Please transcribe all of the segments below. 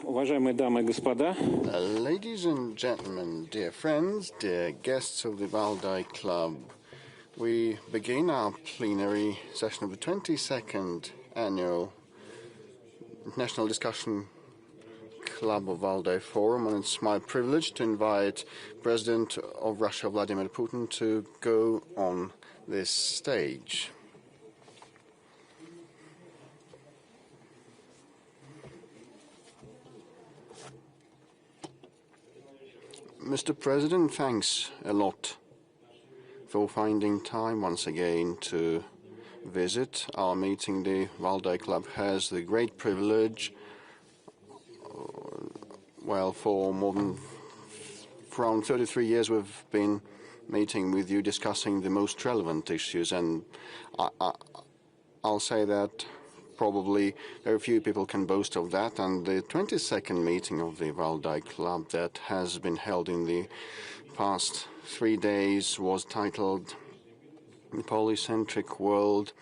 Уважаемые дамы и господа, Ladies and gentlemen, dear friends, dear guests of the Valdai Club, we begin our plenary session of the 22nd Annual International Discussion Club of Valdai Forum, and it's my privilege to invite President of Russia, Vladimir Putin, to go on this stage. Mr. President, thanks a lot for finding time once again to visit our meeting. The Valdai Club has the great privilege, for more than around 33 years we've been meeting with you, discussing the most relevant issues, and I'll say that probably very few people can boast of that. And the 22nd meeting of the Valdai Club that has been held in the past 3 days was titled The Polycentric World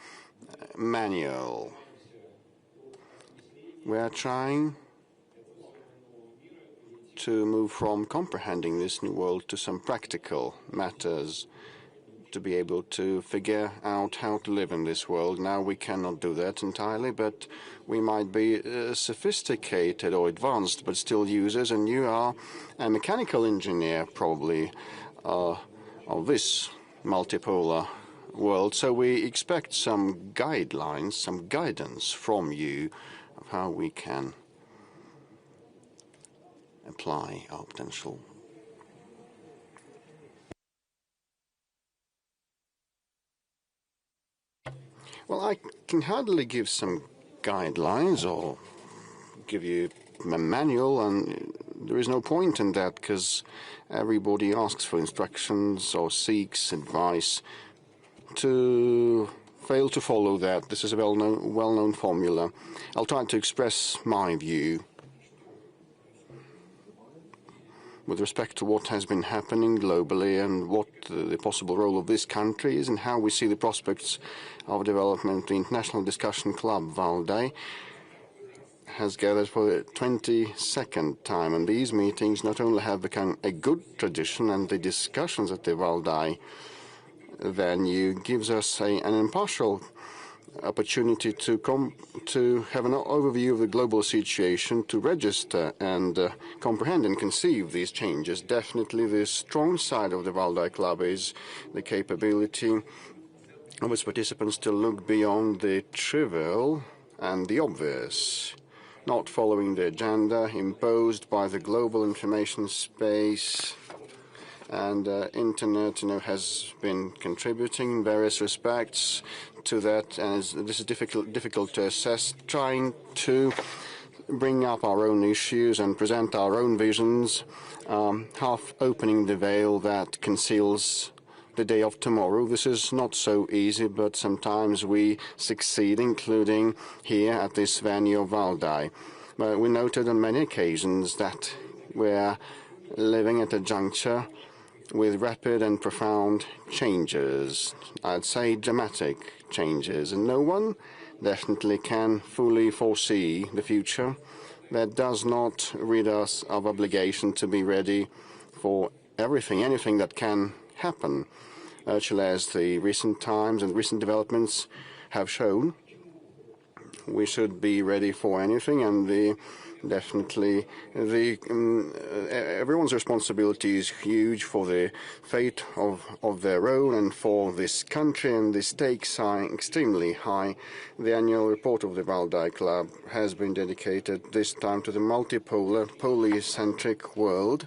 Manual. We are trying to move from comprehending this new world to some practical matters, to be able to figure out how to live in this world. Now we cannot do that entirely, but we might be sophisticated or advanced, but still users, and you are a mechanical engineer probably of this multipolar world. So we expect some guidelines, some guidance from you of how we can apply our potential. Well, I can hardly give some guidelines or give you a manual, and there is no point in that, because everybody asks for instructions or seeks advice. To fail to follow that, this is a well-known formula. I'll try to express my view with respect to what has been happening globally and what the possible role of this country is and how we see the prospects of development. The International Discussion Club Valdai has gathered for the 22nd time, and these meetings not only have become a good tradition, and the discussions at the Valdai venue gives us an impartial opportunity to have an overview of the global situation, to register and comprehend and conceive these changes. Definitely the strong side of the Valdai Club is the capability of its participants to look beyond the trivial and the obvious, not following the agenda imposed by the global information space. And Internet, has been contributing in various respects to that, and this is difficult to assess. Trying to bring up our own issues and present our own visions, half opening the veil that conceals the day of tomorrow. This is not so easy, but sometimes we succeed, including here at this venue of Valdai. But we noted on many occasions that we're living at a juncture with rapid and profound changes, I'd say dramatic changes, and no one definitely can fully foresee the future. That does not rid us of obligation to be ready for anything that can happen. Actually, as the recent times and recent developments have shown, we should be ready for anything, and everyone's responsibility is huge for the fate of their own and for this country, and the stakes are extremely high. The annual report of the Valdai Club has been dedicated this time to the multipolar, polycentric world.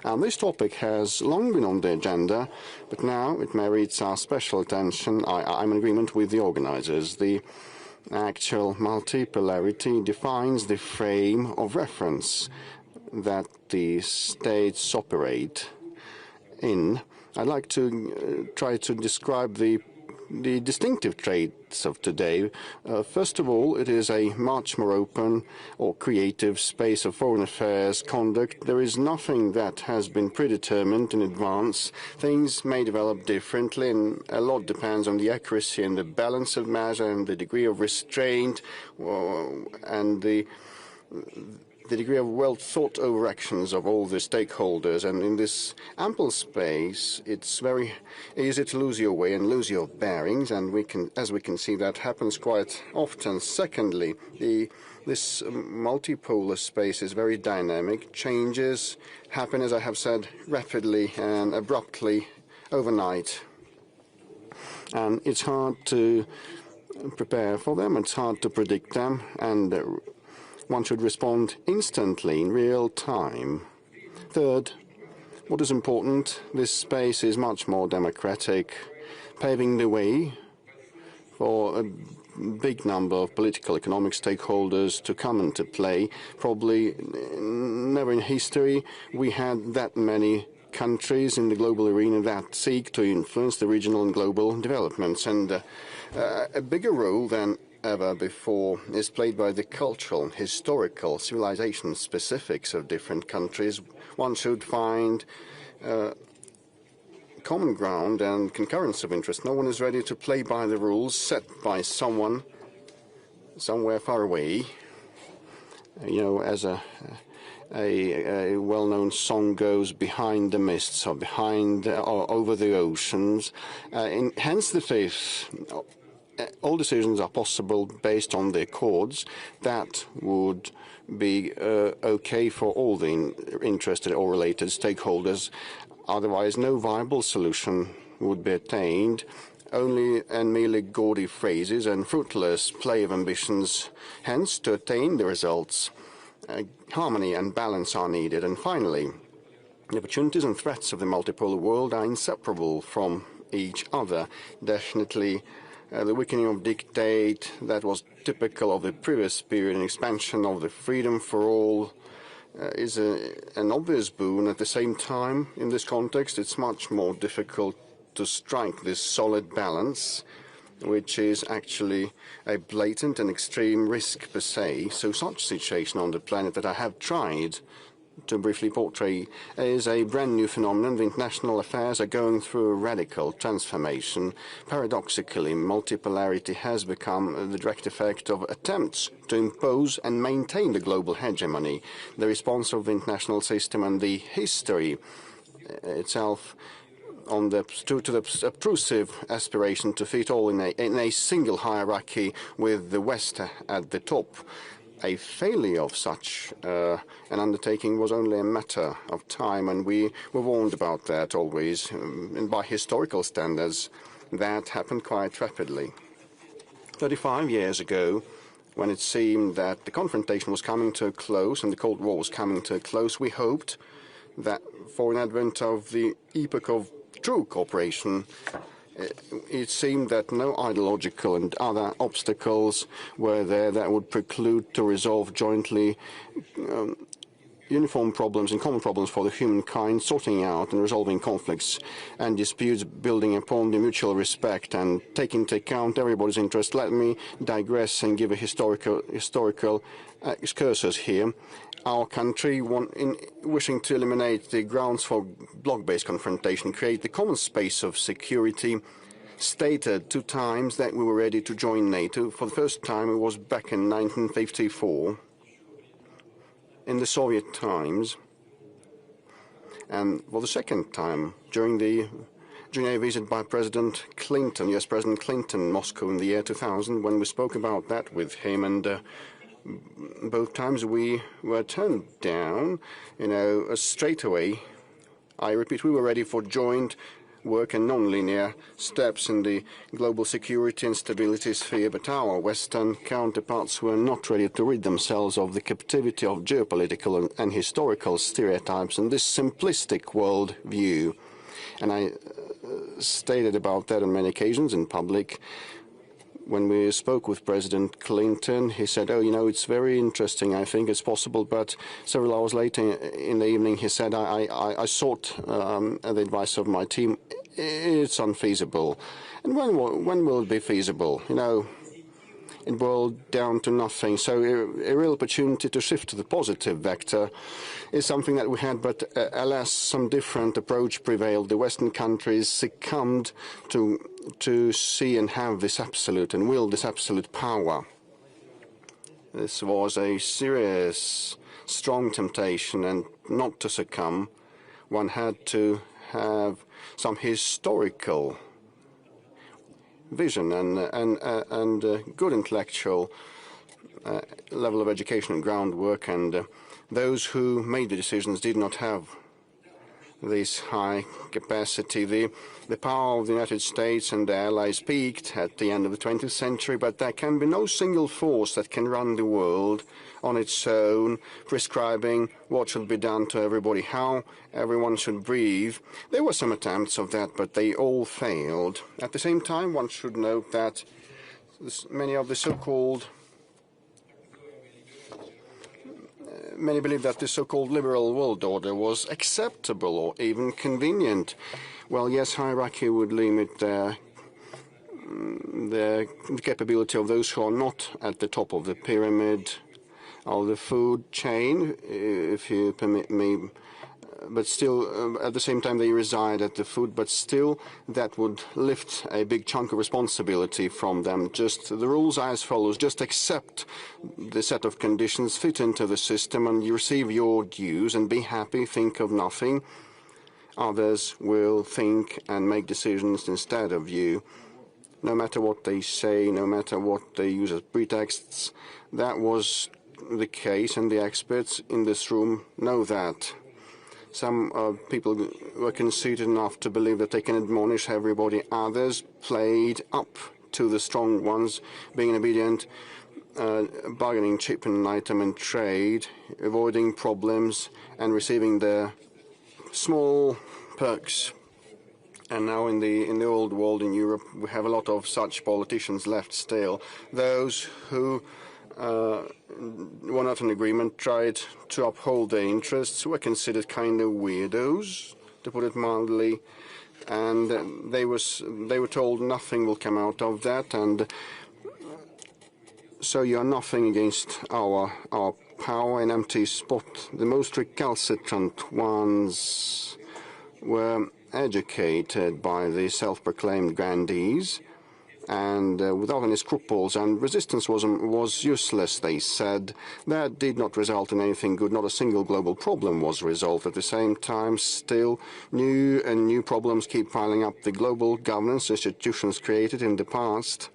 And this topic has long been on the agenda, but now it merits our special attention. I'm in agreement with the organizers. The actual multipolarity defines the frame of reference that the states operate in. I'd like to try to describe the distinctive traits of today. First of all, it is a much more open or creative space of foreign affairs conduct. There is nothing that has been predetermined in advance. Things may develop differently, and a lot depends on the accuracy and the balance of measure and the degree of restraint and the the degree of well-thought-over actions of all the stakeholders, and in this ample space, it's very easy to lose your way and lose your bearings, and as we can see, that happens quite often. Secondly, this multipolar space is very dynamic. Changes happen, as I have said, rapidly and abruptly overnight, and it's hard to prepare for them, it's hard to predict them, and one should respond instantly, in real time. Third, what is important, this space is much more democratic, paving the way for a big number of political, economic stakeholders to come into play. Probably never in history we had that many countries in the global arena that seek to influence the regional and global developments. And a bigger role than ever before is played by the cultural, historical, civilization specifics of different countries. One should find common ground and concurrence of interest. No one is ready to play by the rules set by someone somewhere far away. You know, as a well-known song goes, behind the mists or behind or over the oceans. Hence the faith. All decisions are possible based on the accords that would be okay for all the interested or related stakeholders. Otherwise, no viable solution would be attained. Only and merely gaudy phrases and fruitless play of ambitions. Hence, to attain the results, harmony and balance are needed. And finally, the opportunities and threats of the multipolar world are inseparable from each other. Definitely, the weakening of dictate that was typical of the previous period and expansion of the freedom for all is an obvious boon. At the same time, in this context, it's much more difficult to strike this solid balance, which is actually a blatant and extreme risk per se. So such situation on the planet that I have tried to briefly portray is a brand new phenomenon. The international affairs are going through a radical transformation. Paradoxically, multipolarity has become the direct effect of attempts to impose and maintain the global hegemony. The response of the international system and the history itself to the obtrusive aspiration to fit all in a single hierarchy with the West at the top. A failure of such an undertaking was only a matter of time, and we were warned about that always. And by historical standards, that happened quite rapidly. 35 years ago, when it seemed that the confrontation was coming to a close and the Cold War was coming to a close, we hoped that for an advent of the epoch of true cooperation, it seemed that no ideological and other obstacles were there that would preclude to resolve jointly uniform problems and common problems for the humankind, sorting out and resolving conflicts and disputes, building upon the mutual respect and taking into account everybody's interest. Let me digress and give a historical excursus here. Our country, wishing to eliminate the grounds for bloc-based confrontation, create the common space of security, stated 2 times that we were ready to join NATO. For the first time, it was back in 1954, in the Soviet times, and for the second time during a visit by President Clinton, U.S. President Clinton, in Moscow in the year 2000, when we spoke about that with him, and both times we were turned down, straight away. I repeat, we were ready for joint work and non-linear steps in the global security and stability sphere, but our Western counterparts were not ready to rid themselves of the captivity of geopolitical and historical stereotypes and this simplistic world view. And I stated about that on many occasions in public. When we spoke with President Clinton, he said, it's very interesting, I think it's possible, but several hours later in the evening he said, I sought the advice of my team, it's unfeasible. And when will it be feasible? It boiled down to nothing. So a real opportunity to shift to the positive vector is something that we had, but alas, some different approach prevailed. The Western countries succumbed to see and have this absolute and wield this absolute power. This was a serious strong temptation, and not to succumb, one had to have some historical vision and good intellectual level of education and groundwork, and those who made the decisions did not have this high capacity. The power of the United States and the Allies peaked at the end of the 20th century, but there can be no single force that can run the world on its own, prescribing what should be done to everybody, how everyone should breathe. There were some attempts of that, but they all failed. At the same time, one should note that many of the so-called Many believe that the so-called liberal world order was acceptable or even convenient. Well, yes, hierarchy would limit the capability of those who are not at the top of the pyramid of the food chain, if you permit me. But still, at the same time, they reside at the food, but still that would lift a big chunk of responsibility from them. Just the rules are as follows: just accept the set of conditions, fit into the system, and you receive your dues, and be happy, think of nothing. Others will think and make decisions instead of you. No matter what they say, no matter what they use as pretexts, that was the case, and the experts in this room know that. Some people were conceited enough to believe that they can admonish everybody. Others played up to the strong ones, being obedient, bargaining chip and item and trade, avoiding problems and receiving their small perks. And now in the old world in Europe, we have a lot of such politicians left still. Those who were not in agreement, tried to uphold their interests, were considered kind of weirdos, to put it mildly, and they were told nothing will come out of that, and so you are nothing against our power, an empty spot. The most recalcitrant ones were educated by the self-proclaimed grandees, and without any scruples, and resistance was useless, they said. That did not result in anything good. Not a single global problem was resolved. At the same time, still new and new problems keep piling up. The global governance institutions created in the past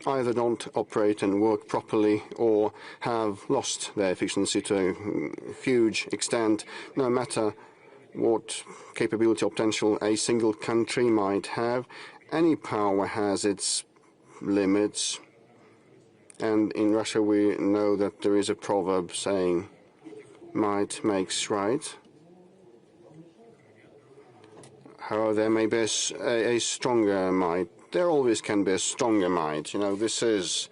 either don't operate and work properly or have lost their efficiency to a huge extent. No matter what capability or potential a single country might have, any power has its limits. And in Russia we know that there is a proverb saying, might makes right. However, there may be a stronger might. There always can be a stronger might. You know, this is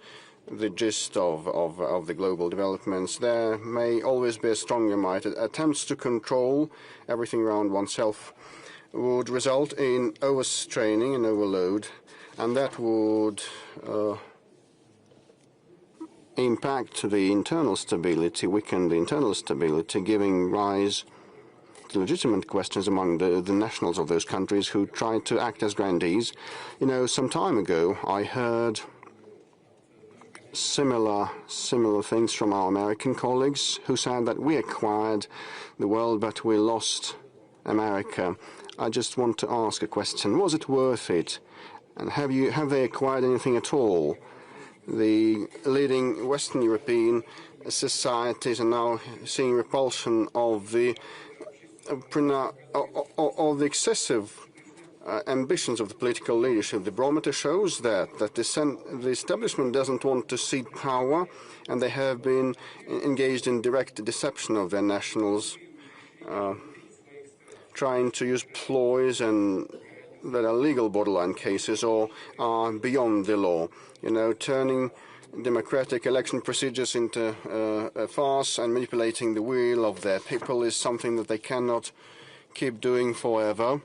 the gist of the global developments. There may always be a stronger might. Attempts to control everything around oneself would result in overstraining and overload, and that would impact the internal stability, weaken the internal stability, giving rise to legitimate questions among the nationals of those countries who tried to act as grandees. You know, some time ago I heard similar things from our American colleagues who said that we acquired the world but we lost America. I just want to ask a question. Was it worth it? And have they acquired anything at all? The leading Western European societies are now seeing repulsion of the excessive ambitions of the political leadership. The barometer shows that the establishment doesn't want to cede power, and they have been engaged in direct deception of their nationals, trying to use ploys and that are legal borderline cases or are beyond the law. You know, turning democratic election procedures into a farce and manipulating the will of their people is something that they cannot keep doing forever.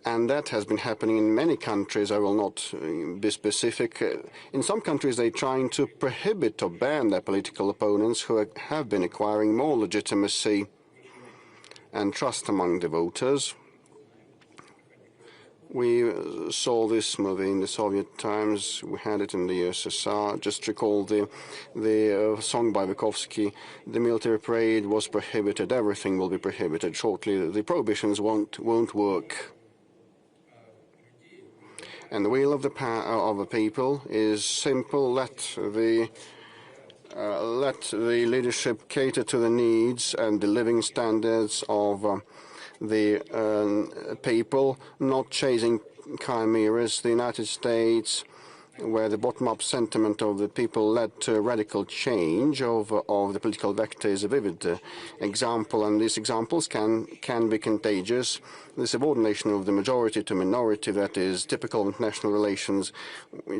And that has been happening in many countries. I will not be specific. In some countries, they're trying to prohibit or ban their political opponents who have been acquiring more legitimacy and trust among the voters. We saw this movie in the Soviet times. We had it in the USSR. Just recall the song by Vygotsky, "The military parade was prohibited. Everything will be prohibited shortly. The prohibitions won't work." And the will of the people is simple. Let the leadership cater to the needs and the living standards of the people, not chasing chimeras. The United States, where the bottom-up sentiment of the people led to a radical change of the political vector, is a vivid example, and these examples can be contagious. The subordination of the majority to minority that is typical of international relations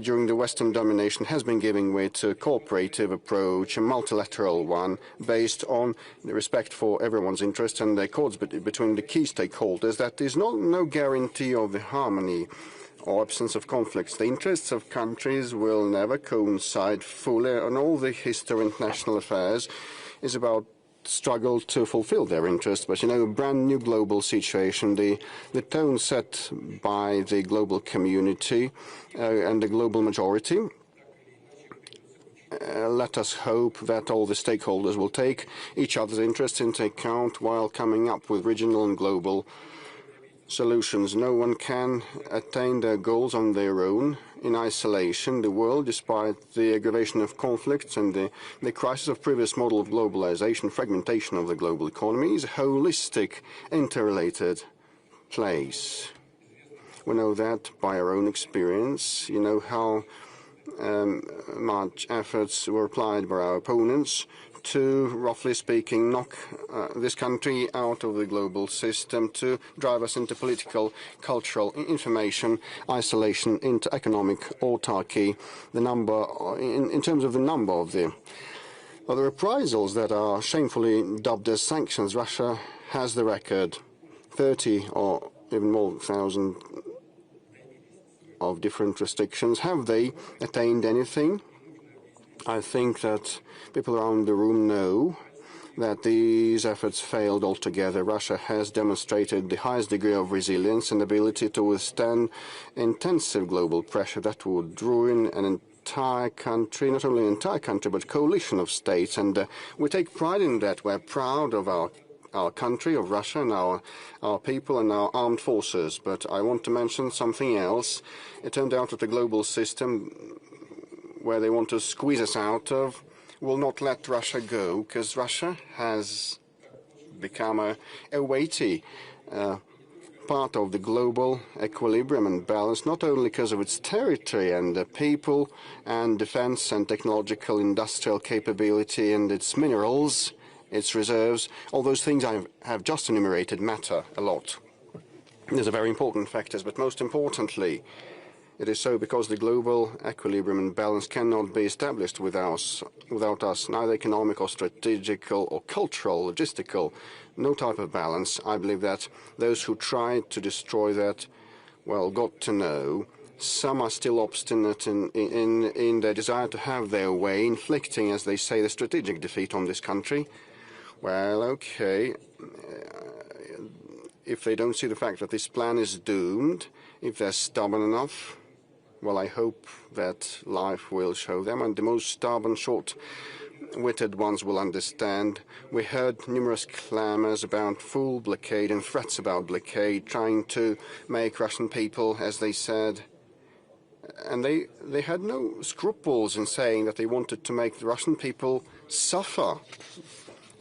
during the Western domination has been giving way to a cooperative approach, a multilateral one, based on the respect for everyone's interests and the accords between the key stakeholders. That is no guarantee of the harmony or absence of conflicts. The interests of countries will never coincide fully, and all the history of international affairs is about struggle to fulfill their interests. But, a brand new global situation, the tone set by the global community and the global majority, let us hope that all the stakeholders will take each other's interests into account while coming up with regional and global solutions. No one can attain their goals on their own in isolation. The world, despite the aggravation of conflicts and the crisis of previous model of globalization, fragmentation of the global economy, is a holistic, interrelated place. We know that by our own experience. You know how much efforts were applied by our opponents to, roughly speaking, knock this country out of the global system, to drive us into political, cultural, information isolation, into economic autarky. The number, in terms of the number of the reprisals that are shamefully dubbed as sanctions, Russia has the record, 30 or even more thousand of different restrictions. Have they attained anything? I think that people around the room know that these efforts failed altogether. Russia has demonstrated the highest degree of resilience and ability to withstand intensive global pressure that would ruin an entire country, not only an entire country, but a coalition of states. And we take pride in that. We're proud of our country, of Russia, and our people and our armed forces. But I want to mention something else. It turned out that the global system, where they want to squeeze us out of, will not let Russia go, because Russia has become a weighty part of the global equilibrium and balance, not only because of its territory and the people and defense and technological industrial capability and its minerals, its reserves. All those things I have just enumerated matter a lot. These are very important factors, but most importantly, it is so because the global equilibrium and balance cannot be established without us, neither economic or strategical or cultural, logistical, no type of balance. I believe that those who tried to destroy that, well, got to know. Some are still obstinate in their desire to have their way, inflicting, as they say, the strategic defeat on this country. Well, okay, if they don't see the fact that this plan is doomed, if they're stubborn enough, well, I hope that life will show them, and the most stubborn, short-witted ones will understand. We heard numerous clamors about full blockade and threats about blockade, trying to make Russian people, as they said, and they had no scruples in saying that they wanted to make the Russian people suffer.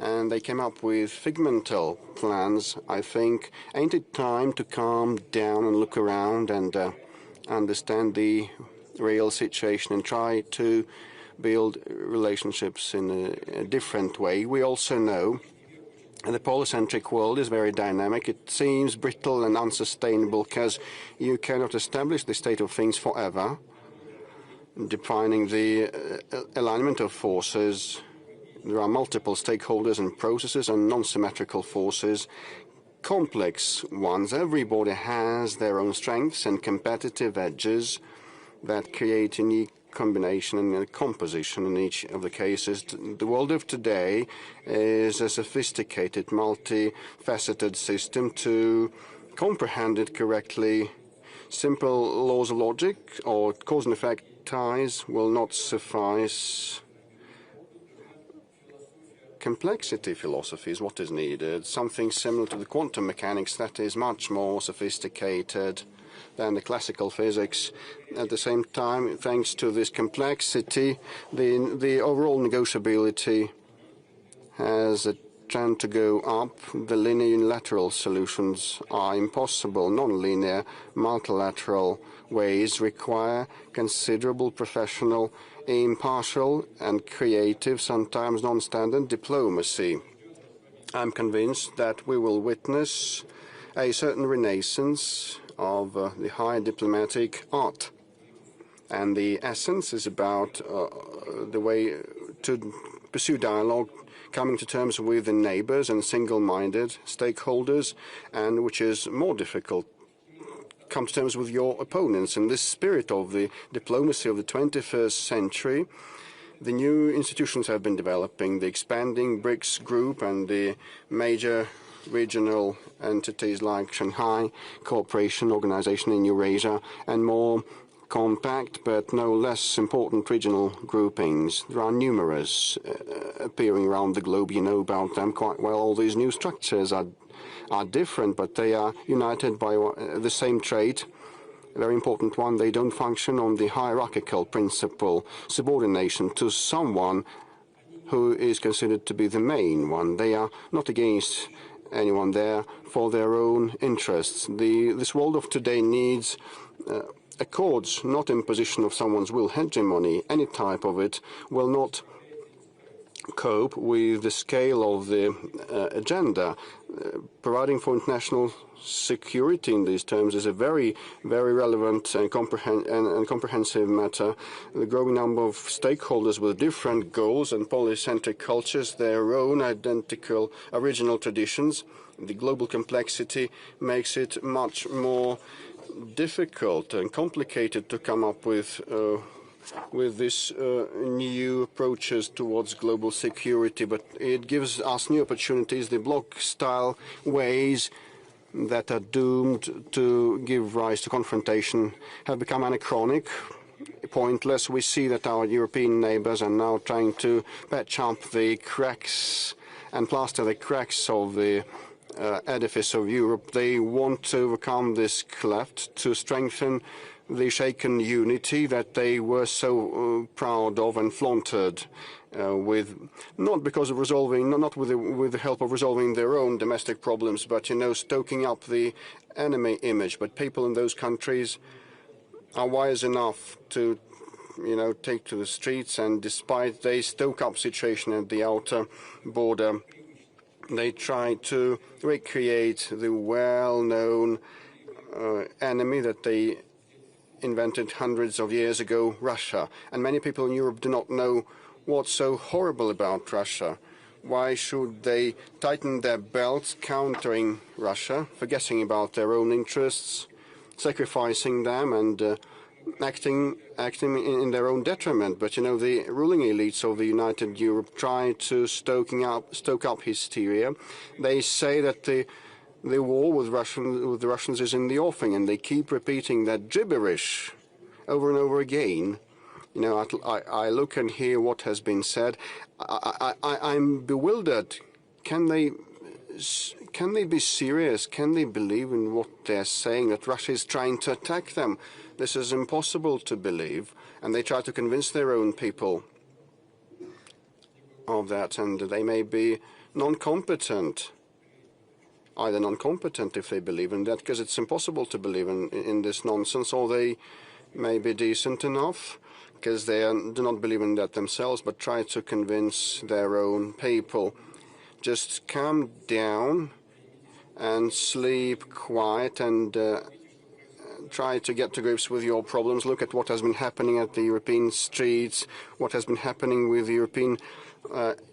And they came up with figmental plans. I think, ain't it time to calm down and look around and understand the real situation and try to build relationships in a different way? We also know the polycentric world is very dynamic. It seems brittle and unsustainable because you cannot establish the state of things forever. Defining the alignment of forces, there are multiple stakeholders and processes and non-symmetrical forces, complex ones. Everybody has their own strengths and competitive edges that create a unique combination and a composition in each of the cases. The world of today is a sophisticated, multifaceted system. To comprehend it correctly, Simple laws of logic or cause and effect ties will not suffice. Complexity philosophy is what is needed, something similar to the quantum mechanics that is much more sophisticated than the classical physics. At the same time, thanks to this complexity, the overall negotiability has a trend to go up. The linear unilateral solutions are impossible. Non-linear multilateral ways require considerable professional, impartial and creative, sometimes non-standard diplomacy. I'm convinced that we will witness a certain renaissance of the high diplomatic art. And the essence is about the way to pursue dialogue, coming to terms with the neighbors and single-minded stakeholders, and which is more difficult, come to terms with your opponents. In this spirit of the diplomacy of the 21st century, the new institutions have been developing, the expanding BRICS group and the major regional entities like Shanghai Cooperation Organization in Eurasia, and more compact but no less important regional groupings. There are numerous appearing around the globe. You know about them quite well. All these new structures are different, but they are united by the same trait, a very important one. They don't function on the hierarchical principle, subordination to someone who is considered to be the main one. They are not against anyone there for their own interests. This world of today needs accords, not imposition of someone's will. Hegemony, any type of it, will not cope with the scale of the agenda. Providing for international security in these terms is a very, very relevant and comprehensive matter. The growing number of stakeholders with different goals and polycentric cultures, their own identical original traditions, the global complexity makes it much more difficult and complicated to come up with this new approaches towards global security, but it gives us new opportunities. The bloc-style ways that are doomed to give rise to confrontation have become anachronic, pointless. We see that our European neighbors are now trying to patch up the cracks and plaster the cracks of the edifice of Europe. They want to overcome this cleft, to strengthen the shaken unity that they were so proud of and flaunted with, not because of resolving, not with the help of resolving their own domestic problems, but, you know, stoking up the enemy image. But people in those countries are wise enough to, you know, take to the streets, and despite they stoke up situation at the outer border, they try to recreate the well-known enemy that they invented hundreds of years ago, Russia. And many people in Europe do not know what's so horrible about Russia. Why should they tighten their belts countering Russia, forgetting about their own interests, sacrificing them and acting in their own detriment? But, you know, the ruling elites of the United Europe try to stoke up hysteria. They say that the war with the Russians is in the offing, and they keep repeating that gibberish over and over again. You know, I look and hear what has been said. I'm bewildered. Can they be serious? Can they believe in what they're saying, that Russia is trying to attack them? This is impossible to believe, and they try to convince their own people of that, and they may be non-competent. Either non-competent if they believe in that, because it's impossible to believe in this nonsense, or they may be decent enough because they do not believe in that themselves, but try to convince their own people. Just calm down and sleep quiet and try to get to grips with your problems. Look at what has been happening at the European streets, what has been happening with the European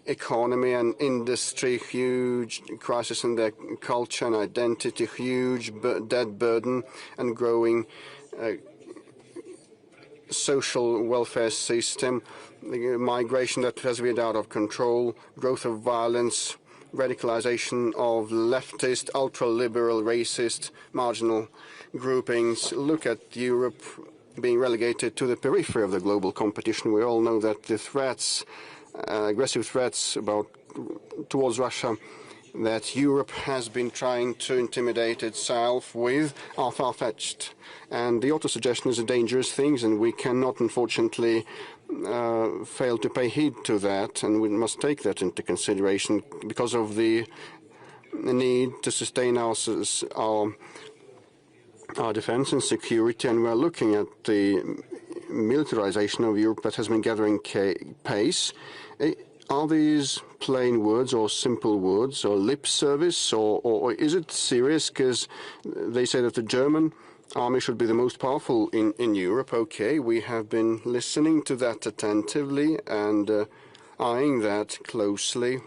economy and industry, huge crisis in their culture and identity, huge debt burden and growing social welfare system, migration that has been out of control, growth of violence, radicalization of leftist, ultra-liberal, racist, marginal groupings. Look at Europe being relegated to the periphery of the global competition. We all know that the threats, aggressive threats towards Russia that Europe has been trying to intimidate itself with are far-fetched. And the auto-suggestion is a dangerous thing, and we cannot, unfortunately, fail to pay heed to that, and we must take that into consideration because of the need to sustain our defense and security. And we're looking at the militarization of Europe that has been gathering pace. Are these plain words or simple words or lip service, or is it serious? Because they say that the German army should be the most powerful in Europe. Okay, we have been listening to that attentively and eyeing that closely,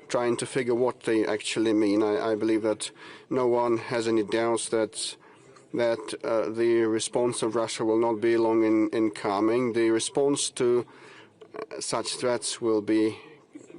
trying to figure what they actually mean. I believe that no one has any doubts that the response of Russia will not be long in coming. The response to such threats will be,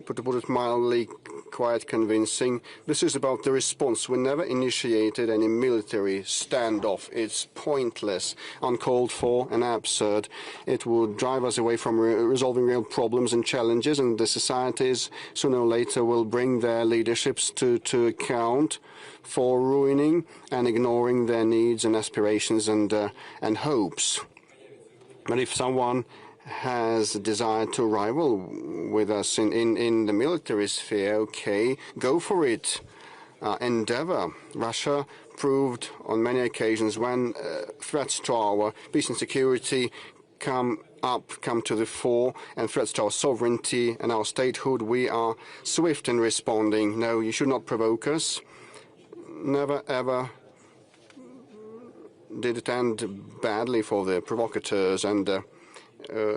to put it mildly, quite convincing. This is about the response. We never initiated any military standoff. It's pointless, uncalled for, and absurd. It would drive us away from resolving real problems and challenges, and the societies sooner or later will bring their leaderships to account for ruining and ignoring their needs and aspirations and hopes. But if someone has a desire to rival with us in the military sphere, okay, go for it. Endeavor. Russia proved on many occasions when threats to our peace and security come to the fore, and threats to our sovereignty and our statehood, we are swift in responding. No, you should not provoke us. Never ever did it end badly for the provocateurs, and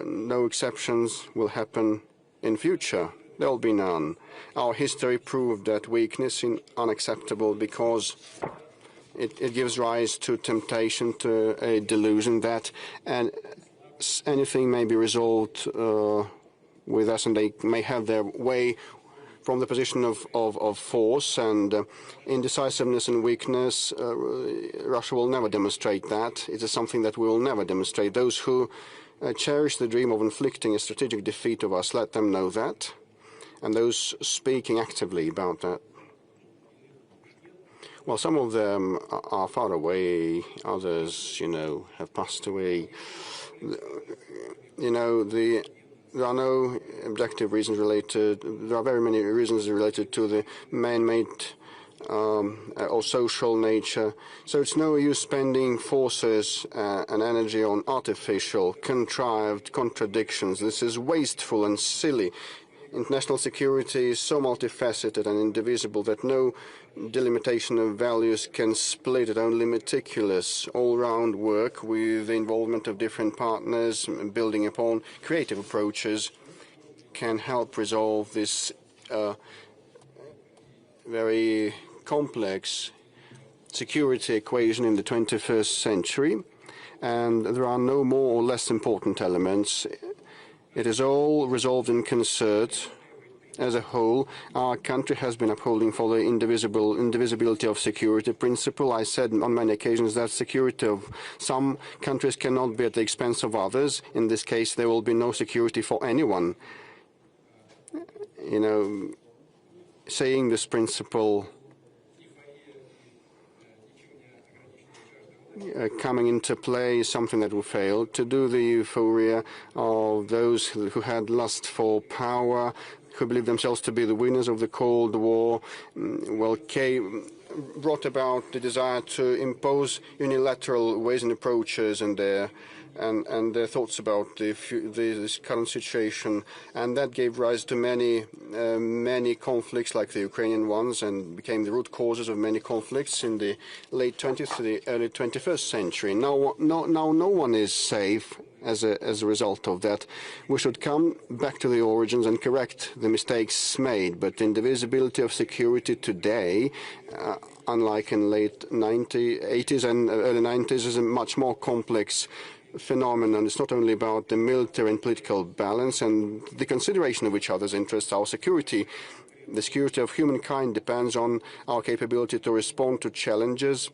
no exceptions will happen in future. There will be none. Our history proved that weakness is unacceptable because it gives rise to temptation, to a delusion that anything may be resolved with us, and they may have their way from the position of force and indecisiveness and weakness. Russia will never demonstrate that. It is something that we will never demonstrate. Those who cherish the dream of inflicting a strategic defeat of us, let them know that. And those speaking actively about that, well, some of them are far away, others, have passed away. There are no objective reasons related. There are very many reasons related to the man-made or social nature. So it's no use spending forces and energy on artificial, contrived contradictions. This is wasteful and silly. International security is so multifaceted and indivisible that no delimitation of values can split it. Only meticulous, all-round work with the involvement of different partners, building upon creative approaches, can help resolve this very complex security equation in the 21st century. And there are no more or less important elements. It is all resolved in concert. As a whole, our country has been upholding for the indivisibility of security principle. I said on many occasions that security of some countries cannot be at the expense of others. In this case, there will be no security for anyone. Saying this principle coming into play is something that will fail. To do the euphoria of those who had lust for power, who believed themselves to be the winners of the Cold War, brought about the desire to impose unilateral ways and approaches and their thoughts about this current situation, and that gave rise to many conflicts like the Ukrainian ones, and became the root causes of many conflicts in the late 20th to the early 21st century. Now no one is safe as a result of that. We should come back to the origins and correct the mistakes made, but the indivisibility of security today, unlike in late 80s and early 90s, is a much more complex phenomenon. It's not only about the military and political balance and the consideration of each other's interests. Our security The security of humankind depends on our capability to respond to challenges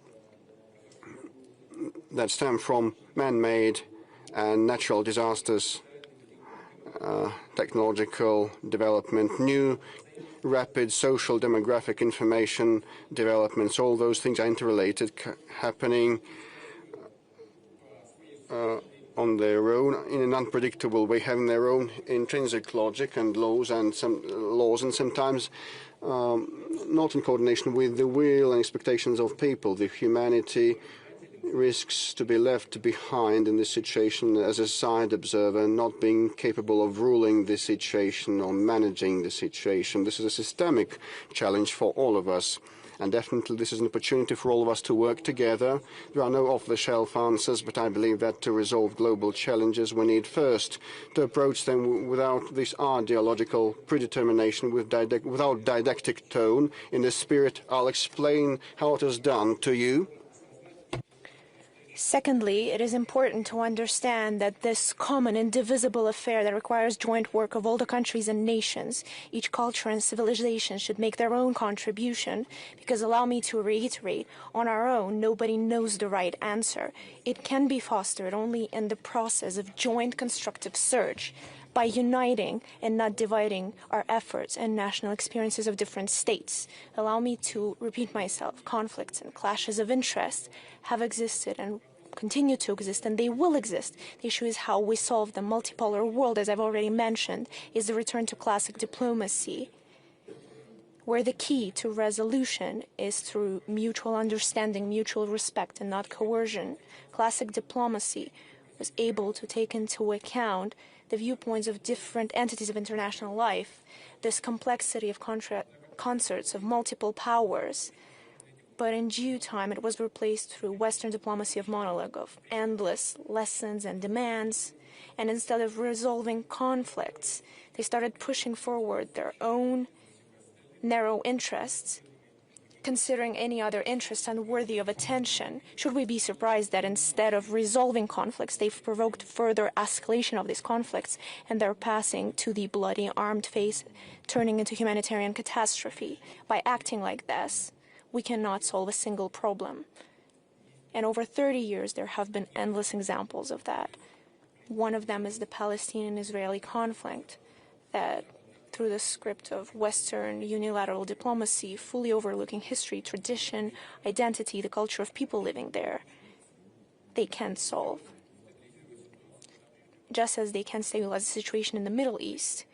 that stem from man-made and natural disasters, technological development, new rapid social demographic information developments. All those things are interrelated, happening on their own in an unpredictable way, having their own intrinsic logic and laws, and sometimes not in coordination with the will and expectations of people. The humanity risks to be left behind in this situation as a side observer, not being capable of ruling the situation or managing the situation. This is a systemic challenge for all of us, and definitely this is an opportunity for all of us to work together. There are no off-the-shelf answers, but I believe that to resolve global challenges, we need first to approach them without this ideological predetermination, without didactic tone. In this spirit, I'll explain how it is done to you. Secondly, it is important to understand that this common, indivisible affair that requires joint work of all the countries and nations, each culture and civilization should make their own contribution, because allow me to reiterate, on our own, nobody knows the right answer. It can be fostered only in the process of joint constructive search, by uniting and not dividing our efforts and national experiences of different states. Allow me to repeat myself, conflicts and clashes of interest have existed and continue to exist, and they will exist. The issue is how we solve the multipolar world, as I've already mentioned, is the return to classic diplomacy, where the key to resolution is through mutual understanding, mutual respect, and not coercion. Classic diplomacy was able to take into account the viewpoints of different entities of international life, this complexity of concerts of multiple powers. But in due time, it was replaced through Western diplomacy of monologue, of endless lessons and demands. And instead of resolving conflicts, they started pushing forward their own narrow interests, considering any other interest unworthy of attention. Should we be surprised that instead of resolving conflicts, they've provoked further escalation of these conflicts, and they're passing to the bloody armed phase, turning into humanitarian catastrophe? By acting like this, we cannot solve a single problem. And over 30 years, there have been endless examples of that. One of them is the Palestinian-Israeli conflict, that through the script of Western unilateral diplomacy, fully overlooking history, tradition, identity, the culture of people living there, they can't solve. Just as they can't stabilize the situation in the Middle East,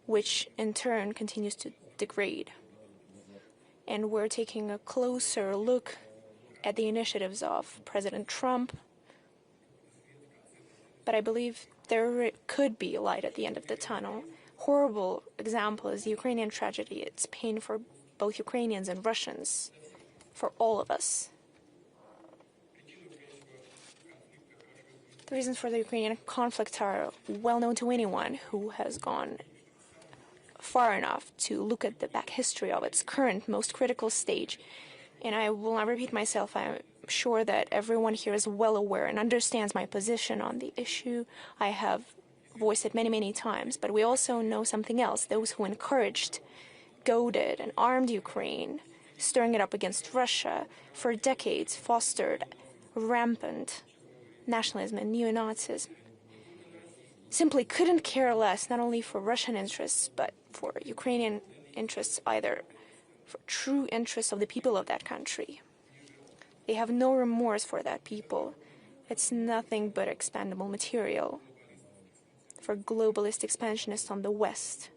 which in turn continues to degrade. And we're taking a closer look at the initiatives of President Trump. But I believe there could be a light at the end of the tunnel. Horrible example is the Ukrainian tragedy. It's pain for both Ukrainians and Russians, for all of us. The reasons for the Ukrainian conflict are well known to anyone who has gone far enough to look at the back history of its current most critical stage. And I will not repeat myself. I'm sure that everyone here is well aware and understands my position on the issue. I have voiced it many, many times. But we also know something else. Those who encouraged, goaded, and armed Ukraine, stirring it up against Russia, for decades fostered rampant nationalism and neo-Nazism, simply couldn't care less, not only for Russian interests, but for Ukrainian interests, either for true interests of the people of that country. They have no remorse for that people. It's nothing but expendable material for globalist expansionists on the West,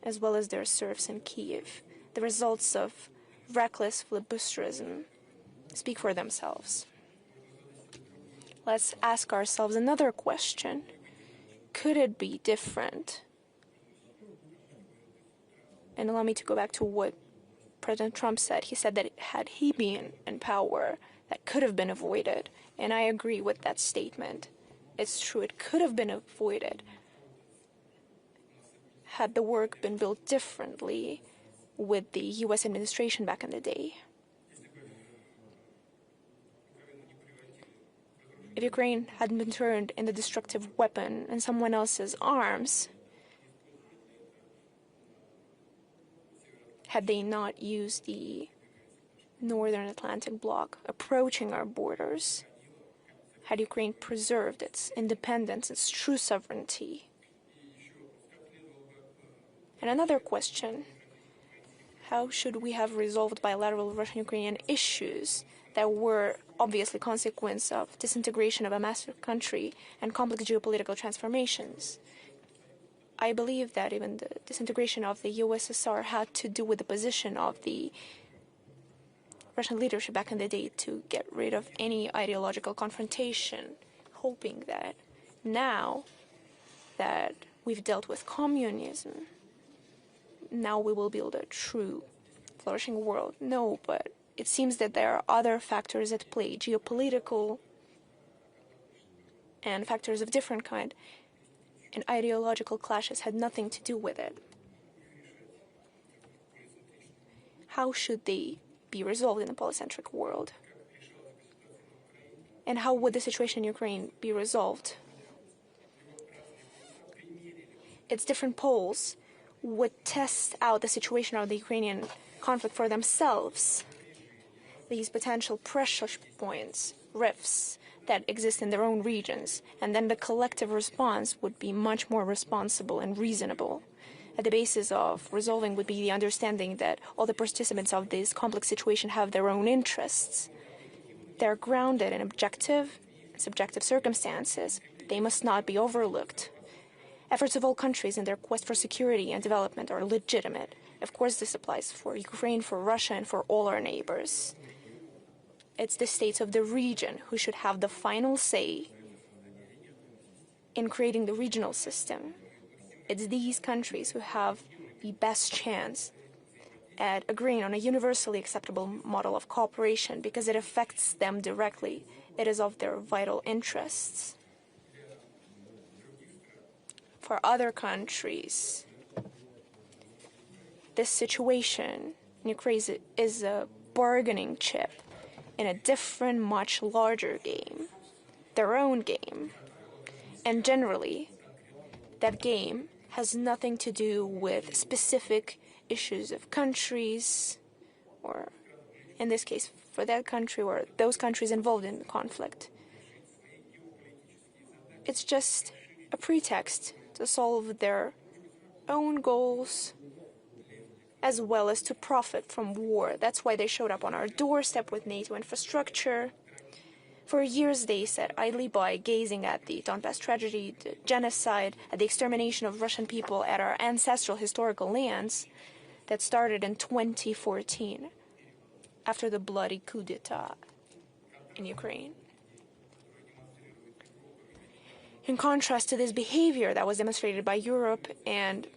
as well as their serfs in Kiev. The results of reckless filibusterism speak for themselves. Let's ask ourselves another question. Could it be different? And allow me to go back to what President Trump said. He said that had he been in power, that could have been avoided. And I agree with that statement. It's true, it could have been avoided had the work been built differently with the U.S. administration back in the day. If Ukraine hadn't been turned into a destructive weapon in someone else's arms, had they not used the Northern Atlantic bloc approaching our borders, had Ukraine preserved its independence, its true sovereignty. And another question, how should we have resolved bilateral Russian-Ukrainian issues that were obviously consequence of disintegration of a massive country and complex geopolitical transformations? I believe that even the disintegration of the USSR had to do with the position of the Russian leadership back in the day to get rid of any ideological confrontation, hoping that now that we've dealt with communism, now we will build a true flourishing world. No, but it seems that there are other factors at play, geopolitical and factors of different kind, and ideological clashes had nothing to do with it. How should they be resolved in a polycentric world? And how would the situation in Ukraine be resolved? Its different poles would test out the situation of the Ukrainian conflict for themselves. These potential pressure points, rifts that exist in their own regions, and then the collective response would be much more responsible and reasonable. At the basis of resolving would be the understanding that all the participants of this complex situation have their own interests. They're grounded in objective and subjective circumstances. They must not be overlooked. Efforts of all countries in their quest for security and development are legitimate. Of course, this applies for Ukraine, for Russia, and for all our neighbors. It's the states of the region who should have the final say in creating the regional system. It's these countries who have the best chance at agreeing on a universally acceptable model of cooperation because it affects them directly. It is of their vital interests. For other countries, this situation in Ukraine is a bargaining chip in a different, much larger game, their own game. And generally, that game has nothing to do with specific issues of countries, or in this case, for that country or those countries involved in the conflict. It's just a pretext to solve their own goals as well as to profit from war. That's why they showed up on our doorstep with NATO infrastructure. For years they sat idly by, gazing at the Donbass tragedy, the genocide, at the extermination of Russian people at our ancestral historical lands that started in 2014 after the bloody coup d'etat in Ukraine. In contrast to this behavior that was demonstrated by Europe and,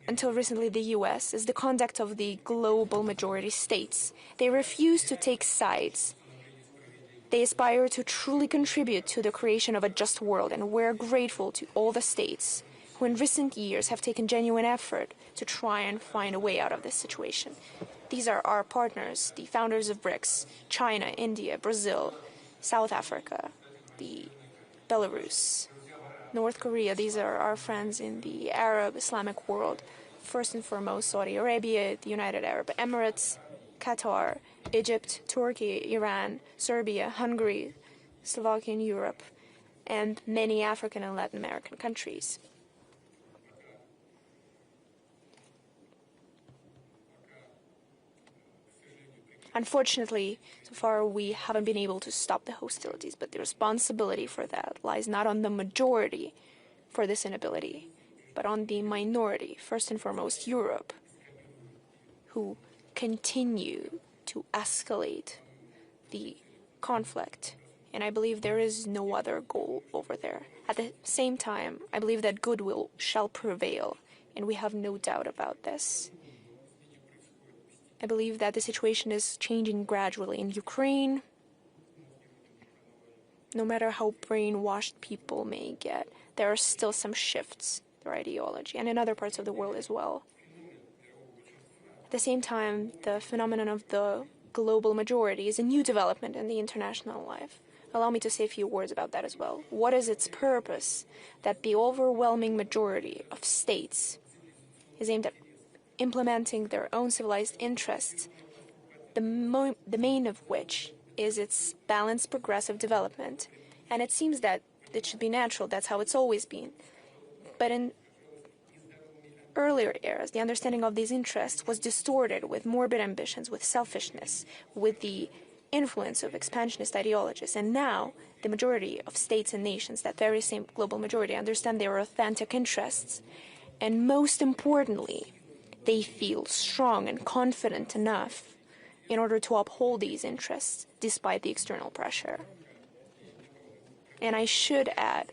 until recently, the US, is the conduct of the global majority states. They refuse to take sides. They aspire to truly contribute to the creation of a just world, and we're grateful to all the states who in recent years have taken genuine effort to try and find a way out of this situation. These are our partners, the founders of BRICS, China, India, Brazil, South Africa, the Belarus, North Korea. These are our friends in the Arab Islamic world. First and foremost, Saudi Arabia, the United Arab Emirates, Qatar, Egypt, Turkey, Iran, Serbia, Hungary, Slovakia in Europe, and many African and Latin American countries. Unfortunately, so far we haven't been able to stop the hostilities, but the responsibility for that lies not on the majority for this inability, but on the minority, first and foremost Europe, who continue to escalate the conflict. And I believe there is no other goal over there. At the same time, I believe that goodwill shall prevail, and we have no doubt about this. I believe that the situation is changing gradually in Ukraine. No matter how brainwashed people may get, there are still some shifts in their ideology, and in other parts of the world as well. At the same time, the phenomenon of the global majority is a new development in the international life. Allow me to say a few words about that as well. What is its purpose? That the overwhelming majority of states is aimed at implementing their own civilized interests, the main of which is its balanced progressive development. And it seems that it should be natural, that's how it's always been. But in earlier eras, the understanding of these interests was distorted with morbid ambitions, with selfishness, with the influence of expansionist ideologies. And now, the majority of states and nations, that very same global majority, understand their authentic interests. And most importantly, they feel strong and confident enough in order to uphold these interests despite the external pressure. And I should add,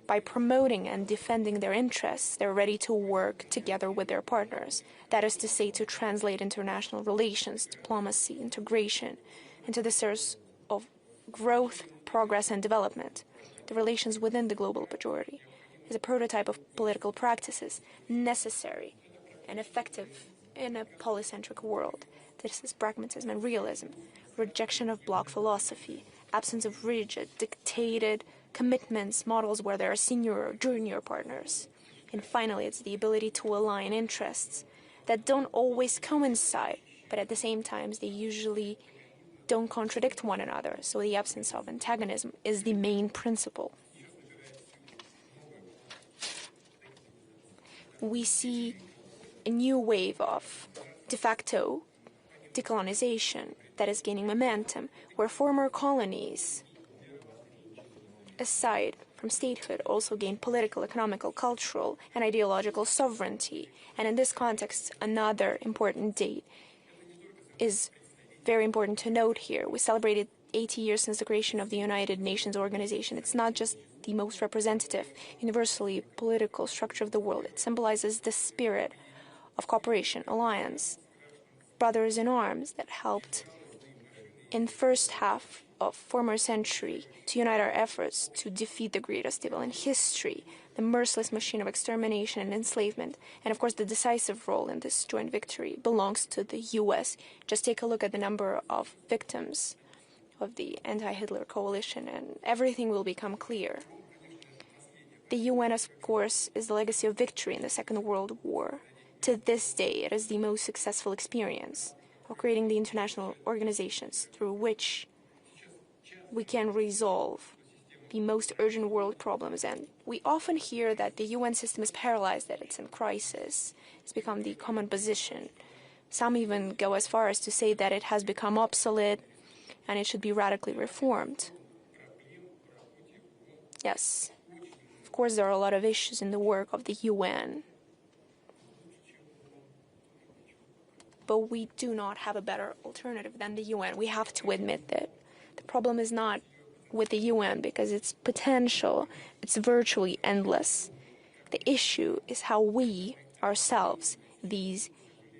by promoting and defending their interests, they're ready to work together with their partners. That is to say, to translate international relations, diplomacy, integration, into the source of growth, progress, and development. The relations within the global majority is a prototype of political practices necessary and effective in a polycentric world. This is pragmatism and realism, rejection of bloc philosophy, absence of rigid, dictated commitments, models where there are senior or junior partners. And finally, it's the ability to align interests that don't always coincide, but at the same time, they usually don't contradict one another. So the absence of antagonism is the main principle. We see a new wave of de facto decolonization that is gaining momentum, where former colonies, aside from statehood, also gain political, economical, cultural, and ideological sovereignty. And in this context, another important date is very important to note here. We celebrated 80 years since the creation of the United Nations organization. It's not just the most representative, universally political structure of the world. It symbolizes the spirit of cooperation, alliance, brothers in arms that helped in first half of former century to unite our efforts to defeat the greatest evil in history, the merciless machine of extermination and enslavement. And of course, the decisive role in this joint victory belongs to the US. Just take a look at the number of victims of the anti-Hitler coalition and everything will become clear. The UN, of course, is the legacy of victory in the Second World War. To this day, it is the most successful experience of creating the international organizations through which we can resolve the most urgent world problems. And we often hear that the UN system is paralyzed, that it's in crisis. It's become the common position. Some even go as far as to say that it has become obsolete and it should be radically reformed. Yes, of course there are a lot of issues in the work of the UN. But we do not have a better alternative than the UN. We have to admit that. The problem is not with the UN because its potential, it's virtually endless. The issue is how we, ourselves, these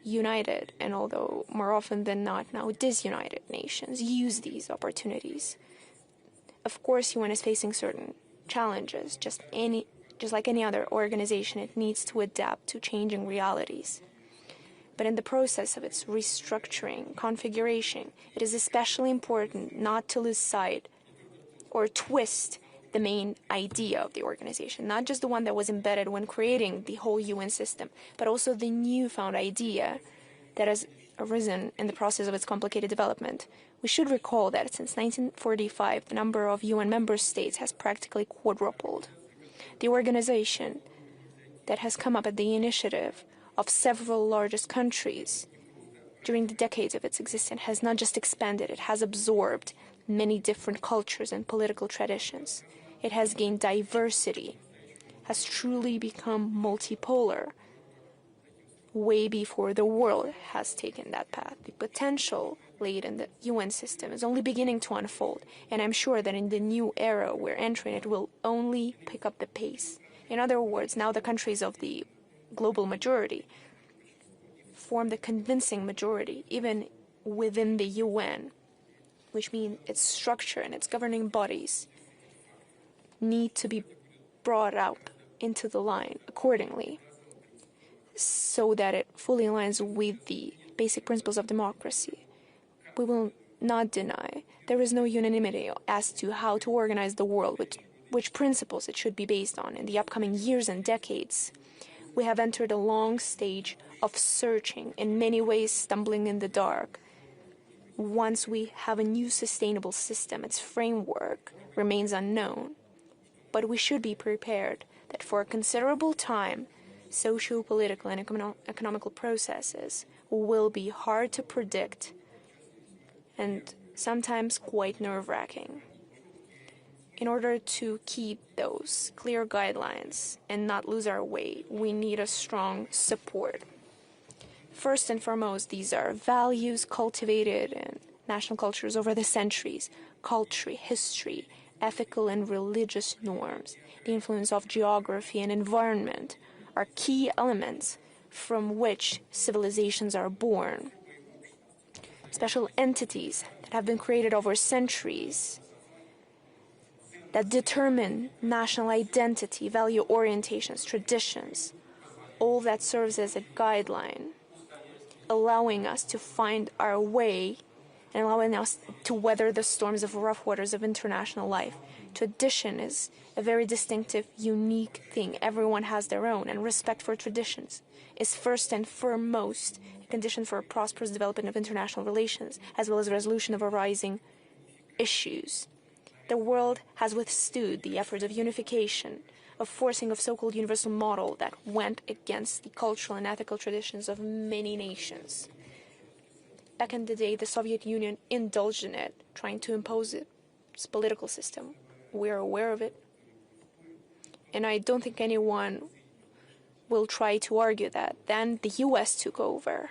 united, and although more often than not now disunited nations, use these opportunities. Of course, UN is facing certain challenges. Just like any other organization, it needs to adapt to changing realities. But in the process of its restructuring, configuration, it is especially important not to lose sight or twist the main idea of the organization, not just the one that was embedded when creating the whole UN system, but also the newfound idea that has arisen in the process of its complicated development. We should recall that since 1945, the number of UN member states has practically quadrupled. The organization that has come up at the initiative of several largest countries during the decades of its existence has not just expanded, it has absorbed many different cultures and political traditions. It has gained diversity, has truly become multipolar, way before the world has taken that path. The potential laid in the UN system is only beginning to unfold, and I'm sure that in the new era we're entering, it will only pick up the pace. In other words, now the countries of the global majority form the convincing majority, even within the UN, which means its structure and its governing bodies need to be brought up into the line accordingly, so that it fully aligns with the basic principles of democracy. We will not deny there is no unanimity as to how to organize the world, which principles it should be based on in the upcoming years and decades. We have entered a long stage of searching, in many ways stumbling in the dark. Once we have a new sustainable system, its framework remains unknown. But we should be prepared that for a considerable time, socio-political and economical processes will be hard to predict and sometimes quite nerve-wracking. In order to keep those clear guidelines and not lose our way, we need a strong support. First and foremost, these are values cultivated in national cultures over the centuries: culture, history, ethical and religious norms. The influence of geography and environment are key elements from which civilizations are born. Special entities that have been created over centuries that determine national identity, value orientations, traditions, all that serves as a guideline, allowing us to find our way and allowing us to weather the storms of rough waters of international life. Tradition is a very distinctive, unique thing. Everyone has their own, and respect for traditions is first and foremost a condition for a prosperous development of international relations, as well as resolution of arising issues. The world has withstood the efforts of unification, of forcing of so-called universal model that went against the cultural and ethical traditions of many nations. Back in the day, the Soviet Union indulged in it, trying to impose its political system. We're aware of it. And I don't think anyone will try to argue that. Then the US took over.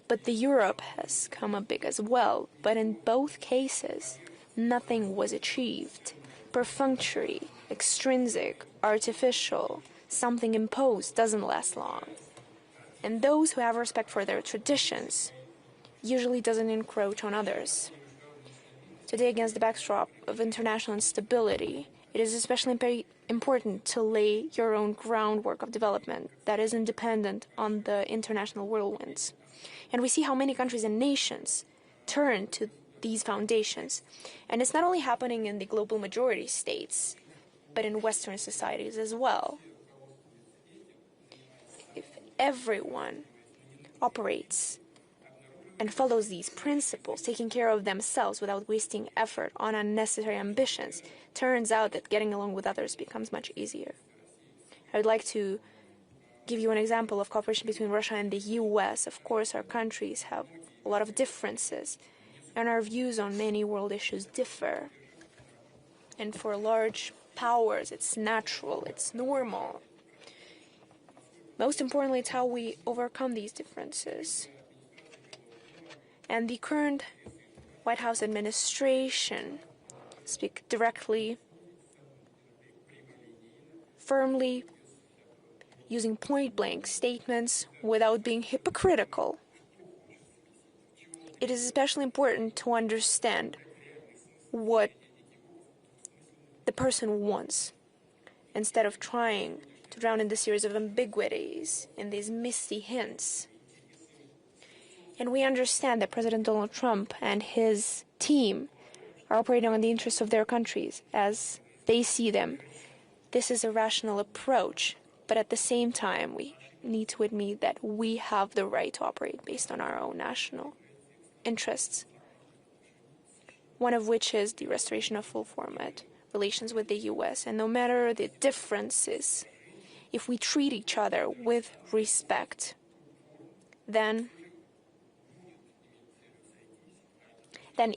But the Europe has come up big as well. But in both cases, nothing was achieved. Perfunctory, extrinsic, artificial, something imposed doesn't last long. And those who have respect for their traditions usually doesn't encroach on others. Today, against the backdrop of international instability, it is especially important to lay your own groundwork of development that is independent on the international whirlwinds. And we see how many countries and nations turn to these foundations. And it's not only happening in the global majority states, but in Western societies as well. If everyone operates and follows these principles, taking care of themselves without wasting effort on unnecessary ambitions, turns out that getting along with others becomes much easier. I would like to give you an example of cooperation between Russia and the US. Of course, our countries have a lot of differences, and our views on many world issues differ. And for large powers, it's natural, it's normal. Most importantly, it's how we overcome these differences. And the current White House administration speak directly, firmly, using point-blank statements without being hypocritical. It is especially important to understand what the person wants, instead of trying to drown in the series of ambiguities and these misty hints. And we understand that President Donald Trump and his team are operating on the interests of their countries as they see them. This is a rational approach, but at the same time, we need to admit that we have the right to operate based on our own national interests, one of which is the restoration of full format relations with the US. And no matter the differences, if we treat each other with respect, then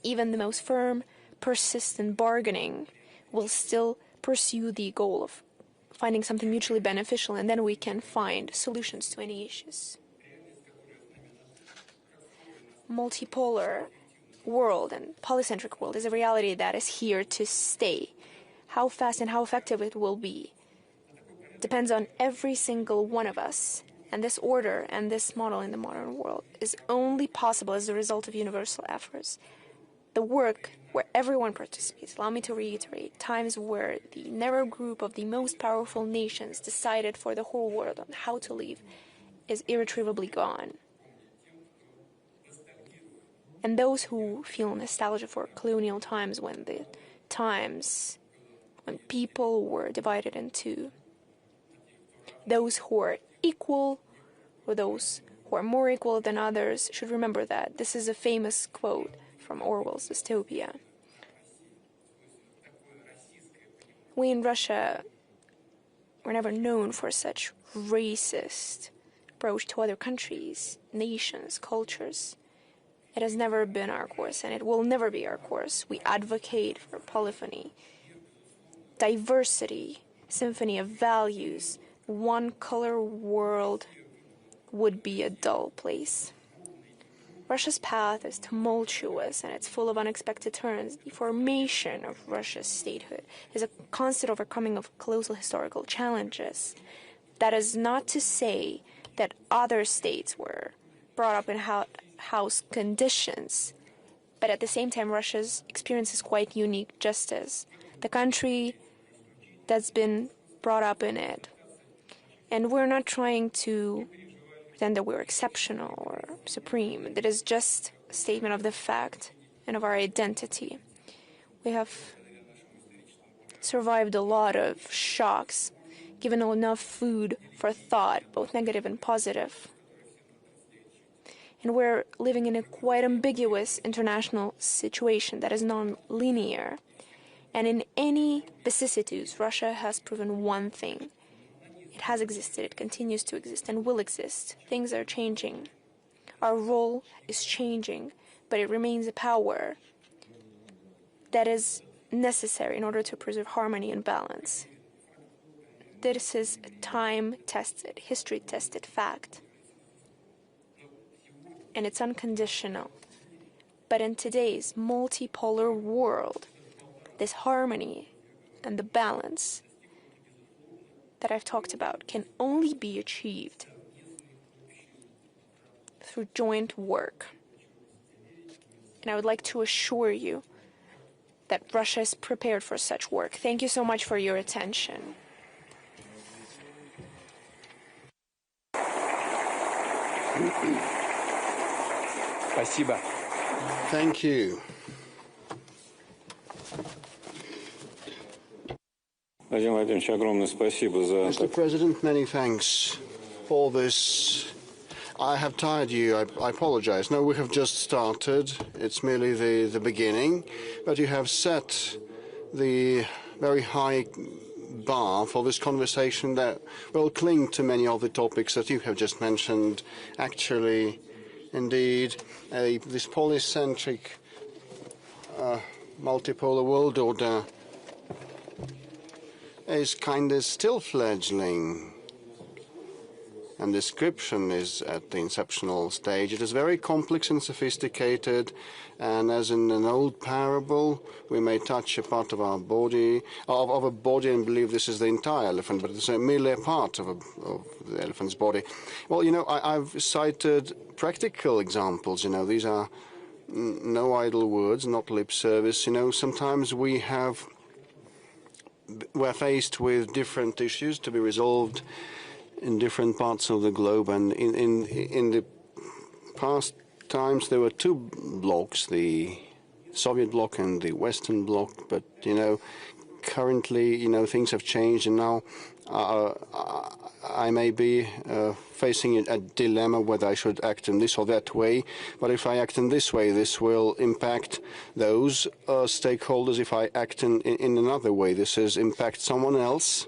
even the most firm, persistent bargaining will still pursue the goal of finding something mutually beneficial, and then we can find solutions to any issues. Multipolar world and polycentric world is a reality that is here to stay. How fast and how effective it will be depends on every single one of us. And this order and this model in the modern world is only possible as a result of universal efforts. The work where everyone participates, allow me to reiterate, times where the narrow group of the most powerful nations decided for the whole world on how to live, is irretrievably gone. And those who feel nostalgia for colonial times, when people were divided into those who are equal, or those who are more equal than others, should remember that. This is a famous quote from Orwell's dystopia. We in Russia were never known for such racist approach to other countries, nations, cultures. It has never been our course, and it will never be our course. We advocate for polyphony, diversity, symphony of values. One-color world would be a dull place. Russia's path is tumultuous and it's full of unexpected turns. The formation of Russia's statehood is a constant overcoming of colossal historical challenges. That is not to say that other states were brought up in house conditions, but at the same time Russia's experience is quite unique, just as the country that's been brought up in it. And we're not trying to pretend that we're exceptional or supreme. That is just a statement of the fact and of our identity. We have survived a lot of shocks, given enough food for thought, both negative and positive. And we're living in a quite ambiguous international situation that is non-linear. And in any vicissitudes, Russia has proven one thing. It has existed, it continues to exist, and will exist. Things are changing. Our role is changing, but it remains a power that is necessary in order to preserve harmony and balance. This is a time-tested, history-tested fact. And it's unconditional. But in today's multipolar world, this harmony and the balance that I've talked about can only be achieved through joint work. And I would like to assure you that Russia is prepared for such work. Thank you so much for your attention. Спасибо. Thank you. Владимир Владимирович, огромное спасибо за... Mr. President, many thanks for this. I have tired you. I apologize. No, we have just started. It's merely the beginning. But you have set the very high bar for this conversation that will cling to many of the topics that you have just mentioned. Actually, indeed, this polycentric multipolar world order is kind of still fledgling, and description is at the inceptional stage. It is very complex and sophisticated, and as in an old parable, we may touch a part of our body, of a body, and believe this is the entire elephant, but it's merely a part of the elephant's body. Well, you know, I've cited practical examples. You know, these are no idle words, not lip service. You know, sometimes we're faced with different issues to be resolved in different parts of the globe, and in the past times there were two blocks, the Soviet bloc and the Western bloc, but you know, currently, you know, things have changed, and now I may be facing a dilemma whether I should act in this or that way. But if I act in this way, this will impact those stakeholders. If I act in another way, this is impact someone else.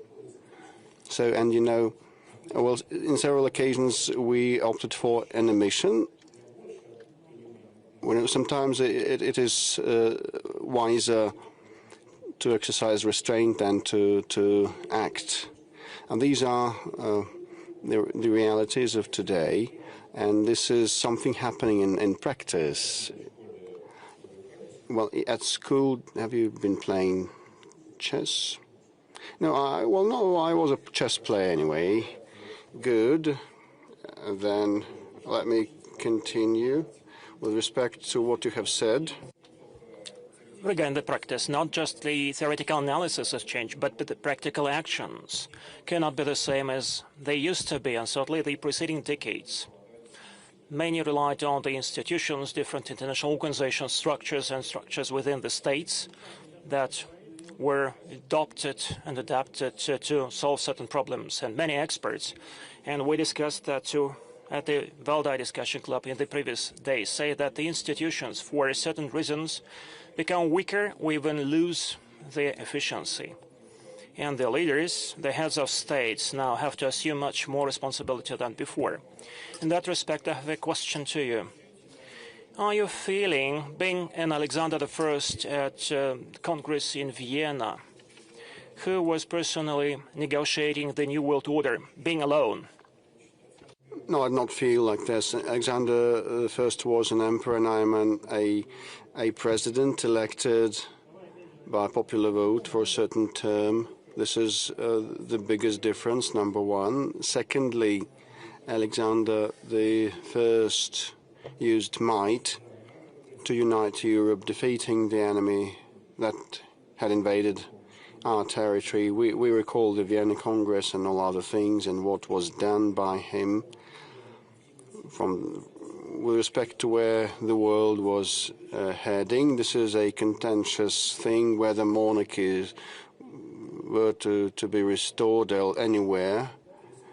So, and you know, well, in several occasions we opted for an omission. When sometimes it is wiser to exercise restraint than to act. And these are the realities of today, and this is something happening in practice. Well, at school, have you been playing chess? No, I was a chess player anyway. Good. Then let me continue with respect to what you have said. Regarding the practice, not just the theoretical analysis has changed, but the practical actions cannot be the same as they used to be, and certainly the preceding decades. Many relied on the institutions, different international organizations, structures, and structures within the states that were adopted and adapted to solve certain problems, and many experts, and we discussed that too at the Valdai discussion club in the previous days, say that the institutions, for certain reasons, become weaker or even lose their efficiency. And the leaders, the heads of states, now have to assume much more responsibility than before. In that respect, I have a question to you. Are you feeling, being an Alexander I at Congress in Vienna, who was personally negotiating the New World Order, being alone? No, I do not feel like this. Alexander I was an emperor, and I am a president elected by popular vote for a certain term. This is the biggest difference, number one. Secondly, Alexander I used might to unite Europe, defeating the enemy that had invaded our territory. We recall the Vienna Congress and all other things and what was done by him with respect to where the world was heading. This is a contentious thing, whether monarchies were to be restored anywhere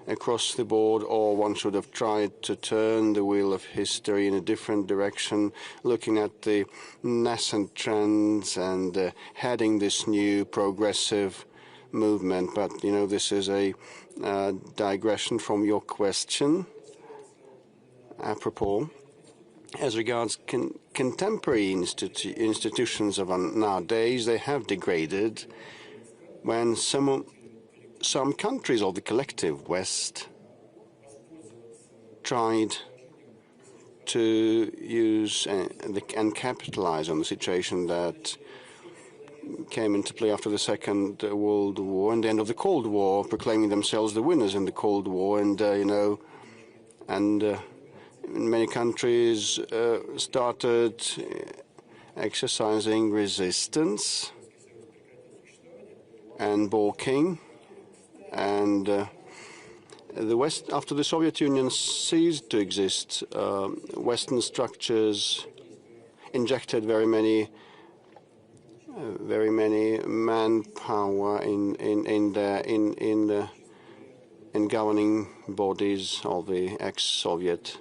across the board, or one should have tried to turn the wheel of history in a different direction, looking at the nascent trends and heading this new progressive movement. But, you know, this is a digression from your question. Apropos, as regards contemporary institutions of nowadays, they have degraded when some countries of the collective West tried to use and capitalize on the situation that came into play after the Second World War and the end of the Cold War, proclaiming themselves the winners in the Cold War, and many countries started exercising resistance and balking. And the West, after the Soviet Union ceased to exist, Western structures injected very many manpower in governing bodies of the ex-Soviet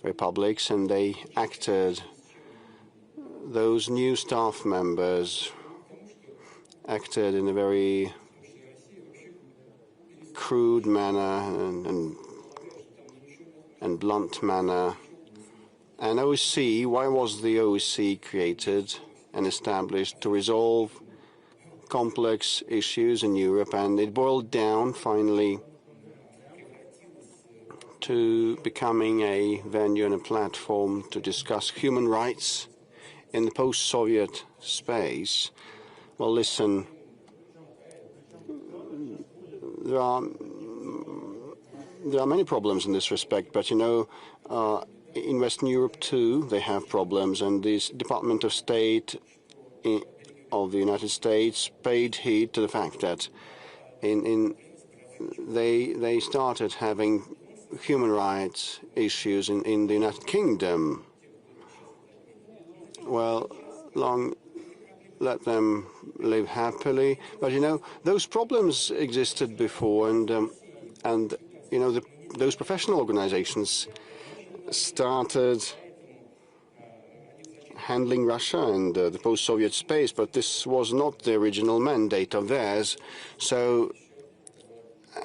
republics, and they acted. Those new staff members acted in a very crude manner and blunt manner. And OSCE, why was the OSCE created and established? To resolve complex issues in Europe, and it boiled down finally to becoming a venue and a platform to discuss human rights in the post-Soviet space. Well, listen, there are many problems in this respect, but you know, in Western Europe too, they have problems, and this Department of State of the United States paid heed to the fact that they started having human rights issues in the United Kingdom. Well, let them live happily. But you know, those problems existed before, and you know, those professional organizations started handling Russia and the post-Soviet space, but this was not the original mandate of theirs. So,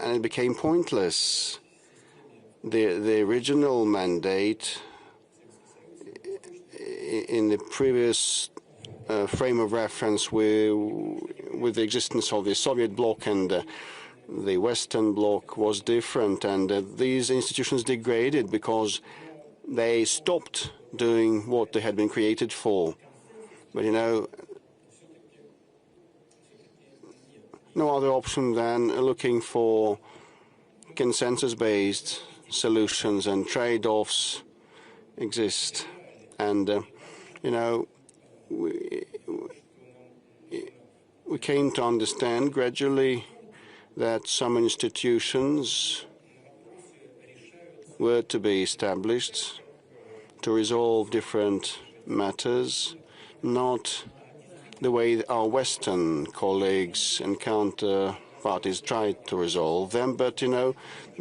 and it became pointless. The original mandate in the previous frame of reference with the existence of the Soviet bloc and the Western bloc was different, and these institutions degraded because they stopped doing what they had been created for. But you know, no other option than looking for consensus-based solutions, and trade-offs exist. And you know, we came to understand gradually that some institutions were to be established to resolve different matters, not the way our Western colleagues and counterparties tried to resolve them, but,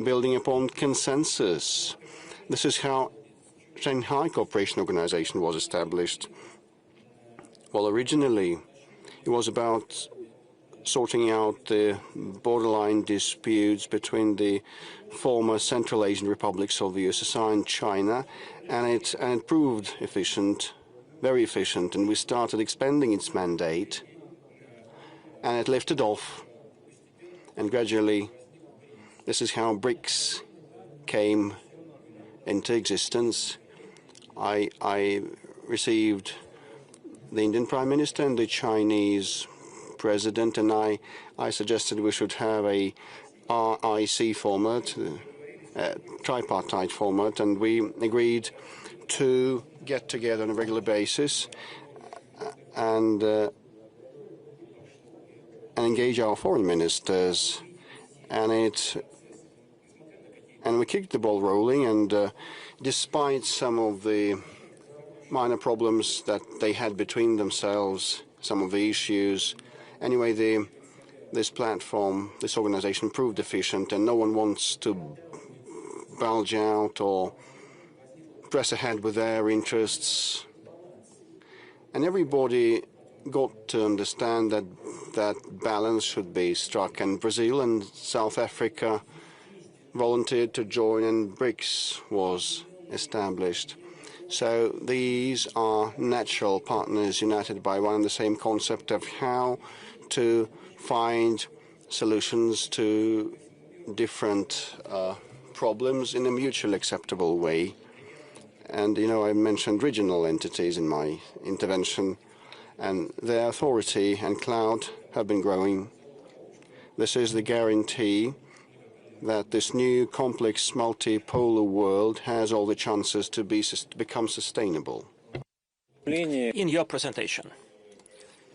building upon consensus. This is how Shanghai Cooperation Organization was established. Well, originally, it was about sorting out the borderline disputes between the former Central Asian republics of the USSR and China, and it proved efficient, very efficient, and we started expanding its mandate, and it lifted off, and gradually this is how BRICS came into existence. I received the Indian Prime Minister and the Chinese President, and I suggested we should have a RIC format, tripartite format, and we agreed to get together on a regular basis and engage our foreign ministers, and we kicked the ball rolling, and despite some of the minor problems that they had between themselves, some of the issues, anyway, this platform, this organization proved efficient, and no one wants to bulge out or press ahead with their interests. And everybody got to understand that balance should be struck, and Brazil and South Africa volunteered to join, and BRICS was established. So these are natural partners united by one and the same concept of how to find solutions to different problems in a mutually acceptable way. And, I mentioned regional entities in my intervention, and their authority and clout have been growing. This is the guarantee that this new complex multipolar world has all the chances to become sustainable. In your presentation,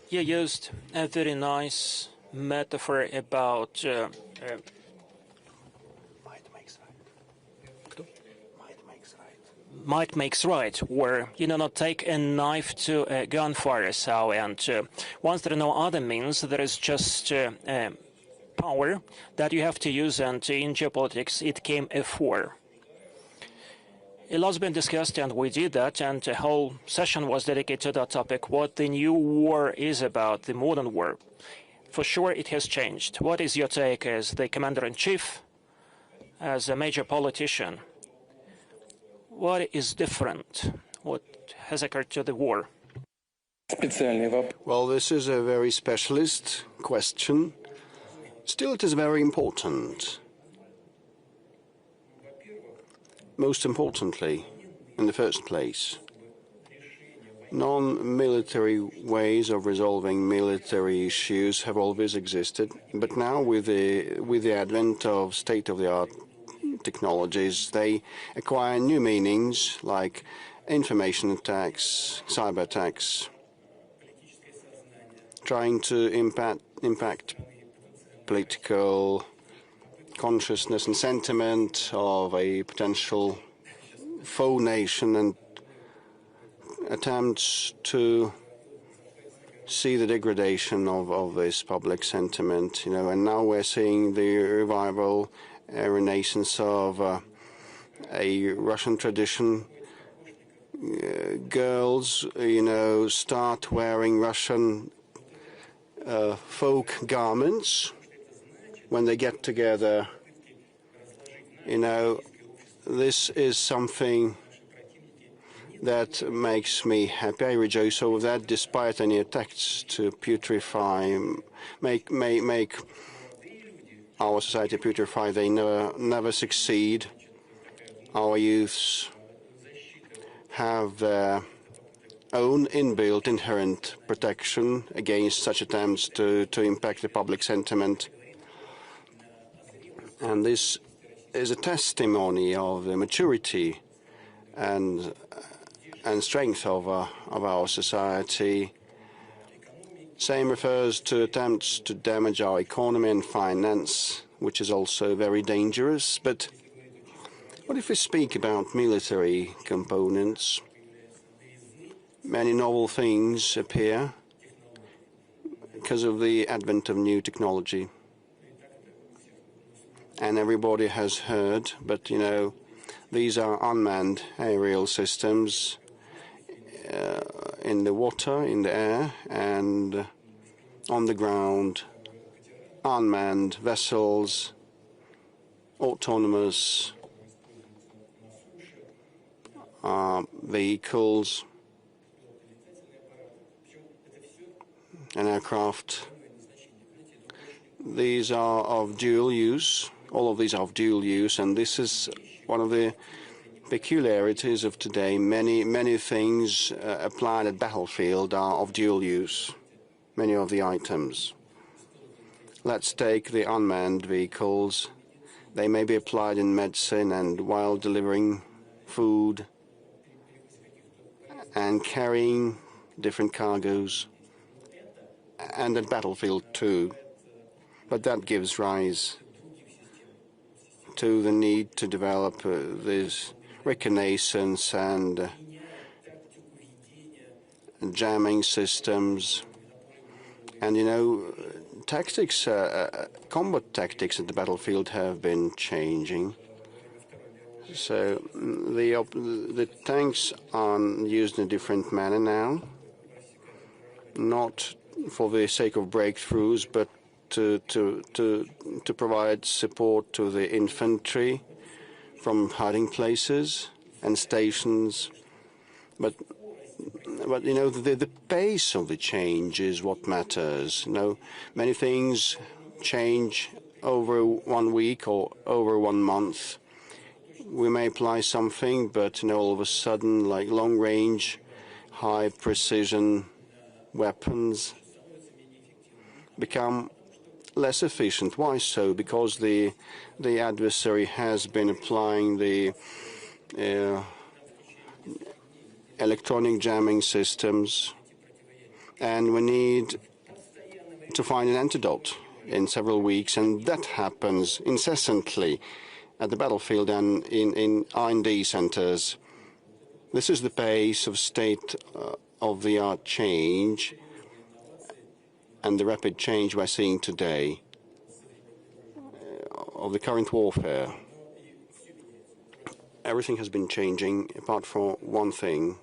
you used a very nice metaphor about might makes right, where not take a knife to a gunfire. So, and once there are no other means, there is just power that you have to use, and in geopolitics it came for. A lot's been discussed, and we did that, and the whole session was dedicated to that topic, what the new war is about, the modern war. For sure it has changed. What is your take as the commander-in-chief, as a major politician? What is different? What has occurred to the war? Well, this is a very specialist question. Still, it is very important. Most importantly, in the first place, non-military ways of resolving military issues have always existed, but now with the advent of state-of-the-art technologies, they acquire new meanings like information attacks, cyber attacks, trying to impact political consciousness and sentiment of a potential foe nation, and attempts to see the degradation of this public sentiment, and now we're seeing the revival, renaissance of a Russian tradition. Girls, start wearing Russian folk garments when they get together. This is something that makes me happy. I rejoice over that, despite any attacks to putrefy, make our society putrefy. They never succeed. Our youths have their own inbuilt inherent protection against such attempts to impact the public sentiment. And this is a testimony of the maturity and strength of our society. Same refers to attempts to damage our economy and finance, which is also very dangerous. But what if we speak about military components? Many novel things appear. because of the advent of new technology. And everybody has heard, but you know, these are unmanned aerial systems in the water, in the air, and on the ground, unmanned vessels, autonomous vehicles, and aircraft. These are of dual use. All of these are of dual use, and this is one of the peculiarities of today. Many things applied at battlefield are of dual use, many of the items. Let's take the unmanned vehicles. They may be applied in medicine and while delivering food and carrying different cargoes, and at battlefield too. But that gives rise to the need to develop this reconnaissance and jamming systems. And you know, tactics, combat tactics at the battlefield have been changing. So the tanks are used in a different manner now, not for the sake of breakthroughs, but to provide support to the infantry from hiding places and stations. But you know, the pace of the change is what matters. You know, many things change over 1 week or over 1 month. We may apply something, but you know, all of a sudden, like long-range, high-precision weapons become less efficient. Why so? Because the adversary has been applying the electronic jamming systems, and we need to find an antidote in several weeks, and that happens incessantly at the battlefield and in R&D centers. This is the pace of state-of-the-art change and the rapid change we're seeing today of the current warfare. Everything has been changing apart from one thing.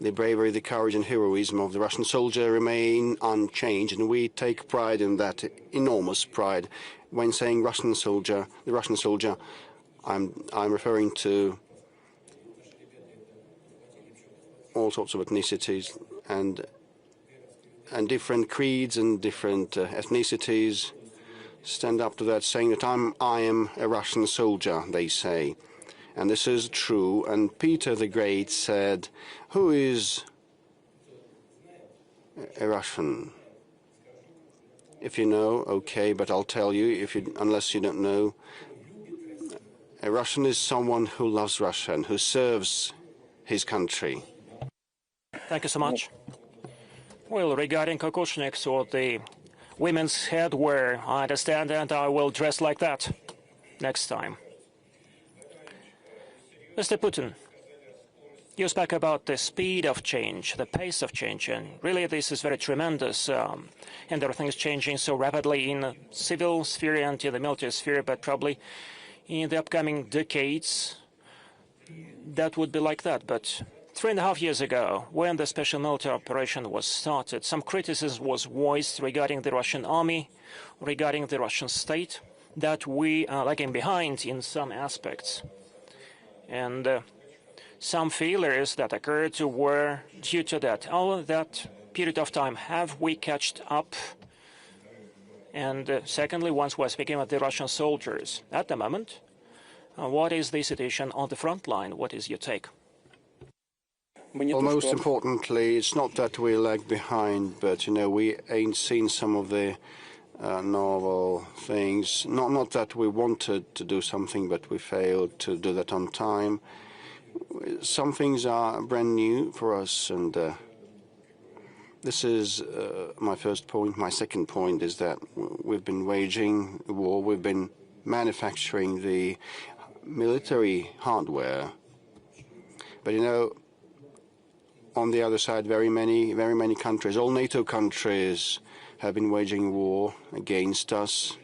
The bravery, the courage and heroism of the Russian soldier remain unchanged, and we take pride in that, enormous pride. When saying Russian soldier, the Russian soldier, I'm referring to all sorts of ethnicities and different creeds and different ethnicities stand up to that, saying that I am a Russian soldier, they say. And this is true. And Peter the Great said, "Who is a Russian? If you know, okay, but I'll tell you, unless you don't know, a Russian is someone who loves Russia and who serves his country." Thank you so much. Well, regarding kokoshniks or the women's headwear, I understand, and I will dress like that next time. Mr. Putin, you spoke about the speed of change, the pace of change, and really this is very tremendous, and everything is changing so rapidly in the civil sphere and in the military sphere, but probably in the upcoming decades that would be like that. But 3.5 years ago, when the special military operation was started, some criticism was voiced regarding the Russian army, regarding the Russian state, that we are lagging behind in some aspects. And some failures that occurred were due to that. All that period of time, have we catched up? And secondly, once we're speaking of the Russian soldiers, at the moment, what is the situation on the front line? What is your take? Well, most importantly, it's not that we lag behind, but you know, we ain't seen some of the novel things. Not that we wanted to do something, but we failed to do that on time. Some things are brand new for us, and this is my first point. My second point is that we've been waging a war. We've been manufacturing the military hardware, but you know, on the other side, very many countries, all NATO countries, have been waging war against us.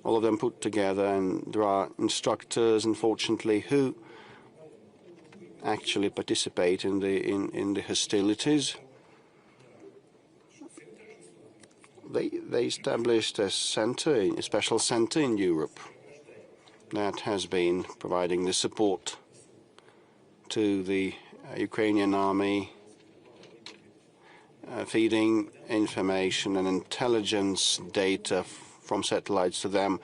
All of them put together, and there are instructors, unfortunately, who actually participate in the hostilities. They established a center, a special center in Europe that has been providing the support to the Ukrainian army, feeding information and intelligence data from satellites to them,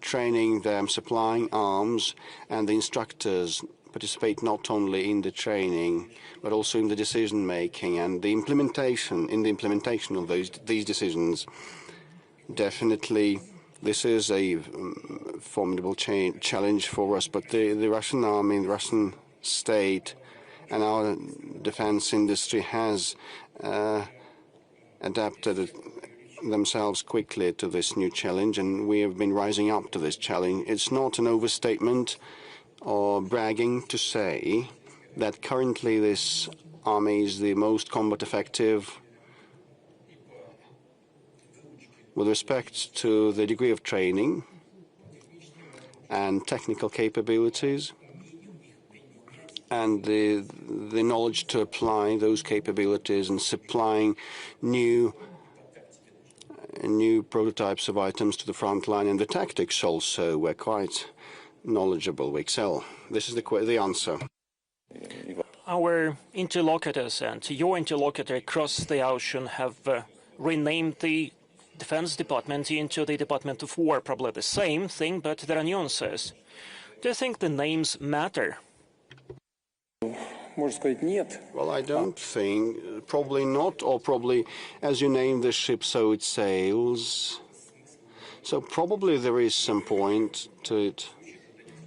training them, supplying arms, and the instructors participate not only in the training but also in the decision making and the implementation of these decisions. Definitely, this is a formidable challenge for us. But the Russian army, the Russian state, and our defense industry has adapted themselves quickly to this new challenge, and we have been rising up to this challenge. It's not an overstatement or bragging to say that currently this army is the most combat effective with respect to the degree of training and technical capabilities and the knowledge to apply those capabilities and supplying new prototypes of items to the front line, and the tactics also. We're quite knowledgeable. We excel. This is the answer. Our interlocutors and your interlocutor across the ocean have renamed the Defense Department into the Department of War. Probably the same thing, but there are nuances. Do you think the names matter? Well, I don't think. Probably not, or probably as you name the ship, so it sails. So probably there is some point to it.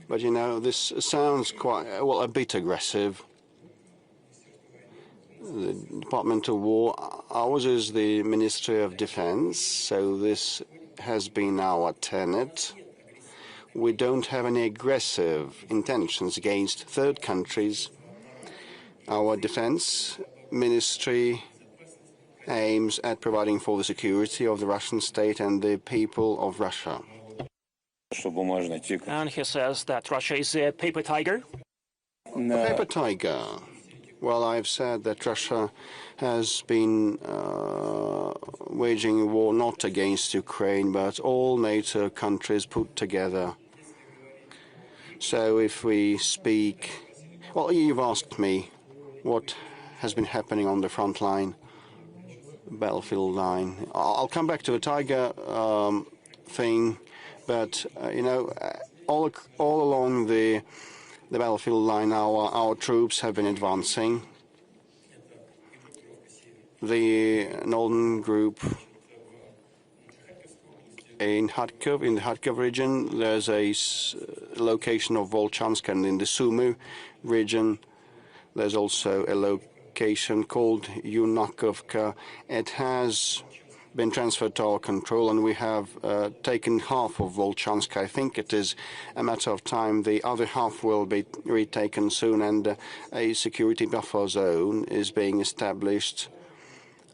But, you know, this sounds quite, well, a bit aggressive. The Department of War, ours is the Ministry of Defense, so this has been our tenet. We don't have any aggressive intentions against third countries. Our defense ministry aims at providing for the security of the Russian state and the people of Russia. And he says that Russia is a paper tiger? A paper tiger. Well, I've said that Russia has been waging war not against Ukraine, but all NATO countries put together. So if we speak... Well, you've asked me what has been happening on the front line, battlefield line. I'll come back to the tiger thing, but, you know, all along the battlefield line, our troops have been advancing. The northern group in Kharkiv, in the Kharkiv region, there's a location of Volchansk, and in the Sumy region, there's also a location called Yunakovka. It has been transferred to our control, and we have taken half of Volchansk. I think it is a matter of time. The other half will be retaken soon, and a security buffer zone is being established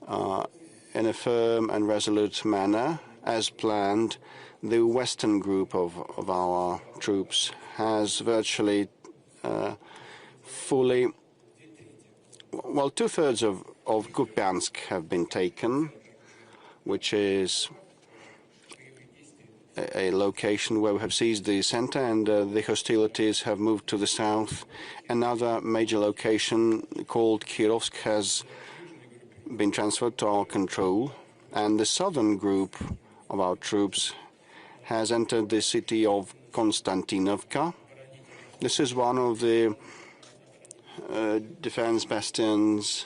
in a firm and resolute manner, as planned. The western group of our troops has virtually fully... Well, two-thirds of Kupiansk have been taken, which is a location where we have seized the center, and the hostilities have moved to the south. Another major location called Kirovsk has been transferred to our control, and the southern group of our troops has entered the city of Konstantinovka. This is one of the defense bastions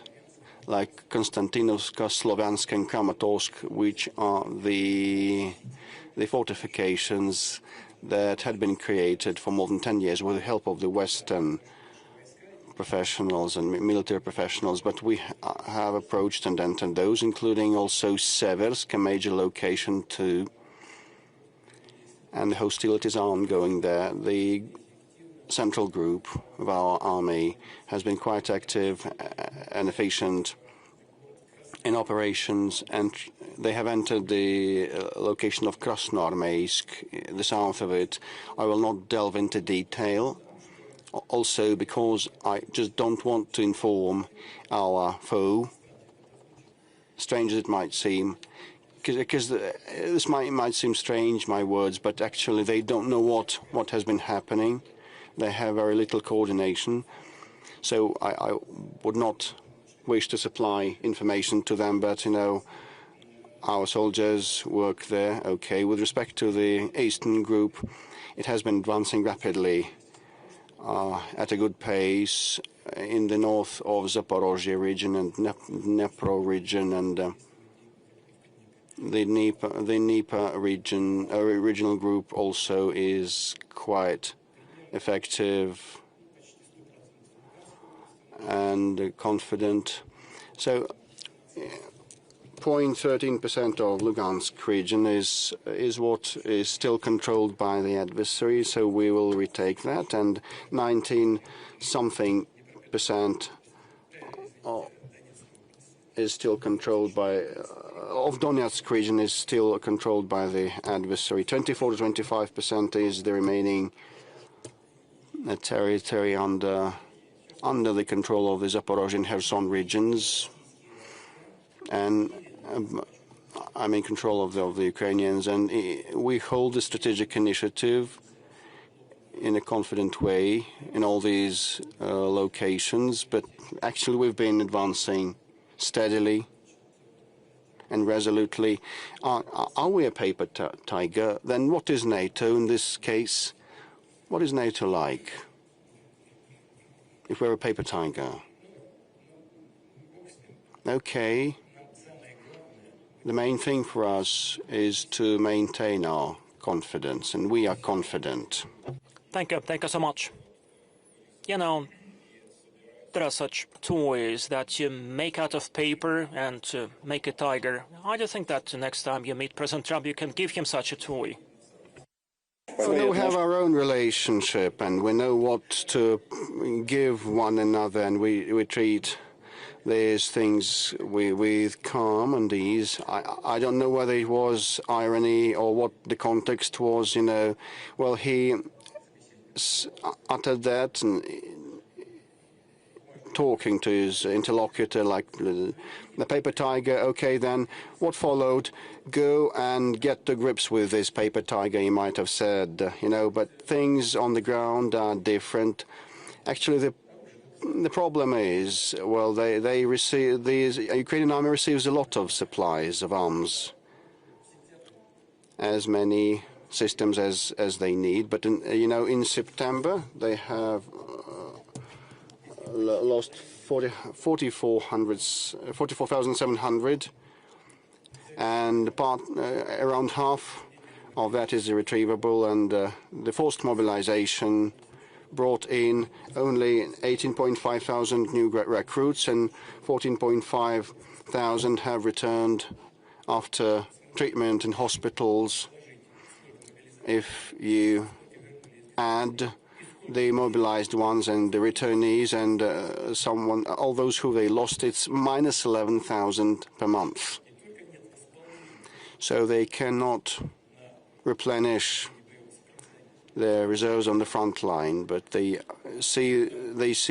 like Konstantinovka, Sloviansk, and Kramatorsk, which are the fortifications that had been created for more than 10 years with the help of the Western professionals and military professionals. But we have approached and entered those, including also Seversk, a major location too. And the hostilities are ongoing there. The central group of our army has been quite active and efficient in operations, and they have entered the location of Krasnoarmeysk, the south of it. I will not delve into detail, also because I just don't want to inform our foe, strange as it might seem, because this might seem strange, my words, but actually they don't know what has been happening. They have very little coordination, so I would not wish to supply information to them, but, you know, our soldiers work there, okay. With respect to the Eastern Group, it has been advancing rapidly at a good pace in the north of Zaporozhye region and Dnipro region, and the Dnieper region, regional group also is quite effective and confident. So 0.13% of Lugansk region is what is still controlled by the adversary, so we will retake that, and 19-something% is still controlled by of Donetsk region is still controlled by the adversary. 24 to 25% is the remaining territory under the control of the Zaporozhye and Kherson regions, and I'm in control of the Ukrainians, and we hold the strategic initiative in a confident way in all these locations, but actually we've been advancing steadily and resolutely. Are we a paper tiger? Then what is NATO in this case? What is NATO like if we're a paper tiger? Okay. The main thing for us is to maintain our confidence, and we are confident. Thank you so much. You know, there are such toys that you make out of paper and to make a tiger. I do think that next time you meet President Trump, you can give him such a toy. Well, we have our own relationship, and we know what to give one another, and we treat these things with calm and ease. I don't know whether it was irony or what the context was, you know. Well, he uttered that and talking to his interlocutor like the paper tiger. Okay, then what followed? Go and get to grips with this paper tiger, he might have said, you know, but things on the ground are different. Actually, the problem is, well, they receive, the Ukrainian army receives a lot of supplies of arms, as many systems as they need, but you know, in September they have lost 44,700, and around half of that is irretrievable, and the forced mobilization brought in only 18,500 new recruits, and 14,500 have returned after treatment in hospitals. If you add the mobilized ones and the returnees and all those who they lost, it's minus 11,000 per month. So they cannot replenish their reserves on the front line, but they see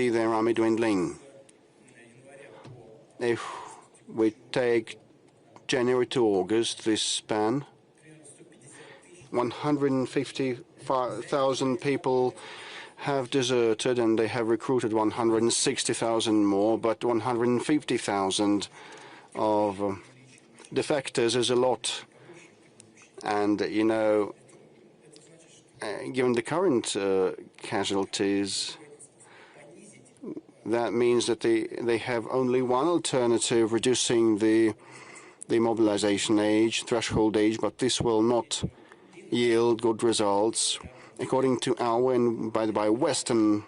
their army dwindling. If we take January to August, this span, 150,000 people have deserted, and they have recruited 160,000 more, but 150,000 of defectors is a lot. And, you know, given the current casualties, that means that they have only one alternative, reducing the mobilization age, threshold age, but this will not yield good results. According to our and by Western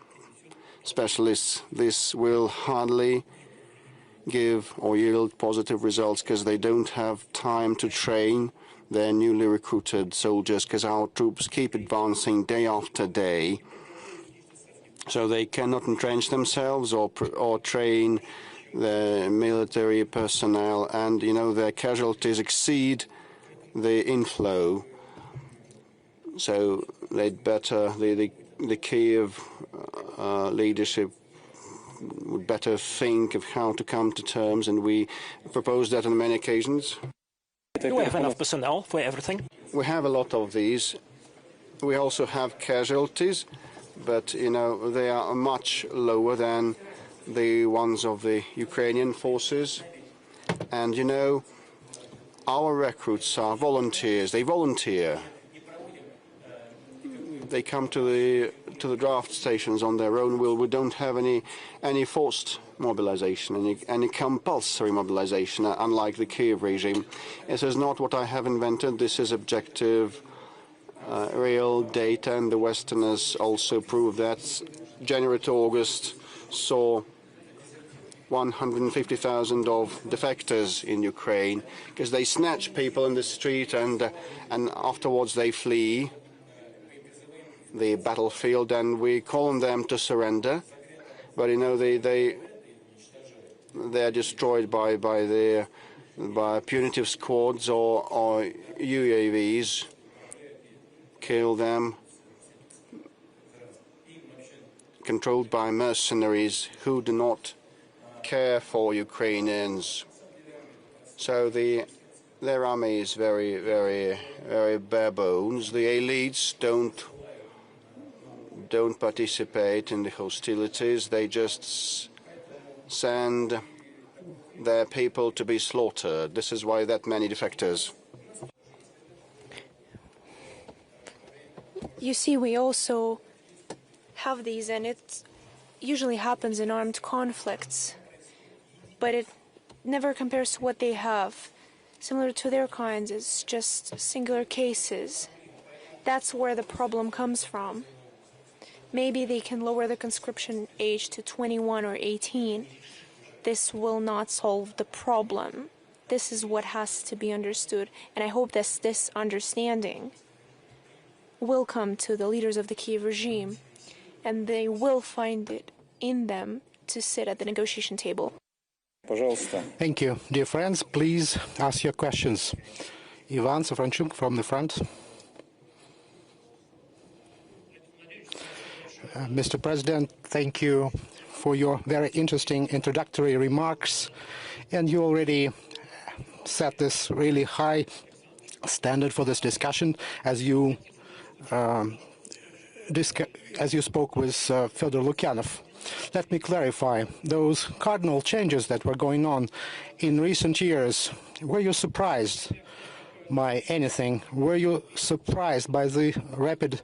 specialists, this will hardly give or yield positive results, because they don't have time to train their newly recruited soldiers, because our troops keep advancing day after day. So they cannot entrench themselves or train the military personnel, and their casualties exceed the inflow. So they'd better the Kiev leadership would better think of how to come to terms, and we proposed that on many occasions. Do we have enough personnel for everything? We have a lot of these. We also have casualties, but they are much lower than the ones of the Ukrainian forces. And our recruits are volunteers. They volunteer. They come to the draft stations on their own will. We don't have any forced mobilization, any compulsory mobilization, unlike the Kiev regime. This is not what I have invented. This is objective, real data, and the Westerners also prove that. January to August saw 150,000 of defectors in Ukraine, because they snatch people in the street and afterwards they flee the battlefield, and we call on them to surrender, but they are destroyed by punitive squads or UAVs, kill them, controlled by mercenaries who do not care for Ukrainians. So their army is very, very, very bare bones. The elites don't participate in the hostilities. They just send their people to be slaughtered. This is why that many defectors. You see, we also have these, and it usually happens in armed conflicts, but it never compares to what they have. Similar to their kinds, it's just singular cases. That's where the problem comes from. Maybe they can lower the conscription age to 21 or 18. This will not solve the problem. This is what has to be understood, and I hope that this understanding will come to the leaders of the Kiev regime, and they will find it in them to sit at the negotiation table. Thank you. Dear friends, please ask your questions. Ivan Safranchuk from the front. Mr. President, thank you for your very interesting introductory remarks. And you already set this really high standard for this discussion as you spoke with Fyodor Lukyanov. Let me clarify. Those cardinal changes that were going on in recent years, were you surprised by anything? Were you surprised by the rapid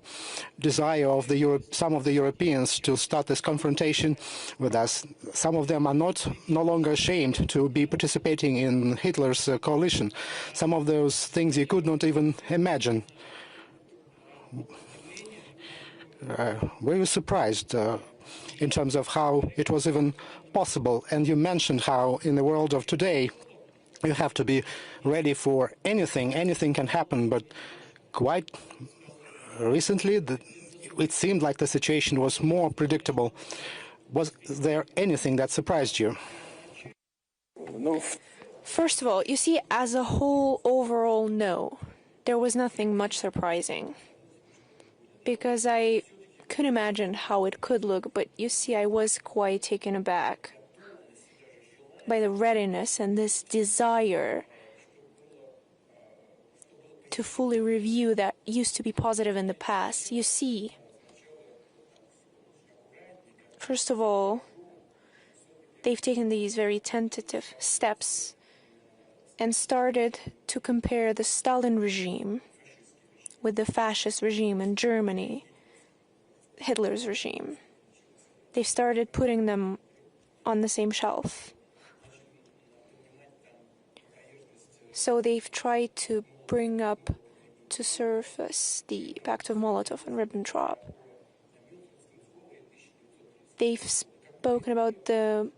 desire of some of the Europeans to start this confrontation with us? Some of them are no longer ashamed to be participating in Hitler's coalition. Some of those things you could not even imagine. Were you surprised in terms of how it was even possible? And you mentioned how in the world of today you have to be ready for anything. Anything can happen, but quite recently it seemed like the situation was more predictable. Was there anything that surprised you? First of all, you see, as a whole, overall, no. There was nothing much surprising, because I could imagine how it could look, but you see, I was quite taken aback by the readiness and this desire to fully review that used to be positive in the past. You see, first of all, they've taken these very tentative steps and started to compare the Stalin regime with the fascist regime in Germany, Hitler's regime. They've started putting them on the same shelf. So they've tried to bring up to surface the Pact of Molotov and Ribbentrop. They've spoken about the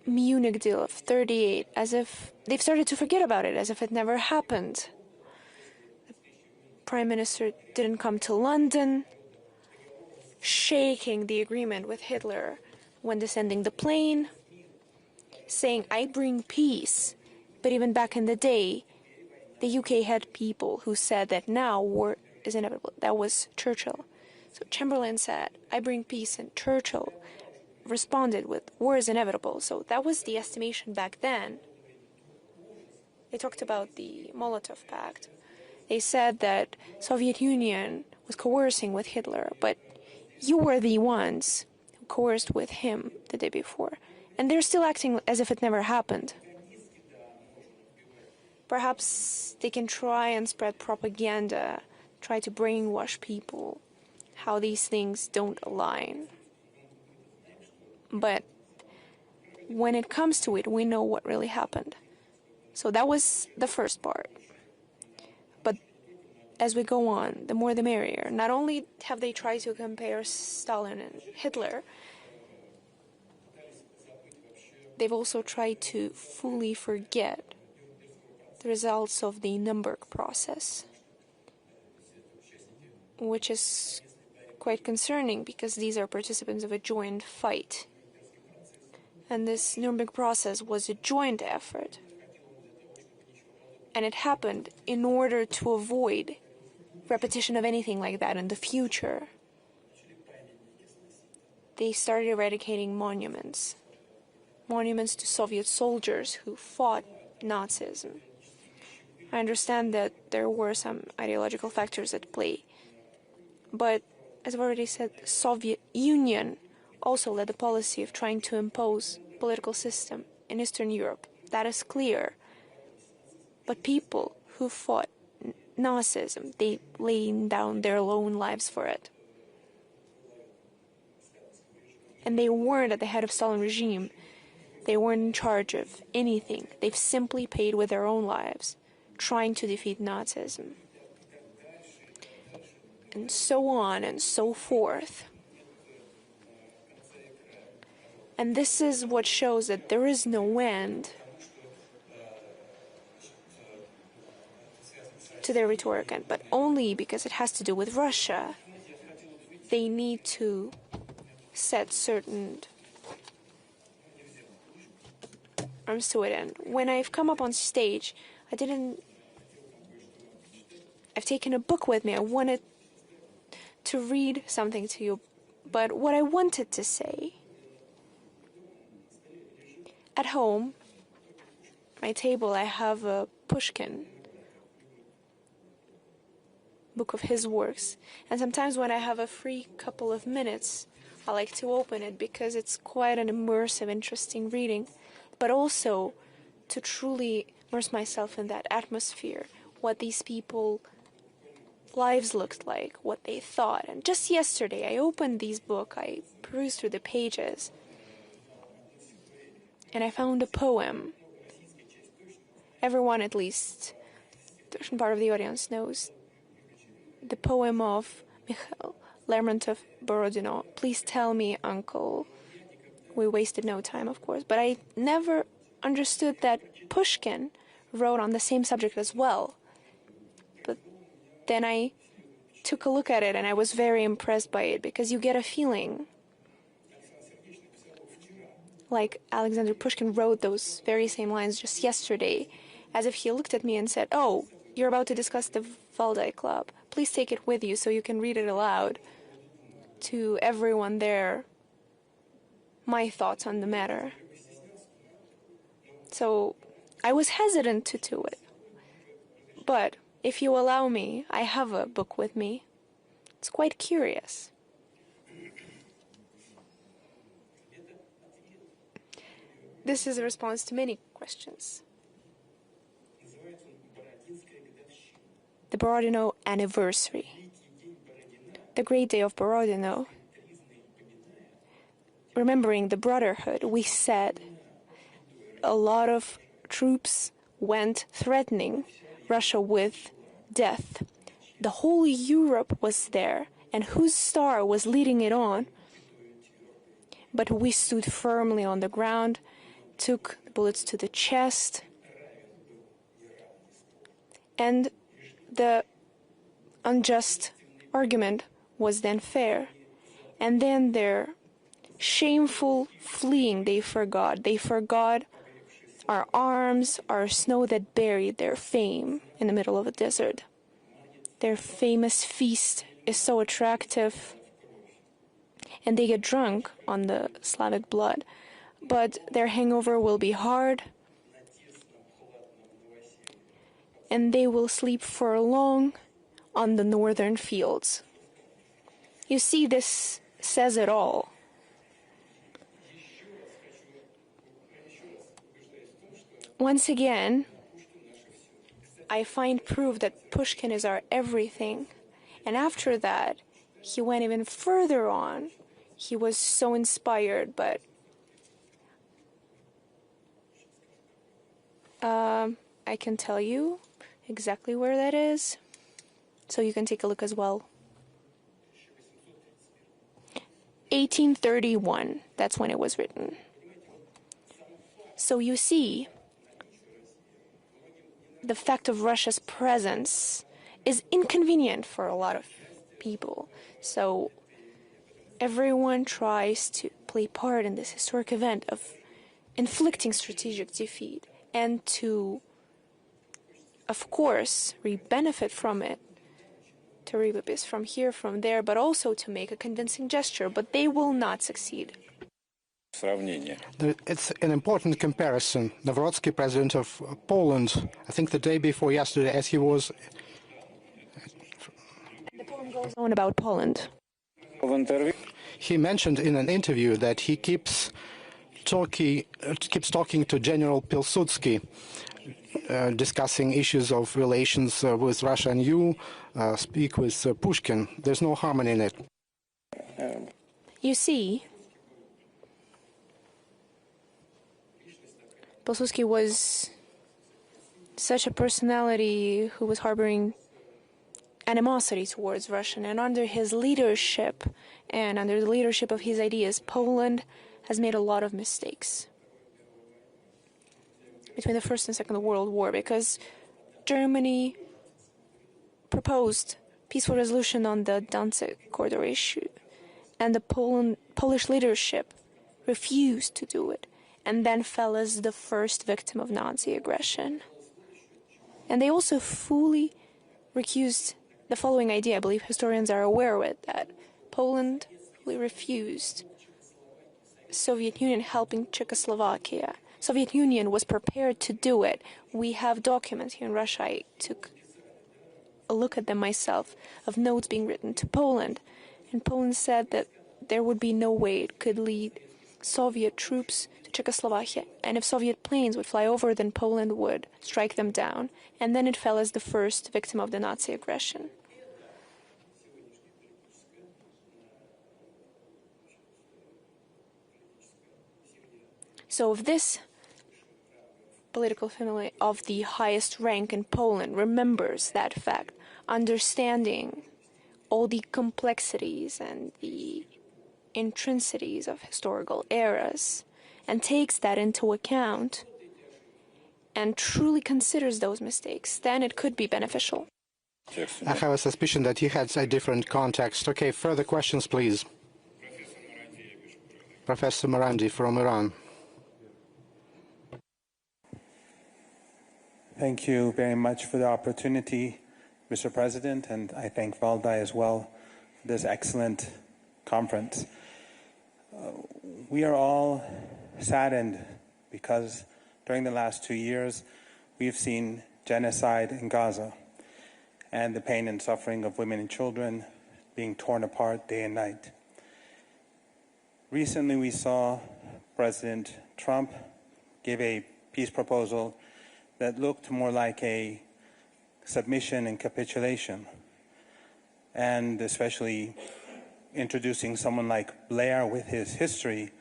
Munich deal of '38 as if they've started to forget about it, as if it never happened. The Prime Minister didn't come to London. shaking the agreement with Hitler when descending the plane, saying, "I bring peace." But even back in the day, the UK had people who said that now war is inevitable. That was Churchill. So Chamberlain said, "I bring peace," and Churchill responded with, "War is inevitable." So that was the estimation back then. They talked about the Molotov Pact. They said that Soviet Union was coercing with Hitler, but you were the ones who coerced with him the day before. And they're still acting as if it never happened. Perhaps they can try and spread propaganda, try to brainwash people, how these things don't align. But when it comes to it, we know what really happened. So that was the first part. But as we go on, the more the merrier. Not only have they tried to compare Stalin and Hitler, they've also tried to fully forget the results of the Nuremberg process, which is quite concerning because these are participants of a joint fight. And this Nuremberg process was a joint effort. And it happened in order to avoid repetition of anything like that in the future. They started eradicating monuments to Soviet soldiers who fought Nazism. I understand that there were some ideological factors at play, but as I've already said, the Soviet Union also led the policy of trying to impose political system in Eastern Europe. That is clear. But people who fought Nazism, they laid down their own lives for it. And they weren't at the head of Stalin regime. They weren't in charge of anything. They've simply paid with their own lives, trying to defeat Nazism. And so on and so forth. And this is what shows that there is no end to their rhetoric, but only because it has to do with Russia. They need to set certain arms to it. And when I've come up on stage, I've taken a book with me. I wanted to read something to you, but what I wanted to say, at home, my table, I have a Pushkin book of his works, and sometimes when I have a free couple of minutes, I like to open it because it's quite an immersive, interesting reading, but also to truly immerse myself in that atmosphere, what these people lives looked like, what they thought. And just yesterday I opened this book, I perused through the pages, and I found a poem. Everyone, at least the Russian part of the audience, knows the poem of Mikhail Lermontov-Borodino, "Please tell me, uncle." We wasted no time, of course, but I never understood that Pushkin wrote on the same subject as well. But then I took a look at it and I was very impressed by it, because you get a feeling like Alexander Pushkin wrote those very same lines just yesterday, as if he looked at me and said, "Oh, you're about to discuss the Valdai Club. Please take it with you so you can read it aloud to everyone there, my thoughts on the matter." So I was hesitant to do it. But if you allow me, I have a book with me. It's quite curious. This is a response to many questions. The Borodino anniversary. The great day of Borodino. Remembering the brotherhood, we said a lot of troops went threatening Russia with death. The whole Europe was there, and whose star was leading it on? But we stood firmly on the ground, took the bullets to the chest, and the unjust argument was then fair. And then their shameful fleeing, they forgot. They forgot our arms, our snow that buried their fame in the middle of a desert. Their famous feast is so attractive, and they get drunk on the Slavic blood. But their hangover will be hard, and they will sleep for long on the northern fields. You see, this says it all. Once again, I find proof that Pushkin is our everything. And after that, he went even further on. He was so inspired, but I can tell you exactly where that is, so you can take a look as well. 1831, that's when it was written. So you see, the fact of Russia's presence is inconvenient for a lot of people. So everyone tries to play part in this historic event of inflicting strategic defeat and to, of course, benefit from it, to reap a bit from here, from there, but also to make a convincing gesture. But they will not succeed. It's an important comparison. Nawrocki, president of Poland, I think the day before yesterday, as he was... The poem goes on about Poland. He mentioned in an interview that he keeps talking to General Pilsudski, discussing issues of relations with Russia, and you speak with Pushkin. There's no harmony in it. You see, Pilsudski was such a personality who was harboring animosity towards Russia, and under his leadership and under the leadership of his ideas, Poland has made a lot of mistakes between the First and Second World War, because Germany proposed peaceful resolution on the Danzig corridor issue, and the Polish leadership refused to do it, and then fell as the first victim of Nazi aggression. And they also fully recused the following idea. I believe historians are aware of it, that Poland fully refused Soviet Union helping Czechoslovakia. Soviet Union was prepared to do it. We have documents here in Russia. I took a look at them myself, of notes being written to Poland. And Poland said that there would be no way it could lead Soviet troops to Czechoslovakia. And if Soviet planes would fly over, then Poland would strike them down. And then it fell as the first victim of the Nazi aggression. So if this political family of the highest rank in Poland remembers that fact, understanding all the complexities and the intrinsities of historical eras, and takes that into account and truly considers those mistakes, then it could be beneficial. I have a suspicion that you had a different context. Okay, further questions, please. Professor Marandi from Iran. Thank you very much for the opportunity, Mr. President, and I thank Valdai as well for this excellent conference. We are all saddened because during the last 2 years we've seen genocide in Gaza and the pain and suffering of women and children being torn apart day and night. Recently we saw President Trump give a peace proposal that looked more like a submission and capitulation, and especially introducing someone like Blair with his history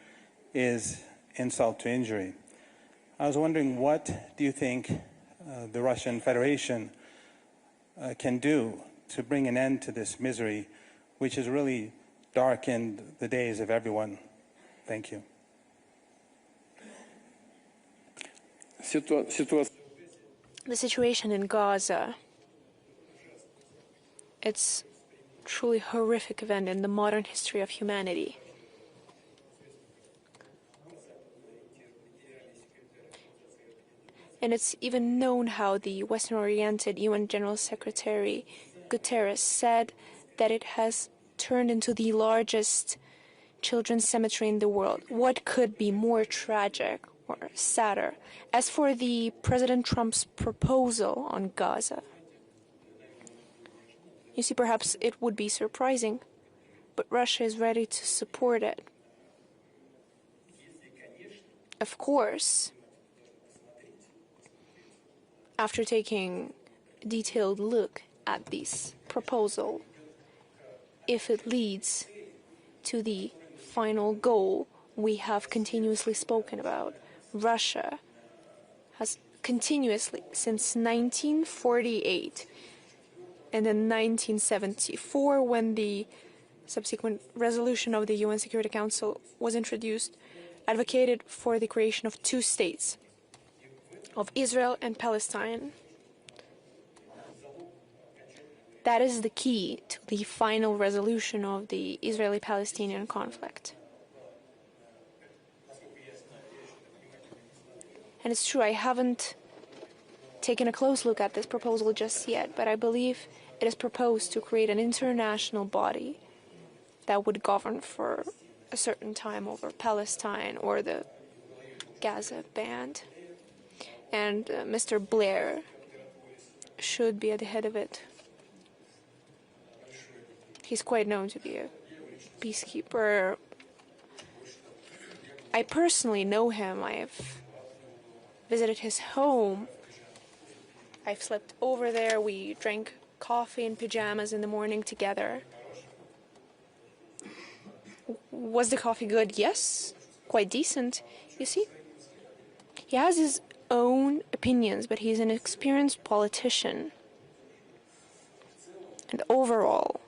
is insult to injury. I was wondering, what do you think the Russian Federation can do to bring an end to this misery, which has really darkened the days of everyone? Thank you. The situation in Gaza, it's truly horrific event in the modern history of humanity. And it's even known how the Western-oriented UN General Secretary Guterres said that it has turned into the largest children's cemetery in the world. What could be more tragic or sadder? As for the President Trump's proposal on Gaza, you see, perhaps it would be surprising, but Russia is ready to support it. Of course, after taking a detailed look at this proposal, if it leads to the final goal we have continuously spoken about, Russia has continuously, since 1948 and in 1974, when the subsequent resolution of the UN Security Council was introduced, advocated for the creation of two states, of Israel and Palestine. That is the key to the final resolution of the Israeli-Palestinian conflict. And it's true, I haven't taken a close look at this proposal just yet, but I believe it is proposed to create an international body that would govern for a certain time over Palestine or the Gaza Band. And Mr. Blair should be at the head of it. He's quite known to be a peacekeeper. I personally know him. I've visited his home. I've slept over there. We drank coffee in pajamas in the morning together. Was the coffee good? Yes, quite decent. You see, he has his own opinions, but he's an experienced politician. And overall,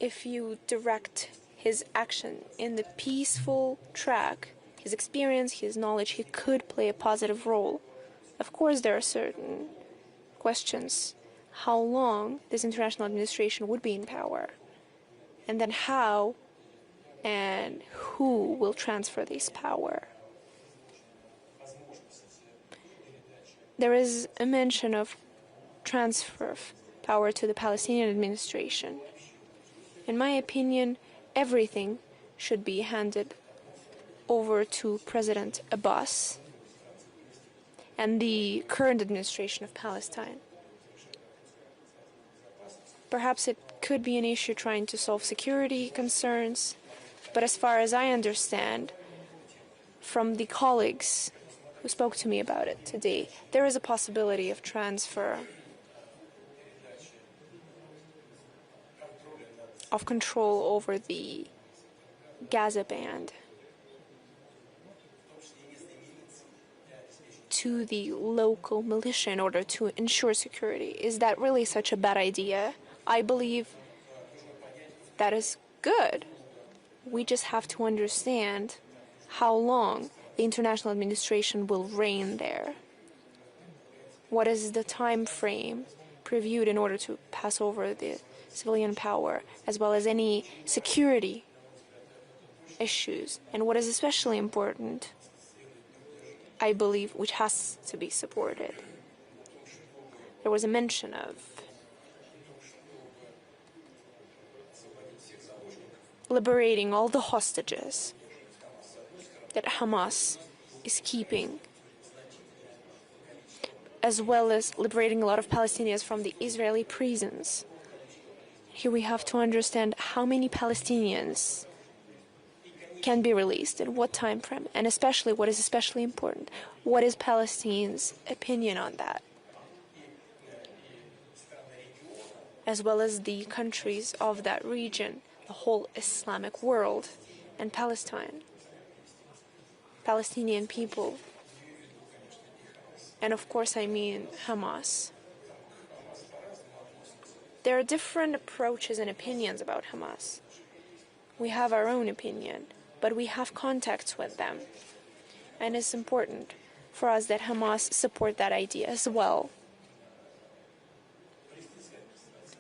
if you direct his action in the peaceful track, his experience, his knowledge, he could play a positive role. Of course, there are certain questions. How long this international administration would be in power? And then how and who will transfer this power? There is a mention of transfer of power to the Palestinian administration. In my opinion, everything should be handed over to President Abbas and the current administration of Palestine. Perhaps it could be an issue trying to solve security concerns, but as far as I understand from the colleagues who spoke to me about it today, there is a possibility of transfer of control over the Gaza Band to the local militia in order to ensure security. Is that really such a bad idea? I believe that is good. We just have to understand how long the international administration will reign there. What is the time frame previewed in order to pass over the civilian power, as well as any security issues? And what is especially important, I believe, which has to be supported. There was a mention of liberating all the hostages that Hamas is keeping, as well as liberating a lot of Palestinians from the Israeli prisons. Here we have to understand how many Palestinians can be released in what time frame, and especially what is especially important, what is Palestine's opinion on that, as well as the countries of that region, the whole Islamic world, and Palestine, Palestinian people, and of course I mean Hamas. There are different approaches and opinions about Hamas. We have our own opinion, but we have contacts with them. And it's important for us that Hamas support that idea as well.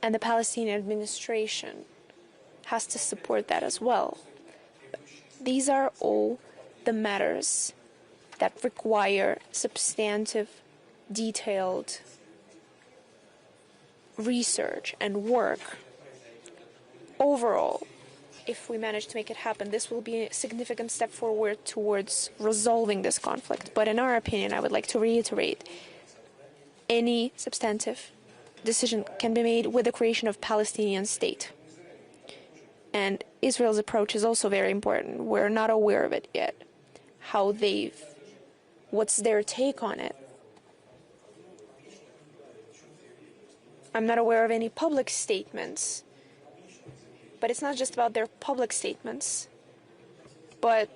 And the Palestinian administration has to support that as well. These are all the matters that require substantive, detailed research and work. Overall, if we manage to make it happen, this will be a significant step forward towards resolving this conflict. But in our opinion, I would like to reiterate, any substantive decision can be made with the creation of Palestinian state. And Israel's approach is also very important. We're not aware of it yet. What's their take on it? I'm not aware of any public statements. But it's not just about their public statements, but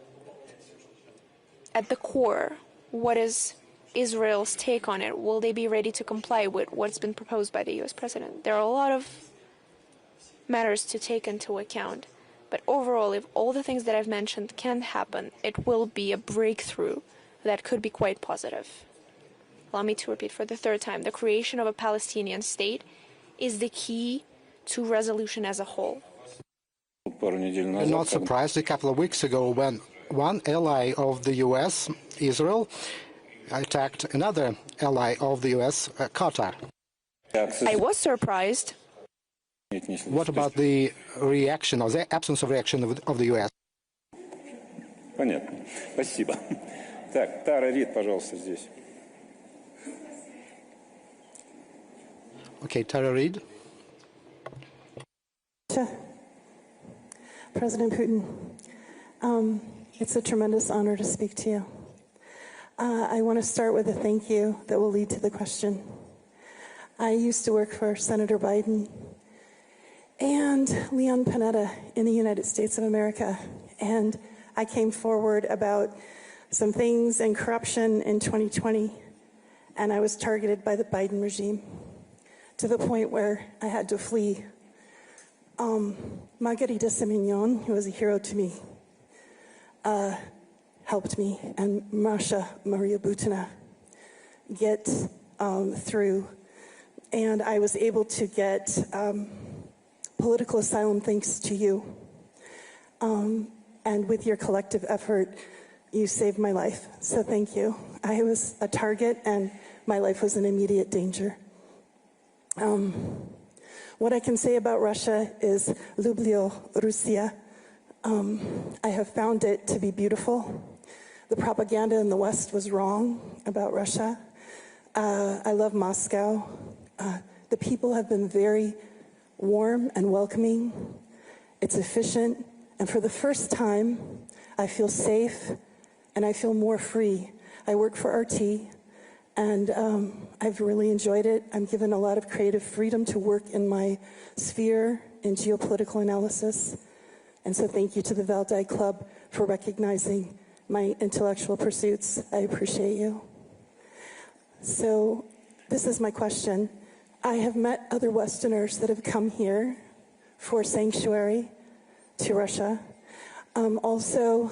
at the core, what is Israel's take on it? Will they be ready to comply with what's been proposed by the U.S. president? There are a lot of matters to take into account. But overall, if all the things that I've mentioned can happen, it will be a breakthrough that could be quite positive. Allow me to repeat for the third time. The creation of a Palestinian state is the key to resolution as a whole. I'm not surprised a couple of weeks ago when one ally of the U.S., Israel, attacked another ally of the U.S., Qatar. I was surprised. What about the reaction or the absence of reaction of the U.S.? Понятно. Спасибо. Так, Тара Рид, пожалуйста, здесь. Okay, Tara Reid. President Putin, it's a tremendous honor to speak to you. I want to start with a thank you that will lead to the question. I used to work for Senator Biden and Leon Panetta in the United States of America, and I came forward about some things and corruption in 2020, and I was targeted by the Biden regime to the point where I had to flee. Margarita Semignon, who was a hero to me, helped me, and Masha Maria Butina get through. And I was able to get political asylum thanks to you. And with your collective effort, you saved my life. So thank you. I was a target, and my life was in immediate danger. What I can say about Russia is Lublyo Russia. I have found it to be beautiful. The propaganda in the West was wrong about Russia. I love Moscow. The people have been very warm and welcoming. It's efficient. And for the first time, I feel safe and I feel more free. I work for RT. And I've really enjoyed it. I'm given a lot of creative freedom to work in my sphere in geopolitical analysis. And so thank you to the Valdai Club for recognizing my intellectual pursuits. I appreciate you. So this is my question. I have met other Westerners that have come here for sanctuary to Russia, also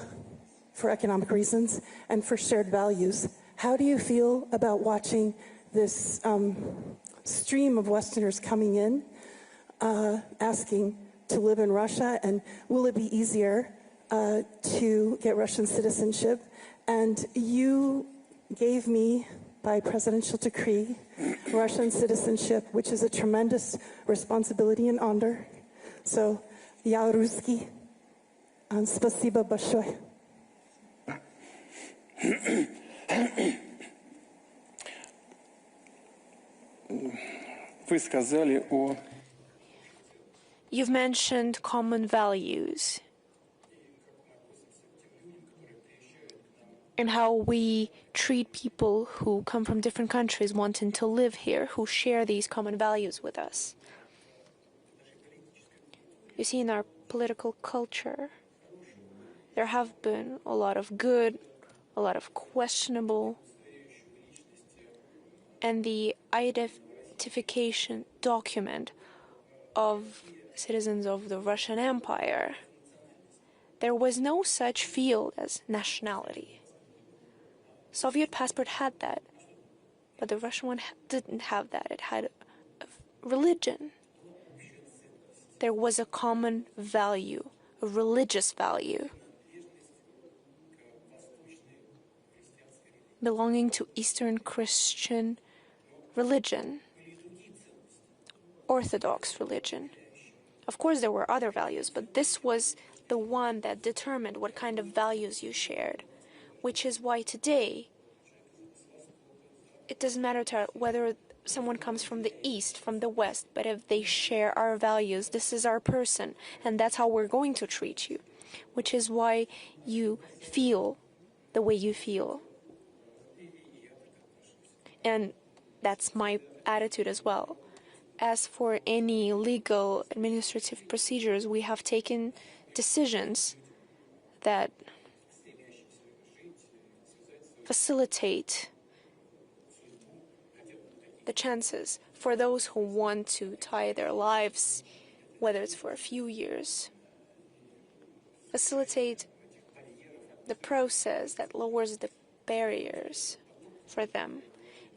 for economic reasons and for shared values. How do you feel about watching this stream of Westerners coming in, asking to live in Russia? And will it be easier to get Russian citizenship? And you gave me, by presidential decree, Russian citizenship, which is a tremendous responsibility and honor. So, я русский. Спасибо большое. Вы сказали о... You've mentioned common values and how we treat people who come from different countries wanting to live here, who share these common values with us. You see, in our political culture, there have been a lot of good, a lot of questionable, and the identification document of citizens of the Russian Empire, there was no such field as nationality. Soviet passport had that, but the Russian one didn't have that. It had a religion, there was a common value, a religious value, belonging to Eastern Christian religion, Orthodox religion. Of course, there were other values, but this was the one that determined what kind of values you shared, which is why today it doesn't matter whether someone comes from the East, from the West, but if they share our values, this is our person, and that's how we're going to treat you, which is why you feel the way you feel. And that's my attitude as well. As for any legal administrative procedures, we have taken decisions that facilitate the chances for those who want to tie their lives, whether it's for a few years, facilitate the process that lowers the barriers for them.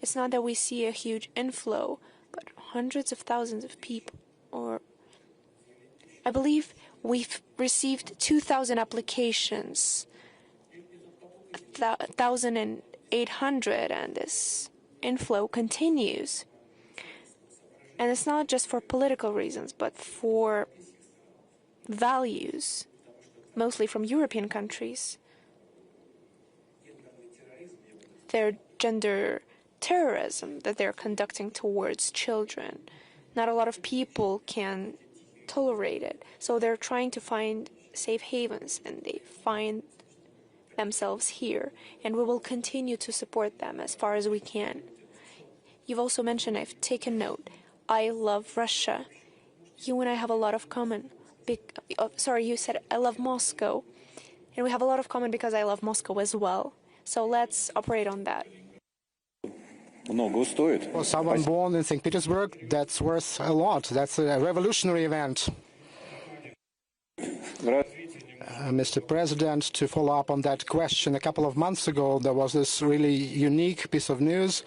It's not that we see a huge inflow, but hundreds of thousands of people, or I believe we've received 2,000 applications, 1,800, and this inflow continues. And it's not just for political reasons, but for values, mostly from European countries. Their gender terrorism that they're conducting towards children. Not a lot of people can tolerate it, so they're trying to find safe havens, and they find themselves here, and we will continue to support them as far as we can. You've also mentioned, I've taken note, I love Russia. You and I have a lot of common. You said I love Moscow, and we have a lot of common because I love Moscow as well. So let's operate on that. For someone born in St. Petersburg, that's worth a lot. That's a revolutionary event. Mr. President, to follow up on that question, a couple of months ago, there was this really unique piece of news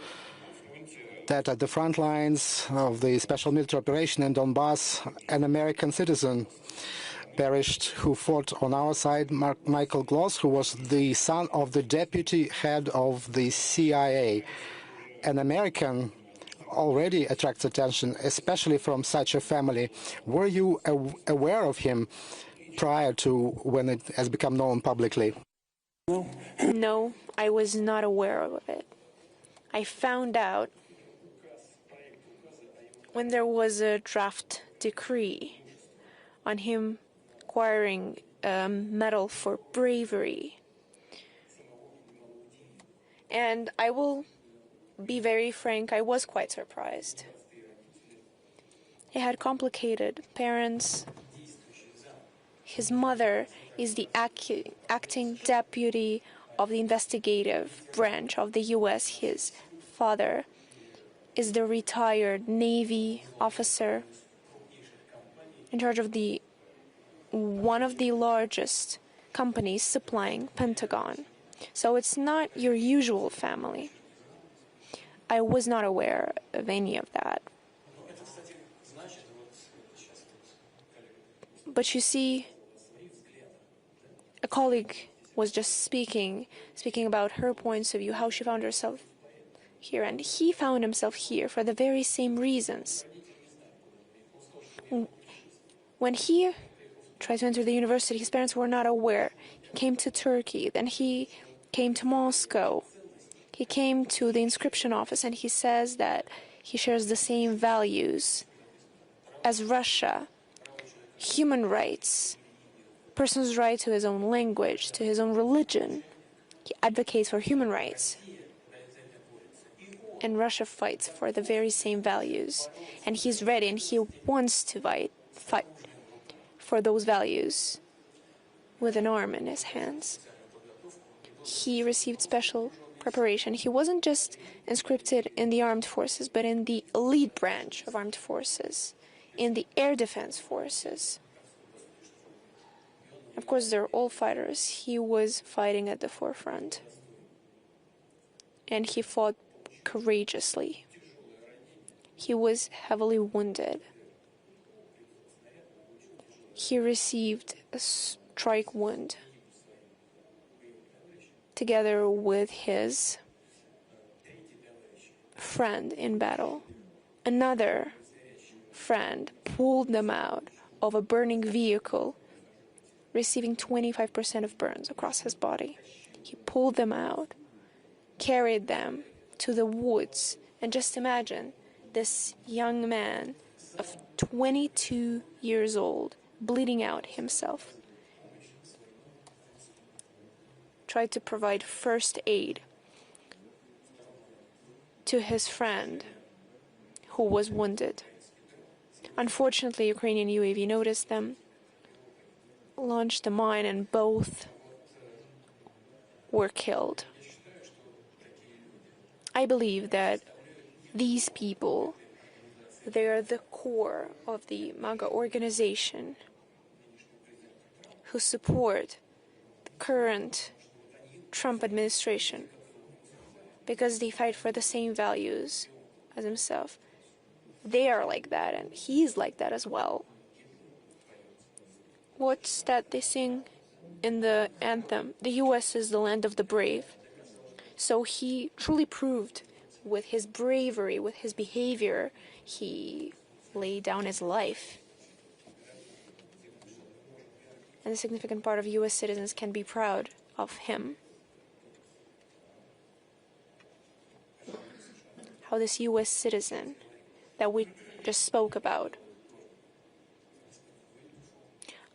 that at the front lines of the special military operation in Donbass, an American citizen perished who fought on our side, Michael Gloss, who was the son of the deputy head of the CIA. An American already attracts attention, especially from such a family. Were you aware of him prior to when it has become known publicly? No, I was not aware of it. I found out when there was a draft decree on him acquiring a medal for bravery. And I will be very frank, I was quite surprised. He had complicated parents. His mother is the acting deputy of the investigative branch of the U.S. His father is the retired Navy officer in charge of one of the largest companies supplying Pentagon. So it's not your usual family. I was not aware of any of that. But you see, a colleague was just speaking about her points of view, how she found herself here, and he found himself here for the very same reasons. When he tried to enter the university, his parents were not aware. He came to Turkey, then he came to Moscow. He came to the inscription office, and he says that he shares the same values as Russia. Human rights, person's right to his own language, to his own religion. He advocates for human rights. And Russia fights for the very same values. And he's ready, and he wants to fight for those values with an arm in his hands. He received special preparation. He wasn't just inscripted in the armed forces, but in the elite branch of armed forces, in the air defense forces. Of course, they're all fighters. He was fighting at the forefront. And he fought courageously. He was heavily wounded. he received a strike wound together with his friend in battle. Another friend pulled them out of a burning vehicle, receiving 25% of burns across his body. He pulled them out, carried them to the woods, and just imagine this young man of 22 years old, bleeding out himself, tried to provide first aid to his friend who was wounded. Unfortunately, Ukrainian UAV noticed them, launched a mine, and both were killed. I believe that these people, they are the core of the MAGA organization who support the current Trump administration because they fight for the same values as himself. They are like that, and he's like that as well. What's that they sing in the anthem? The U.S. is the land of the brave. So he truly proved with his bravery, with his behavior, he laid down his life. And a significant part of U.S. citizens can be proud of him. How this U.S. citizen that we just spoke about,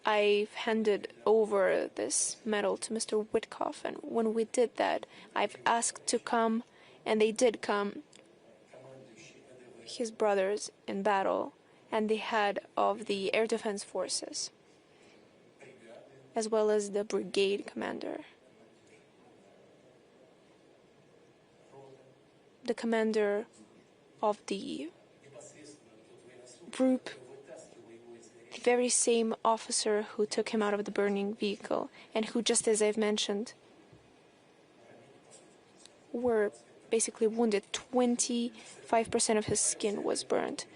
I've handed over this medal to Mr. Witkoff, and when we did that, I've asked to come, and they did come, his brothers in battle, and the head of the Air Defense Forces, as well as the brigade commander, the commander of the group, the very same officer who took him out of the burning vehicle, and who, just as I've mentioned, were basically wounded. 25% of his skin was burnt.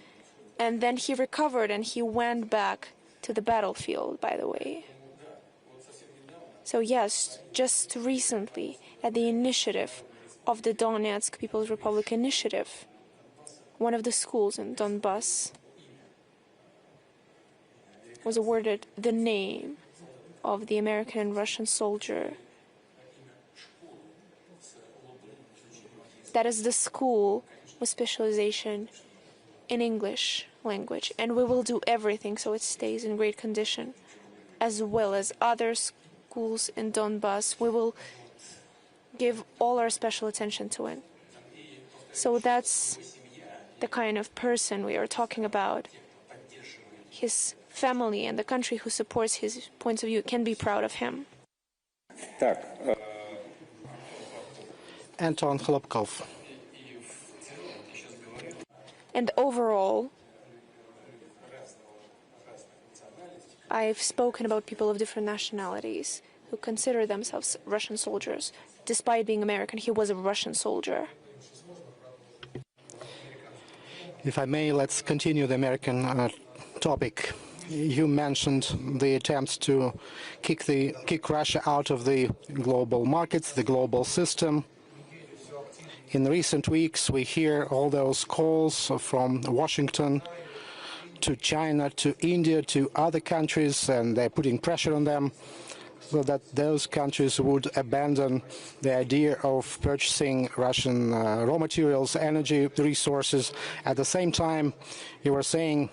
And then he recovered and he went back to the battlefield, by the way. So yes, just recently, at the initiative of the Donetsk People's Republic Initiative, one of the schools in Donbass was awarded the name of the American and Russian soldier. That is the school with specialization in English language, and we will do everything so it stays in great condition, as well as other schools in Donbass. We will give all our special attention to it. So that's the kind of person we are talking about. His family and the country who supports his points of view can be proud of him. Anton Khlopkov. And overall, I've spoken about people of different nationalities who consider themselves Russian soldiers. Despite being American, he was a Russian soldier. If I may, let's continue the American topic. You mentioned the attempts to kick Russia out of the global markets, the global system. In recent weeks, we hear all those calls from Washington to China, to India, to other countries, and they're putting pressure on them so that those countries would abandon the idea of purchasing Russian raw materials, energy resources. At the same time, you were saying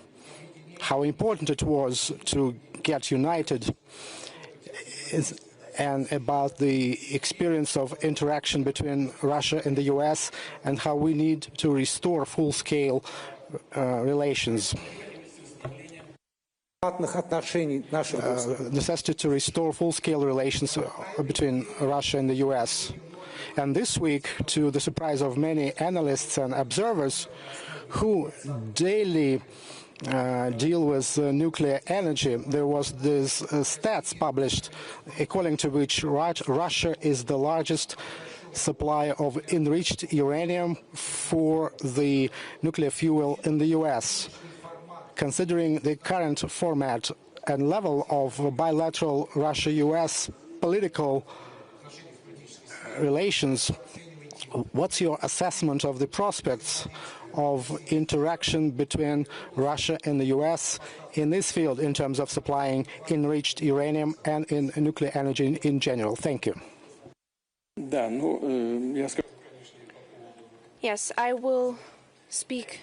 how important it was to get united, and about the experience of interaction between Russia and the US, and how we need to restore full-scale relations. Necessity to restore full-scale relations between Russia and the US. And this week, to the surprise of many analysts and observers who daily deal with nuclear energy, there was this stats published according to which Russia is the largest supplier of enriched uranium for the nuclear fuel in the US. Considering the current format and level of bilateral Russia-US political relations, what's your assessment of the prospects of interaction between Russia and the US in this field in terms of supplying enriched uranium and in nuclear energy in general? Thank you. Yes, I will speak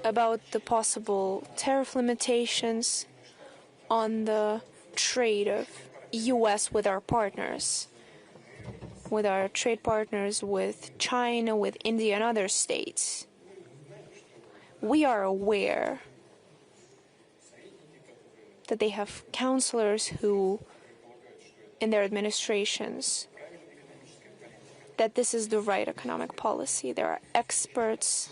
about the possible tariff limitations on the trade of U.S. with our partners, with our trade partners with China, with India and other states. We are aware that they have counselors who, in their administrations, that this is the right economic policy. There are experts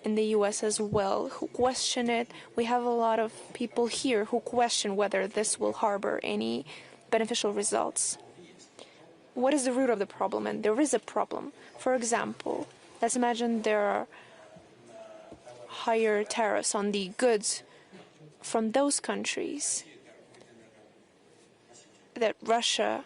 in the U.S. as well who question it. We have a lot of people here who question whether this will harbor any beneficial results. What is the root of the problem? And there is a problem. For example, let's imagine there are higher tariffs on the goods from those countries that Russia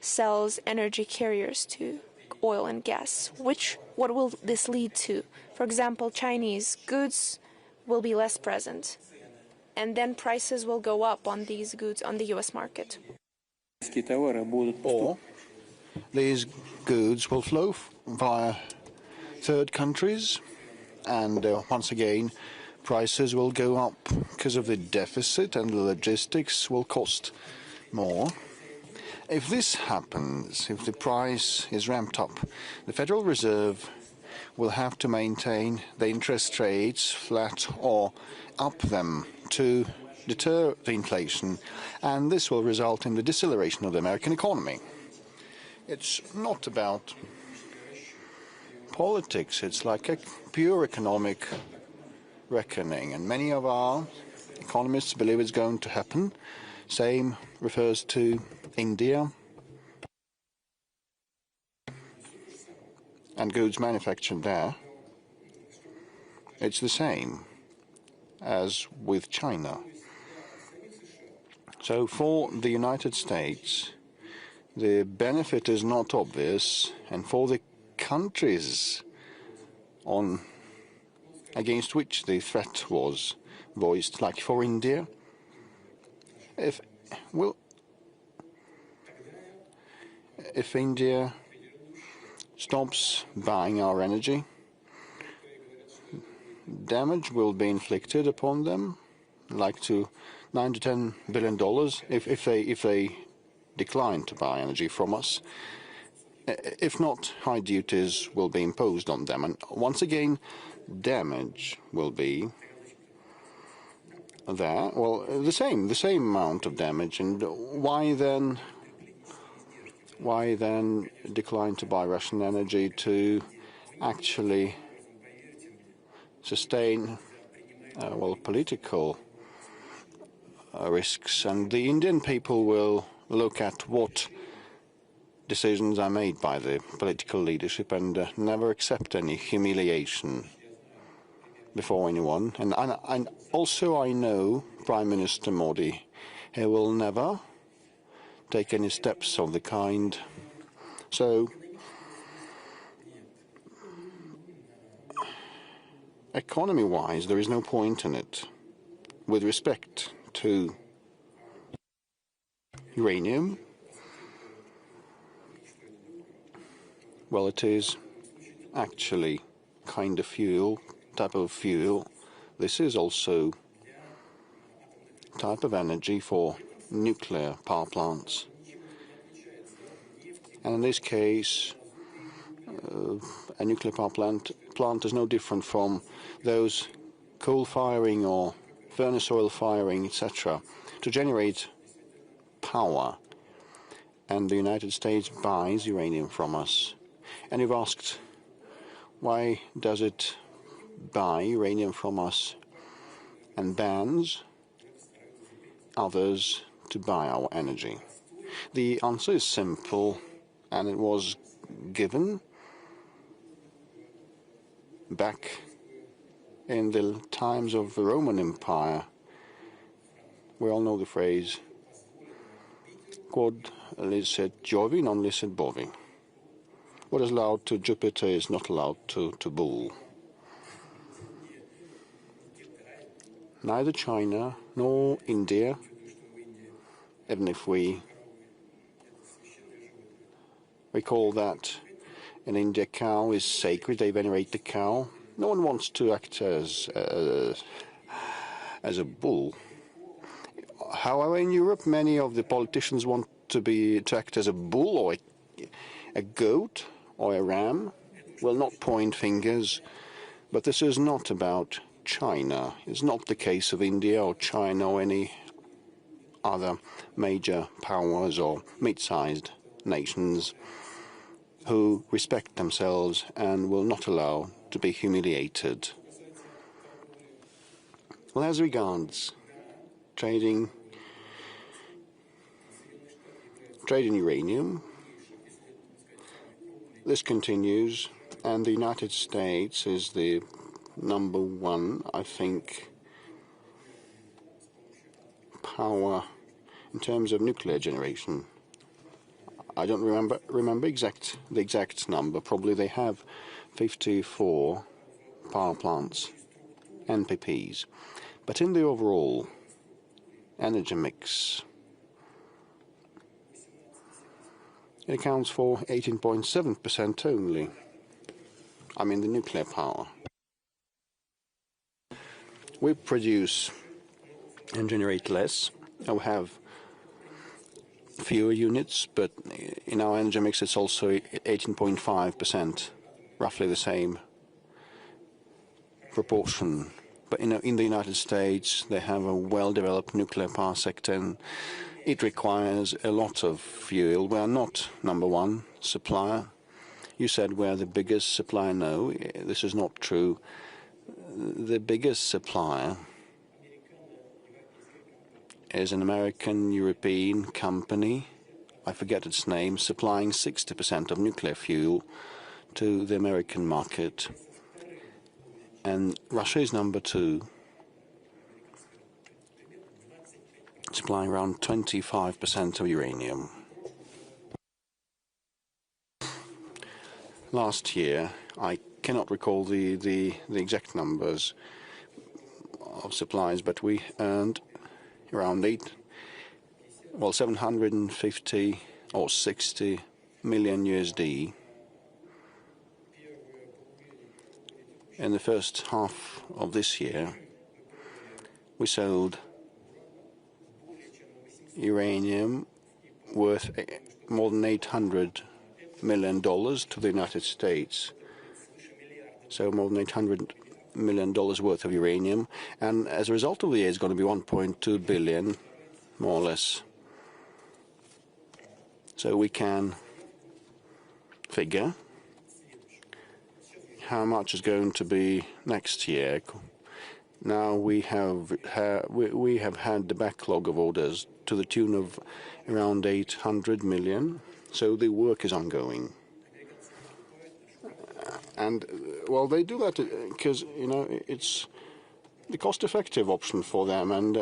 sells energy carriers to, oil and gas. What will this lead to? For example, Chinese goods will be less present, and then prices will go up on these goods on the U.S. market. Or these goods will flow via third countries, and once again, prices will go up because of the deficit, and the logistics will cost more. If this happens, if the price is ramped up, the Federal Reserve will have to maintain the interest rates flat or up them to deter the inflation, and this will result in the deceleration of the American economy. It's not about politics, it's like a pure economic reckoning, and many of our economists believe it's going to happen. Same refers to India and goods manufactured there. It's the same as with China. So for the United States, the benefit is not obvious, and for the countries against which the threat was voiced, like for India, if India stops buying our energy, damage will be inflicted upon them, like to $9 to $10 billion, if they decline to buy energy from us. If not, high duties will be imposed on them, and once again, damage will be there. Well, the same amount of damage, and why then decline to buy Russian energy to actually sustain political risks? And the Indian people will look at what decisions are made by the political leadership and never accept any humiliation before anyone. And also I know Prime Minister Modi, he will never take any steps of the kind. So economy-wise, there is no point in it. With respect to uranium, well, it is actually kind of type of fuel. This is also type of energy for nuclear power plants. And in this case, a nuclear power plant is no different from those coal firing or furnace oil firing, etc., to generate power. And the United States buys uranium from us. And you've asked, why does it buy uranium from us and bans others to buy our energy? The answer is simple, and it was given back in the times of the Roman Empire. We all know the phrase, quod licet Jovi, non licet bovi. What is allowed to Jupiter is not allowed to Bull. Neither China nor India, even if we call that in India cow is sacred, they venerate the cow. No one wants to act as a bull. However, in Europe, many of the politicians want to act as a bull or a goat or a ram. Will not point fingers, but this is not about China. It's not the case of India or China or any other major powers or mid-sized nations who respect themselves and will not allow to be humiliated. Well, as regards trading in uranium, this continues, and the United States is the number one, I think, power in terms of nuclear generation. I don't remember the exact number. Probably they have 54 power plants, NPPs. But in the overall energy mix, it accounts for 18.7% only. I mean the nuclear power. We produce and generate less. We have fewer units, but in our energy mix it's also 18.5%, roughly the same proportion. But in the United States they have a well-developed nuclear power sector, and it requires a lot of fuel. We are not number one supplier. You said we're the biggest supplier. No, this is not true. The biggest supplier is an American-European company, I forget its name, supplying 60% of nuclear fuel to the American market. And Russia is number two, supplying around 25% of uranium. Last year, I cannot recall the exact numbers of supplies, but we earned around 750 or 60 million USD in the first half of this year. We sold uranium worth more than $800 million to the United States. So more than $800 million worth of uranium, and as a result of the year, it's going to be 1.2 billion, more or less. So we can figure how much is going to be next year. Now we have had the backlog of orders to the tune of around 800 million. So the work is ongoing. And, well, they do that because, it's the cost-effective option for them, and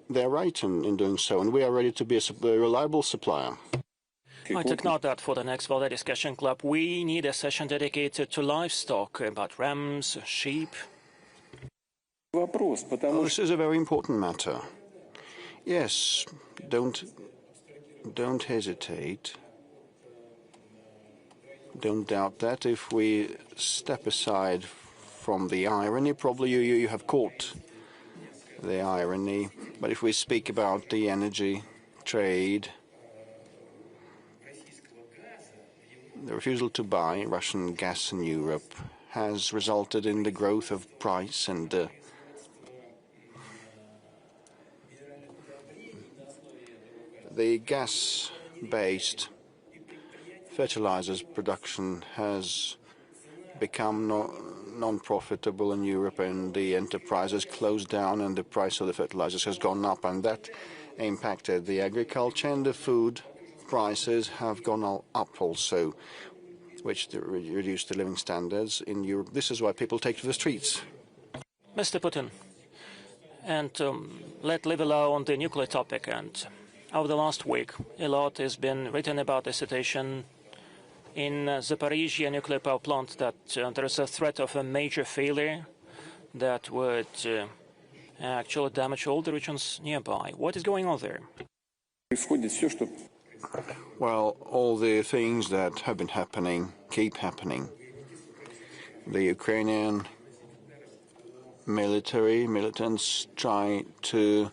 they're right in doing so, and we are ready to be a reliable supplier. I took note that for the next Valdai Discussion Club, we need a session dedicated to livestock, about rams, sheep. This is a very important matter. Yes, don't hesitate. Don't doubt that. If we step aside from the irony, probably you have caught the irony. But if we speak about the energy trade, the refusal to buy Russian gas in Europe has resulted in the growth of price, and the gas-based fertilizers production has become non-profitable in Europe, and the enterprises closed down, and the price of the fertilizers has gone up, and that impacted the agriculture, and the food prices have gone up also, which reduced the living standards in Europe. This is why people take to the streets. Mr. Putin, and let live alone the nuclear topic. And over the last week, a lot has been written about the situation in Zaporizhzhia nuclear power plant, that there is a threat of a major failure that would actually damage all the regions nearby. What is going on there? Well, all the things that have been happening keep happening. The Ukrainian militants try to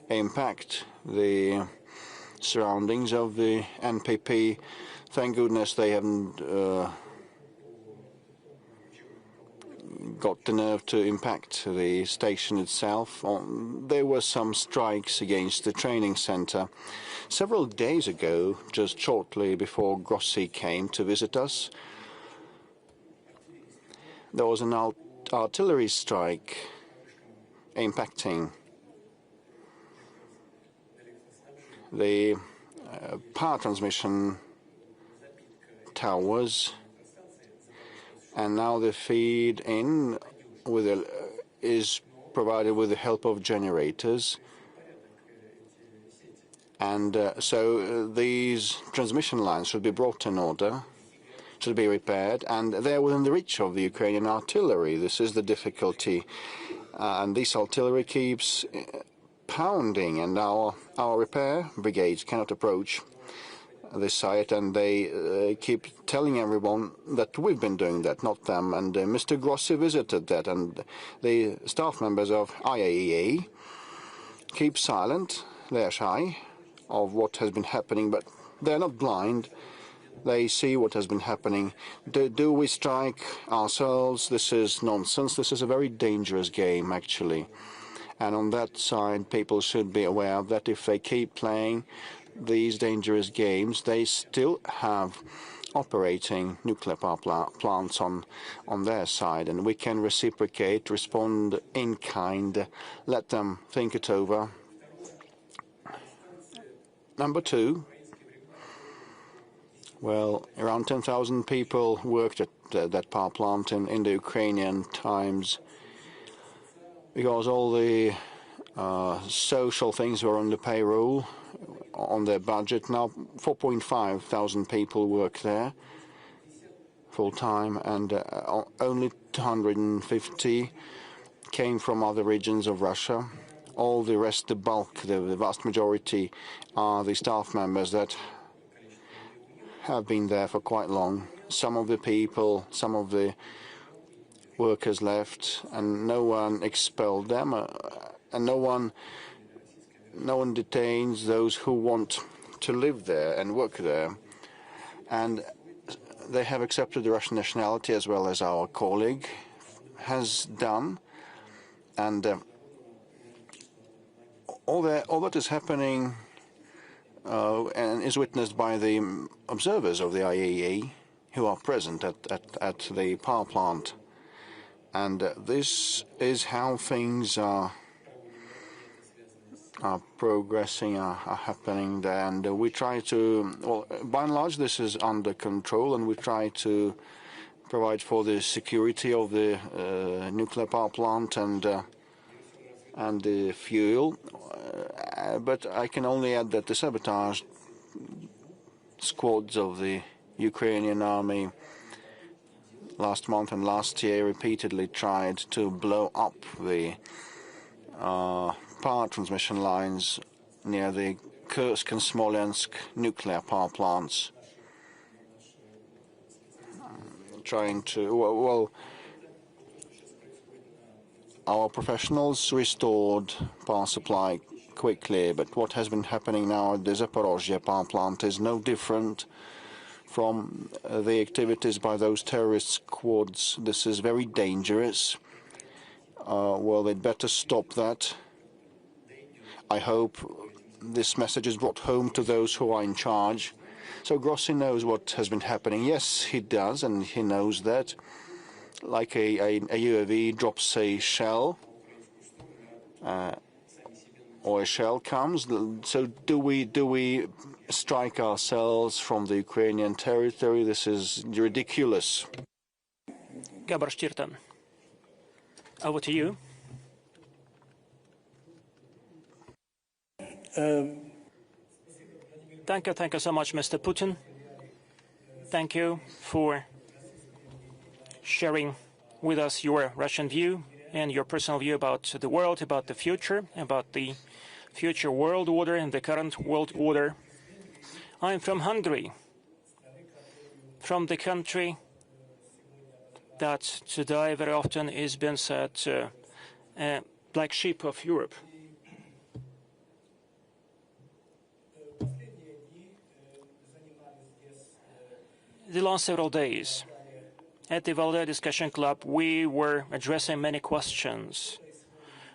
impact the surroundings of the NPP. Thank goodness they haven't got the nerve to impact the station itself. There were some strikes against the training center. Several days ago, just shortly before Grossi came to visit us, there was an artillery strike impacting the power transmission towers, and now the feed in is provided with the help of generators. And so these transmission lines should be brought in order, should be repaired, and they're within the reach of the Ukrainian artillery. This is the difficulty. And this artillery keeps pounding, and our repair brigades cannot approach this site, and they keep telling everyone that we've been doing that, not them. And Mr. Grossi visited that, and the staff members of IAEA keep silent. They're shy of what has been happening, but they're not blind. They see what has been happening. Do we strike ourselves? This is nonsense. This is a very dangerous game, actually. And on that side, people should be aware of that. If they keep playing these dangerous games, they still have operating nuclear power plants on their side, and we can reciprocate, respond in kind, let them think it over. Number two, well, around 10,000 people worked at that power plant in the Ukrainian times, because all the social things were on the payroll, on their budget. Now 4.5 thousand people work there full-time, and only 250 came from other regions of Russia. All the rest, the bulk, the vast majority, are the staff members that have been there for quite long. Some of the people, some of the workers left, and no one expelled them, and no one detains those who want to live there and work there. And they have accepted the Russian nationality, as well as our colleague has done. And all that is happening and is witnessed by the observers of the IAEA who are present at the power plant. And this is how things are progressing, are happening there. And we try to, well, by and large, this is under control, and we try to provide for the security of the nuclear power plant and the fuel. But I can only add that the sabotage squads of the Ukrainian army last month and last year repeatedly tried to blow up the power transmission lines near the Kursk and Smolensk nuclear power plants, trying to, well, our professionals restored power supply quickly, but what has been happening now at the Zaporizhzhia power plant is no different from the activities by those terrorist squads. This is very dangerous. Well, they'd better stop that. I hope this message is brought home to those who are in charge. So Grossi knows what has been happening. Yes, he does, and he knows that. Like a UAV drops a shell, or a shell comes. So do we strike ourselves from the Ukrainian territory? This is ridiculous. Gabor Stirton, over to you. Thank you so much, Mr. Putin. Thank you for sharing with us your Russian view and your personal view about the world, about the future world order and the current world order. I'm from Hungary, from the country that today very often is being said a black sheep of Europe. The last several days at the Valdai Discussion Club, we were addressing many questions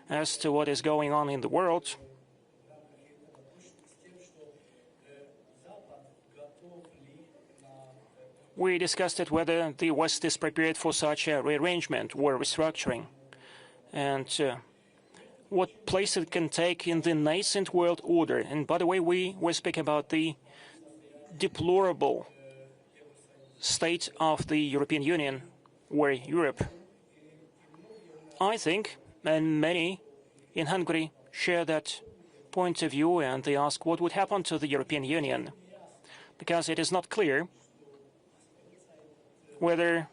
as to what is going on in the world. We discussed it whether the West is prepared for such a rearrangement or restructuring, and what place it can take in the nascent world order. And by the way, we were speaking about the deplorable state of the European Union or Europe. I think, and many in Hungary share that point of view, and they ask what would happen to the European Union, because it is not clear whether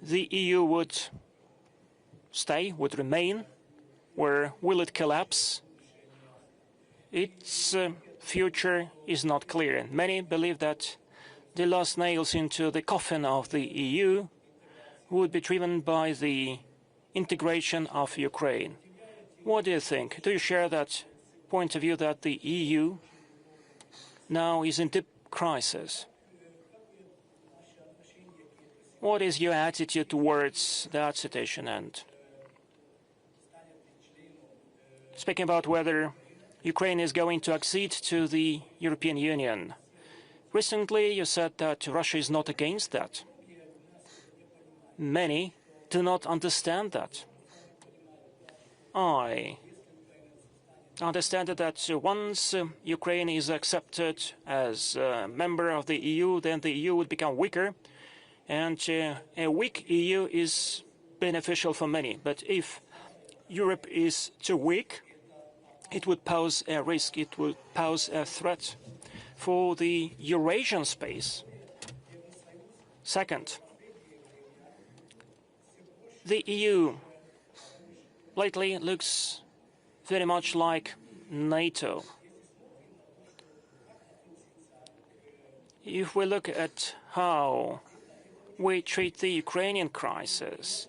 the EU would stay, would remain, or will it collapse. Its future is not clear. Many believe that the last nails into the coffin of the EU would be driven by the integration of Ukraine. What do you think? Do you share that point of view that the EU now is in deep crisis? What is your attitude towards that situation? And speaking about whether Ukraine is going to accede to the European Union, recently you said that Russia is not against that. Many do not understand that. I understand that once Ukraine is accepted as a member of the EU, then the EU would become weaker, and a weak EU is beneficial for many. But if Europe is too weak, it would pose a risk, it would pose a threat for the Eurasian space. Second, the EU lately looks very much like NATO. If we look at how we treat the Ukrainian crisis,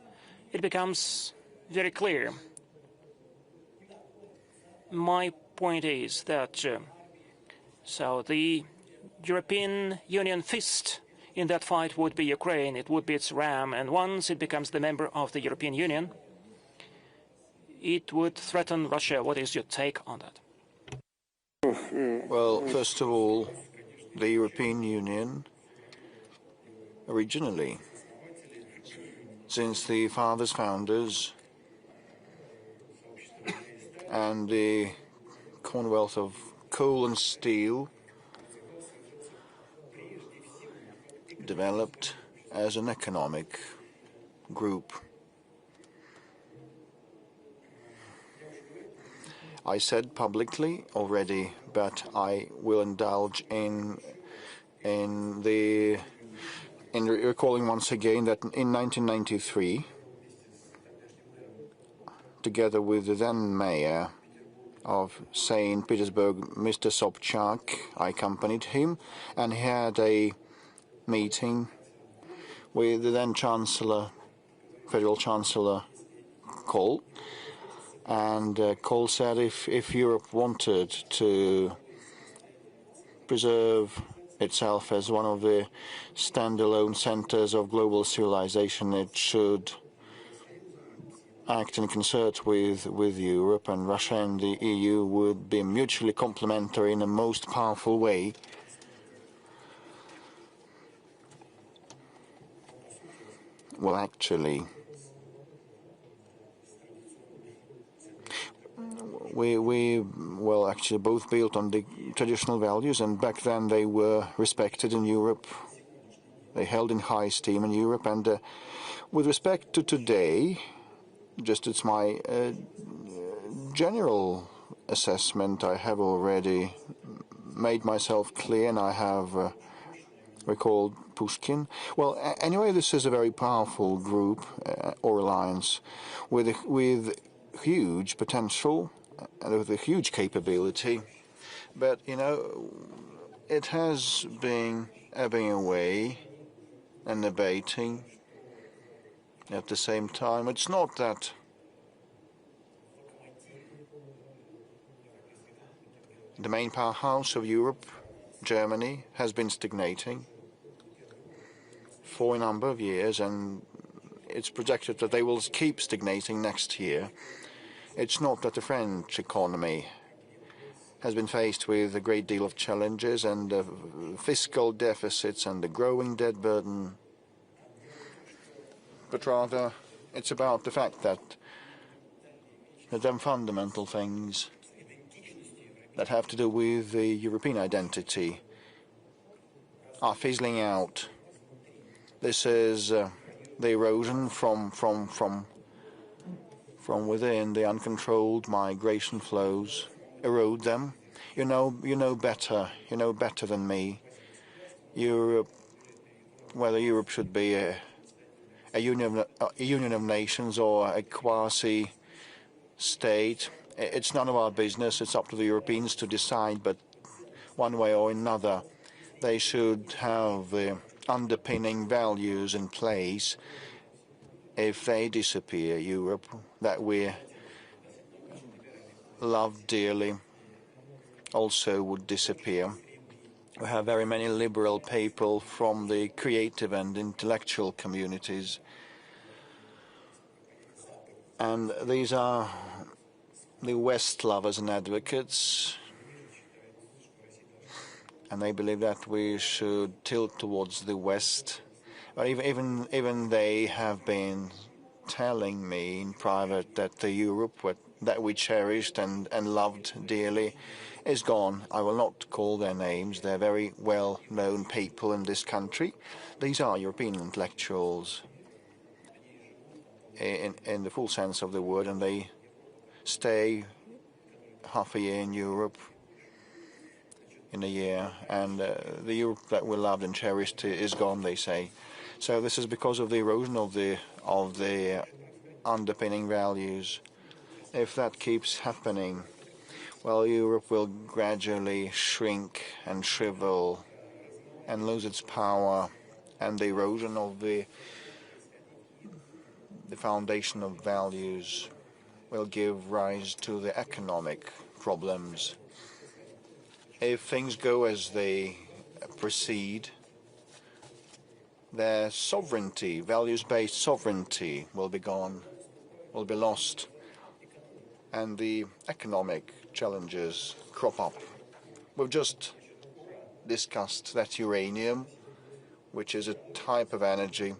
it becomes very clear. My point is that so the European Union fist in that fight would be Ukraine, it would be its ram, and once it becomes the member of the European Union, it would threaten Russia. What is your take on that? Well, first of all, the European Union originally, since the founders and the Commonwealth of Coal and Steel developed as an economic group. I said publicly already, but I will indulge in recalling once again that in 1993, together with the then mayor of St. Petersburg, Mr. Sobchak, I accompanied him, and he had a meeting with the then Chancellor, Federal Chancellor Kohl, and Kohl said if Europe wanted to preserve itself as one of the standalone centers of global civilization, it should act in concert with Europe, and Russia and the EU would be mutually complementary in a most powerful way. Well, actually, we actually both built on the traditional values, and back then they were respected in Europe. They held in high esteem in Europe, and with respect to today, just it's my general assessment. I have already made myself clear, and I have recalled Pushkin. Well, anyway, this is a very powerful group or alliance with huge potential and with a huge capability. But, you know, it has been ebbing away and abating at the same time. It's not that the main powerhouse of Europe, Germany, has been stagnating for a number of years, and it's projected that they will keep stagnating next year. It's not that the French economy has been faced with a great deal of challenges and fiscal deficits and a growing debt burden, but rather it's about the fact that them fundamental things that have to do with the European identity are fizzling out. This is the erosion from within. The uncontrolled migration flows erode them. You know better. You know better than me. Europe, whether Europe should be a union of nations or a quasi-state, it's none of our business. It's up to the Europeans to decide. But one way or another, they should have the underpinning values in place. If they disappear, Europe, that we love dearly, also would disappear. We have very many liberal people from the creative and intellectual communities, and these are the West lovers and advocates, and they believe that we should tilt towards the West. But even they have been telling me in private that the Europe that we cherished and loved dearly is gone. I will not call their names. They're very well-known people in this country. These are European intellectuals in the full sense of the word, and they stay half a year in Europe in a year, and the Europe that we loved and cherished is gone, they say. So this is because of the erosion of the underpinning values. If that keeps happening, well, Europe will gradually shrink and shrivel and lose its power, and the erosion of the foundation of values will give rise to the economic problems. If things go as they proceed, their sovereignty, values-based sovereignty, will be gone, will be lost, and the economic challenges crop up. We've just discussed that uranium, which is a type of energy.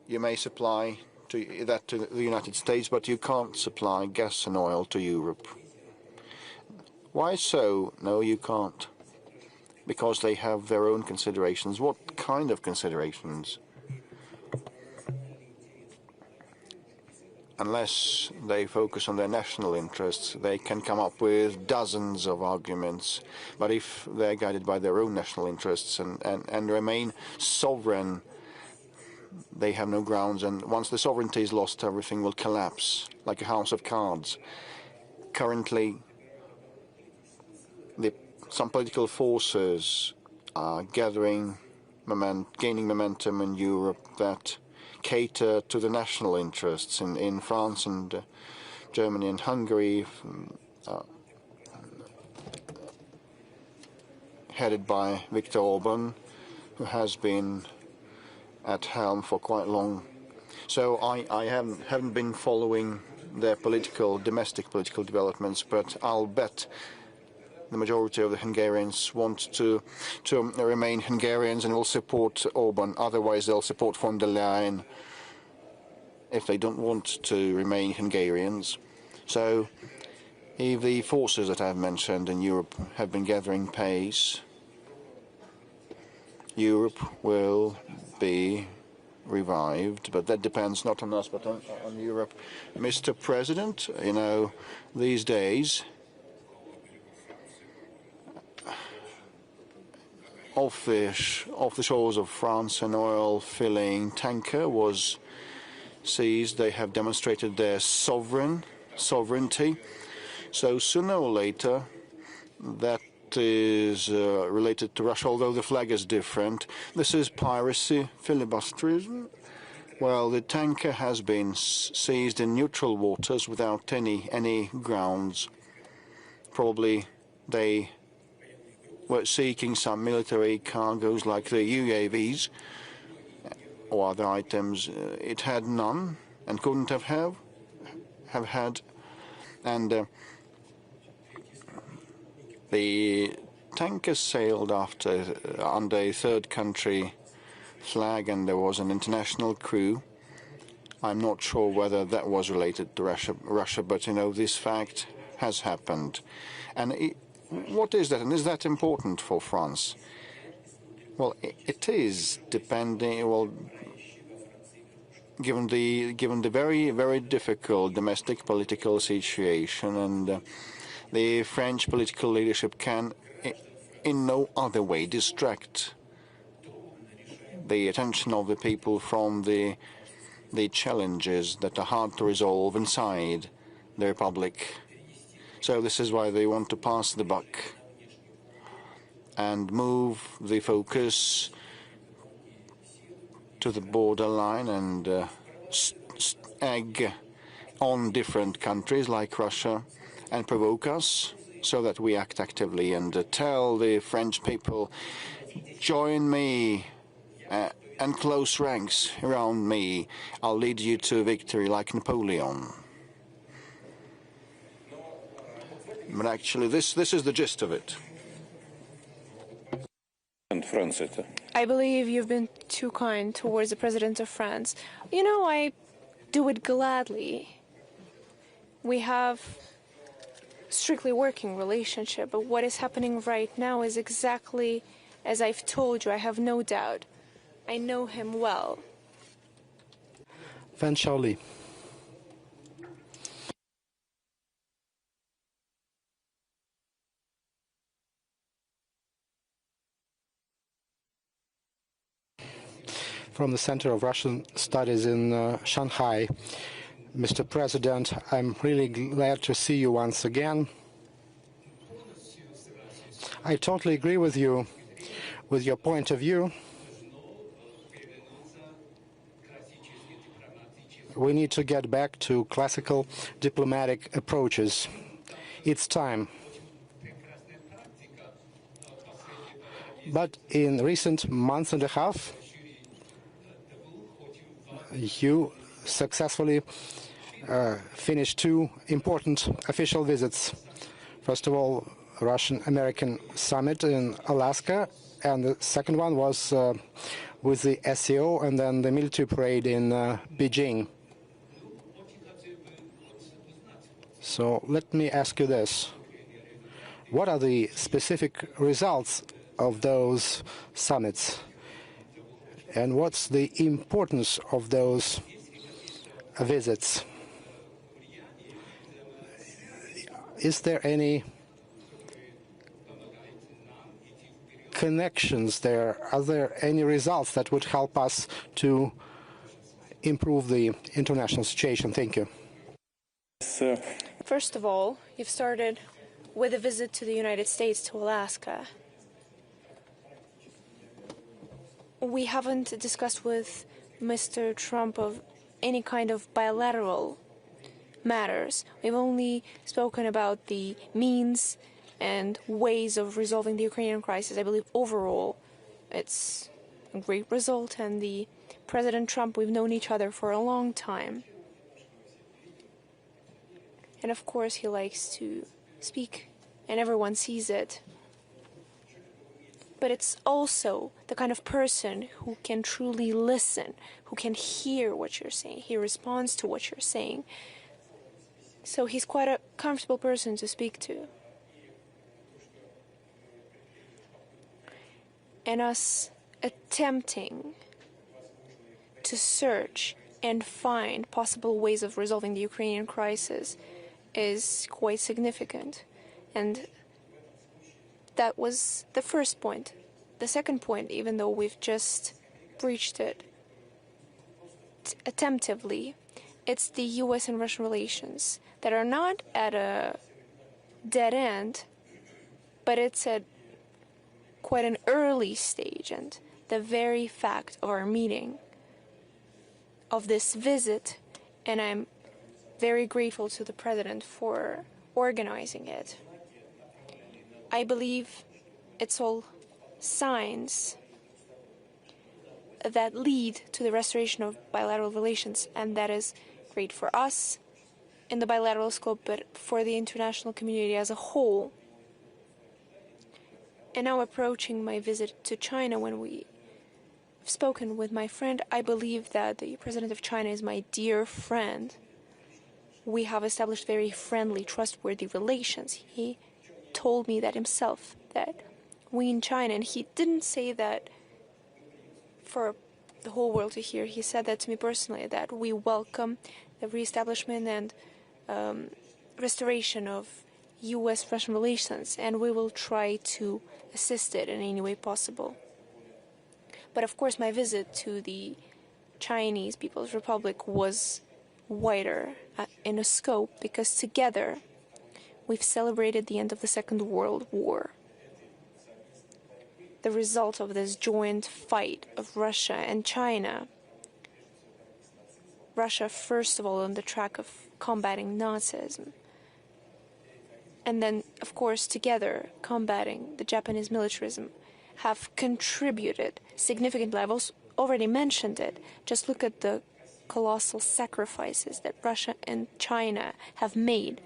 You may supply that to the United States, but you can't supply gas and oil to Europe. Why so? No, you can't. Because they have their own considerations. What kind of considerations? Unless they focus on their national interests, they can come up with dozens of arguments. But if they're guided by their own national interests and remain sovereign, they have no grounds. And once the sovereignty is lost, everything will collapse like a house of cards. Currently, some political forces are gaining momentum in Europe that cater to the national interests in France and Germany and Hungary, headed by Viktor Orban, who has been at helm for quite long. So I haven't been following their domestic political developments, but I'll bet the majority of the Hungarians want to remain Hungarians and will support Orban. Otherwise, they'll support von der Leyen if they don't want to remain Hungarians. So, if the forces that I've mentioned in Europe have been gathering pace, Europe will be revived, but that depends not on us but on Europe. Mr. President, you know, these days off the shores of France, an oil-filling tanker was seized. They have demonstrated their sovereignty. So sooner or later, that is related to Russia, although the flag is different. This is piracy, filibusterism. Well, the tanker has been seized in neutral waters without any grounds. Probably they were seeking some military cargoes like the UAVs or other items. It had none and couldn't have had. And the tanker sailed under a third country flag, and there was an international crew. I'm not sure whether that was related to Russia, but you know, this fact has happened. And what is that? And is that important for France? Well, it is, depending. Well, given the very, very difficult domestic political situation, and the French political leadership can, in no other way, distract the attention of the people from the challenges that are hard to resolve inside the Republic. So this is why they want to pass the buck and move the focus to the borderline and egg on different countries like Russia and provoke us so that we act actively and tell the French people, join me and close ranks around me. I'll lead you to victory like Napoleon. But actually, this is the gist of it. I believe you've been too kind towards the President of France. You know, I do it gladly. We have strictly working relationship, but what is happening right now is exactly as I've told you. I have no doubt. I know him well. Van Shauli. From the Center of Russian Studies in Shanghai. Mr. President, I'm really glad to see you once again. I totally agree with you, with your point of view. We need to get back to classical diplomatic approaches. It's time. But in recent month and a half, you successfully finished two important official visits. First of all, Russian-American summit in Alaska, and the second one was with the SCO and then the military parade in Beijing. So let me ask you this. What are the specific results of those summits? And what's the importance of those visits? Is there any connections there? Are there any results that would help us to improve the international situation? Thank you. First of all, you've started with a visit to the United States, to Alaska. We haven't discussed with Mr. Trump of any kind of bilateral matters. We've only spoken about the means and ways of resolving the Ukrainian crisis. I believe overall it's a great result, and the President Trump, we've known each other for a long time. And of course he likes to speak, and everyone sees it. But it's also the kind of person who can truly listen, who can hear what you're saying. He responds to what you're saying. So he's quite a comfortable person to speak to. And us attempting to search and find possible ways of resolving the Ukrainian crisis is quite significant. And that was the first point. The second point, even though we've just breached it attemptively, it's the U.S. and Russian relations that are not at a dead end, but it's at quite an early stage. And the very fact of our meeting, of this visit, and I'm very grateful to the President for organizing it, I believe it's all signs that lead to the restoration of bilateral relations, and that is great for us in the bilateral scope, but for the international community as a whole. And now approaching my visit to China, when we've spoken with my friend, I believe that the President of China is my dear friend. We have established very friendly, trustworthy relations. He told me that himself, that we in China, and he didn't say that for the whole world to hear, he said that to me personally, that we welcome the reestablishment and restoration of U.S.-Russian relations, and we will try to assist it in any way possible. But of course, my visit to the Chinese People's Republic was wider in a scope, because together we've celebrated the end of the Second World War. The result of this joint fight of Russia and China. Russia, first of all, on the track of combating Nazism, and then, of course, together combating the Japanese militarism, have contributed significantly. I've also already mentioned it. Just look at the colossal sacrifices that Russia and China have made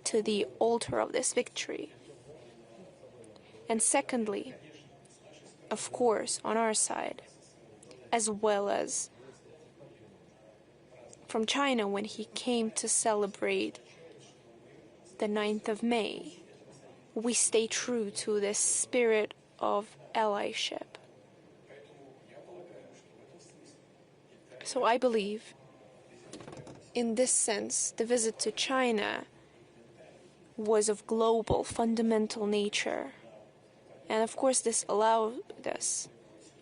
to the altar of this victory. And secondly, of course, on our side, as well as from China when he came to celebrate the 9th of May, we stay true to this spirit of allyship. So I believe, in this sense, the visit to China was of global, fundamental nature. And of course, this allowed us,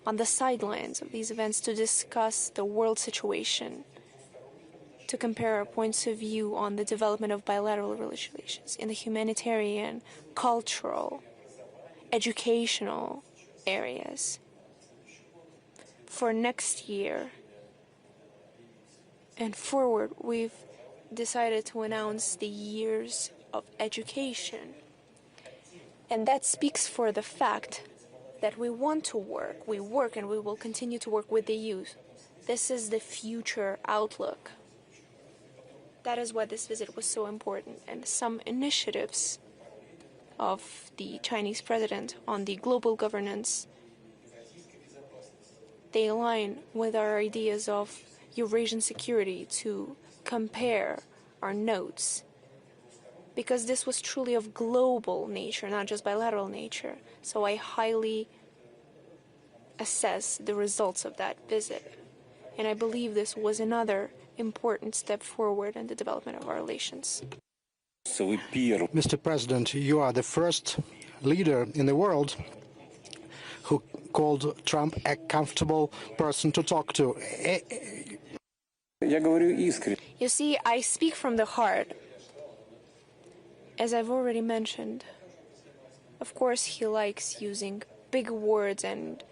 on the sidelines of these events, to discuss the world situation, to compare our points of view on the development of bilateral relations in the humanitarian, cultural, educational areas. For next year and forward, we've decided to announce the years of education. And that speaks for the fact that we want to work. We work and we will continue to work with the youth. This is the future outlook. That is why this visit was so important. And some initiatives of the Chinese president on the global governance, they align with our ideas of Eurasian security, to compare our notes, because this was truly of global nature, not just bilateral nature. So I highly assess the results of that visit. And I believe this was another important step forward in the development of our relations. Mr. President, you are the first leader in the world who called Trump a comfortable person to talk to. You see, I speak from the heart. As I've already mentioned, of course he likes using big words and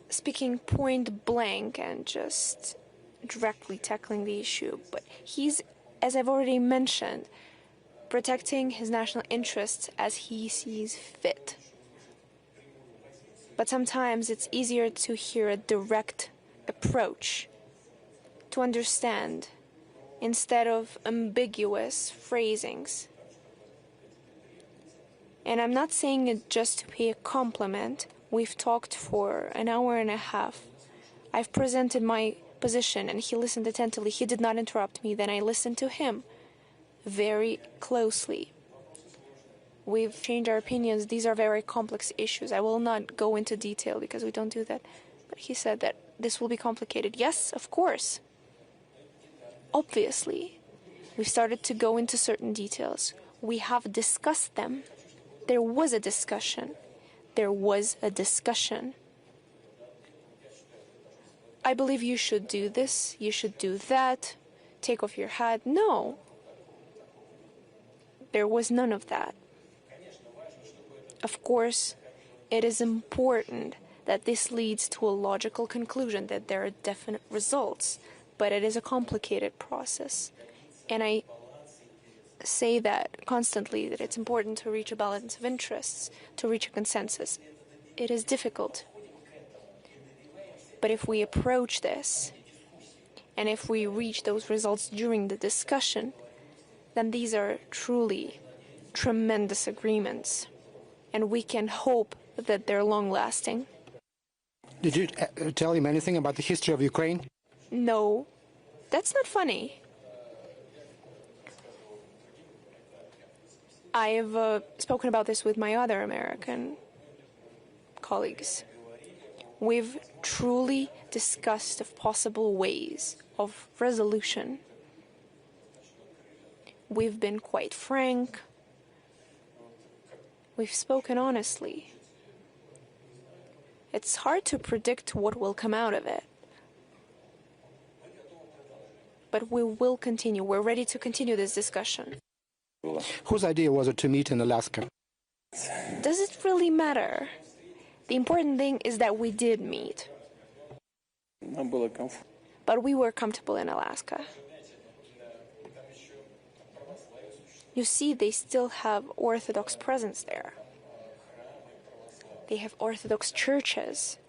speaking point blank and just directly tackling the issue. But he's, as I've already mentioned, protecting his national interests as he sees fit. But sometimes it's easier to hear a direct approach, to understand, instead of ambiguous phrasings. And I'm not saying it just to pay a compliment. We've talked for an hour and a half. I've presented my position and he listened attentively. He did not interrupt me. Then I listened to him very closely. We've changed our opinions. These are very complex issues. I will not go into detail because we don't do that. But he said that this will be complicated. Yes, of course. Obviously, we started to go into certain details. We have discussed them. There was a discussion. There was a discussion. I believe you should do this, you should do that, take off your hat. No. There was none of that. Of course, it is important that this leads to a logical conclusion, that there are definite results, but it is a complicated process. And I say that constantly, that it's important to reach a balance of interests, to reach a consensus. It is difficult. But if we approach this, and if we reach those results during the discussion, then these are truly tremendous agreements, and we can hope that they're long-lasting. Did you tell him anything about the history of Ukraine? No, that's not funny. I've spoken about this with my other American colleagues. We've truly discussed of possible ways of resolution. We've been quite frank. We've spoken honestly. It's hard to predict what will come out of it. But we will continue. We're ready to continue this discussion. Whose idea was it to meet in Alaska? Does it really matter? The important thing is that we did meet. But we were comfortable in Alaska. You see, they still have Orthodox presence there. They have Orthodox churches.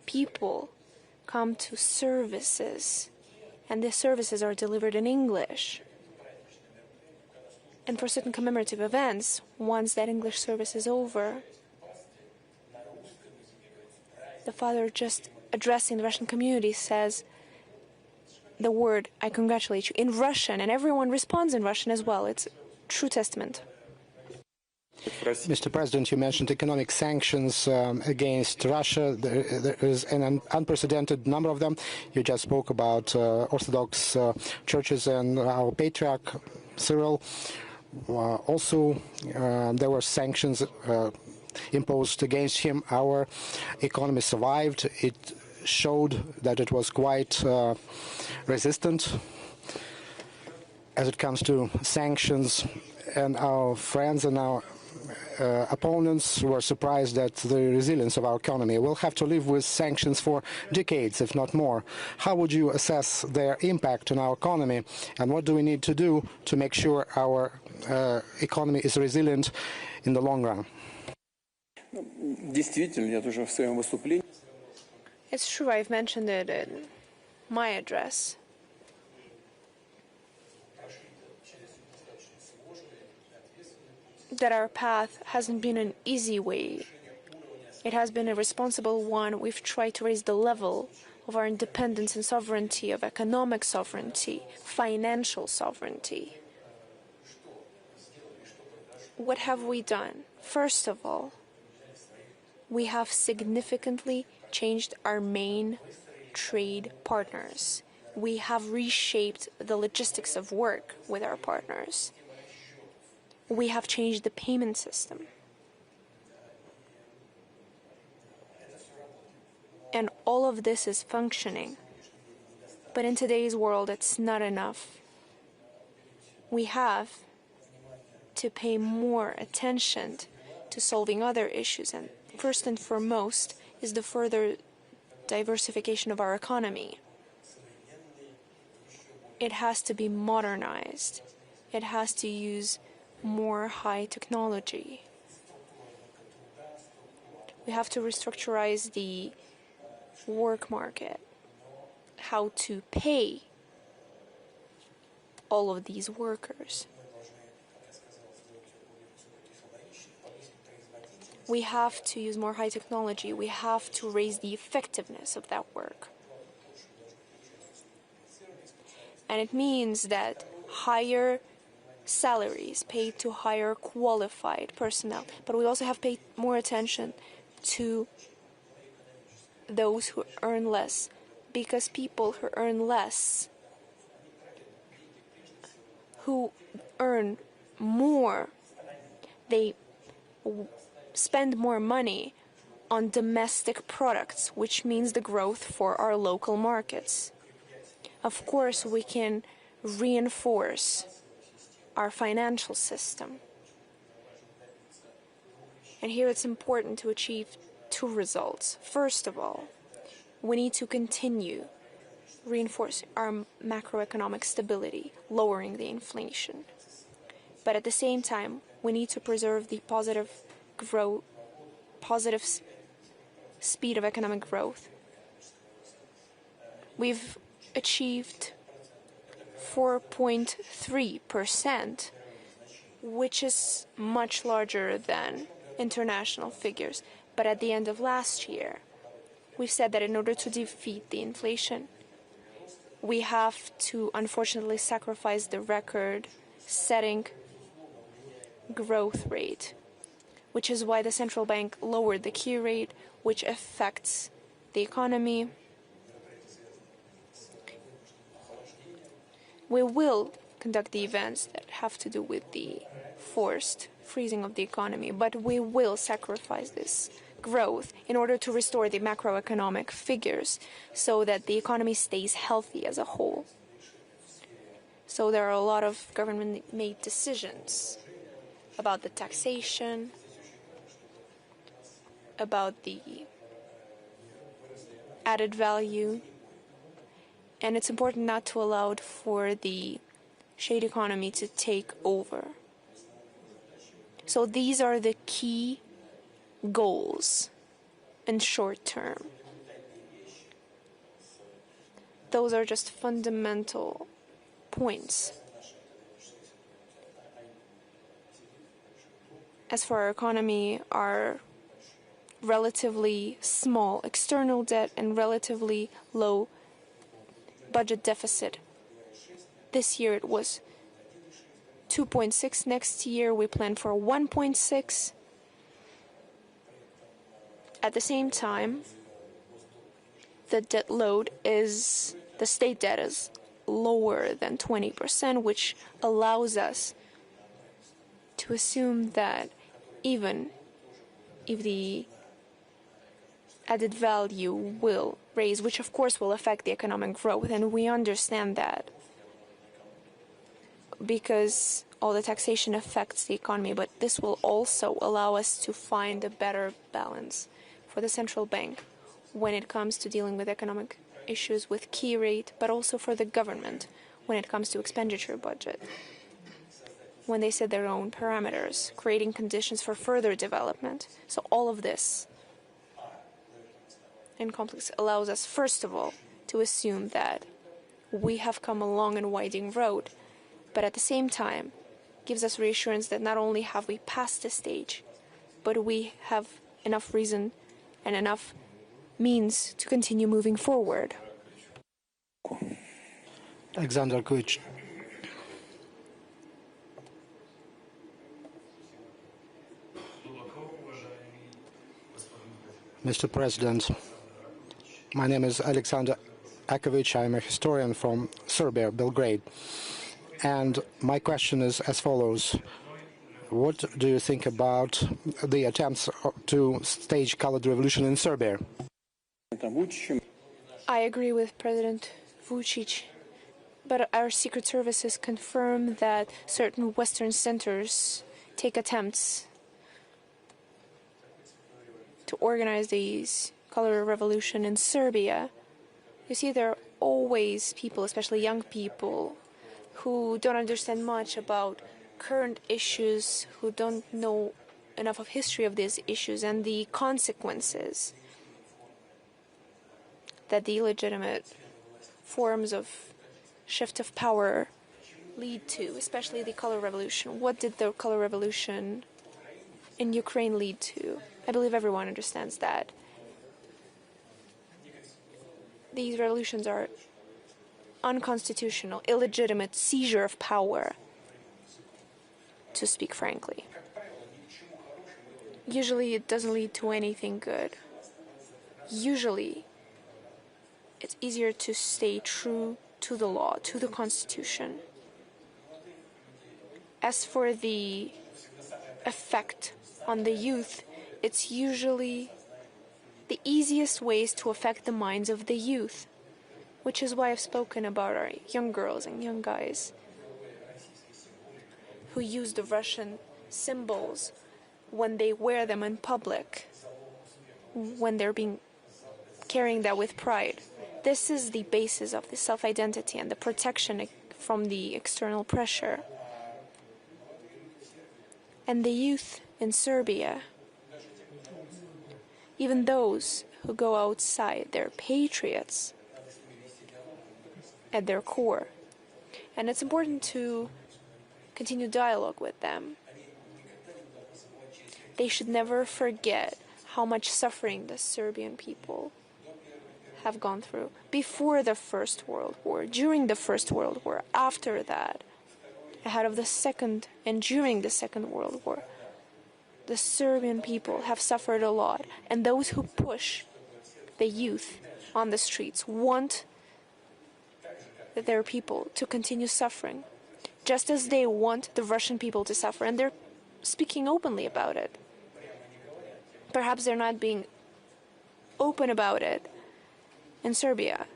People come to services, and the services are delivered in English. And for certain commemorative events, once that English service is over, the father, just addressing the Russian community, says the word, "I congratulate you," in Russian, and everyone responds in Russian as well. It's a true testament. Mr. President, you mentioned economic sanctions against Russia. There is an unprecedented number of them. You just spoke about Orthodox churches and our patriarch, Cyril. Also, there were sanctions imposed against him. Our economy survived. It showed that it was quite resistant as it comes to sanctions, and our friends and our opponents were surprised at the resilience of our economy. We'll have to live with sanctions for decades, if not more. How would you assess their impact on our economy, and what do we need to do to make sure our economy is resilient in the long run? It's true, I've mentioned it in my address. That our path hasn't been an easy way. It has been a responsible one. We've tried to raise the level of our independence and sovereignty, of economic sovereignty, financial sovereignty. What have we done? First of all, we have significantly changed our main trade partners. We have reshaped the logistics of work with our partners. We have changed the payment system. And all of this is functioning. But in today's world, it's not enough. We have to pay more attention to solving other issues, and first and foremost is the further diversification of our economy. It has to be modernized. It has to use more high technology. We have to restructurize the work market, how to pay all of these workers. We have to use more high technology. We have to raise the effectiveness of that work. And it means that higher salaries paid to higher qualified personnel, but we also have paid more attention to those who earn less, because people who earn less, who earn more, they spend more money on domestic products, which means the growth for our local markets. Of course, we can reinforce our financial system. And here it's important to achieve two results. First of all, we need to continue reinforcing our macroeconomic stability, lowering the inflation. But at the same time, we need to preserve the positive speed of economic growth. We've achieved 4.3%, which is much larger than international figures. But at the end of last year, we've said that in order to defeat the inflation, we have to unfortunately sacrifice the record-setting growth rate, which is why the central bank lowered the key rate, which affects the economy. We will conduct the events that have to do with the forced freezing of the economy, but we will sacrifice this growth in order to restore the macroeconomic figures so that the economy stays healthy as a whole. So there are a lot of government-made decisions about the taxation, about the added value, and it's important not to allow for the shade economy to take over. So these are the key goals in short term. Those are just fundamental points. As for our economy, our relatively small external debt and relatively low budget deficit. This year it was 2.6. Next year we plan for 1.6. At the same time, the debt load is, the state debt is lower than 20%, which allows us to assume that even if the added value will raise, which of course will affect the economic growth, and we understand that because all the taxation affects the economy, but this will also allow us to find a better balance for the central bank when it comes to dealing with economic issues with key rate, but also for the government when it comes to expenditure budget, when they set their own parameters, creating conditions for further development. So all of this in complex allows us, first of all, to assume that we have come a long and winding road, but at the same time gives us reassurance that not only have we passed this stage, but we have enough reason and enough means to continue moving forward. Alexander Kuch. Mr. President, my name is Alexander Akovic. I'm a historian from Serbia, Belgrade. And my question is as follows. What do you think about the attempts to stage colored revolution in Serbia? I agree with President Vučić, but our secret services confirm that certain Western centers take attempts to organize these color revolution in Serbia. You see, there are always people, especially young people, who don't understand much about current issues, who don't know enough of history of these issues and the consequences that the illegitimate forms of shift of power lead to, especially the color revolution. What did the color revolution in Ukraine lead to? I believe everyone understands that. These revolutions are unconstitutional, illegitimate seizure of power. to speak frankly. Usually it doesn't lead to anything good. Usually it's easier to stay true to the law, to the Constitution. As for the effect on the youth, it's usually the easiest ways to affect the minds of the youth, which is why I've spoken about our young girls and young guys who use the Russian symbols when they wear them in public, when they're carrying that with pride. This is the basis of the self-identity and the protection from the external pressure. And the youth in Serbia, even those who go outside, they're patriots at their core. And it's important to continue dialogue with them. They should never forget how much suffering the Serbian people have gone through before the First World War, during the First World War, after that, ahead of the Second and during the Second World War. The Serbian people have suffered a lot, and those who push the youth on the streets want their people to continue suffering, just as they want the Russian people to suffer, and they're speaking openly about it. Perhaps they're not being open about it in Serbia,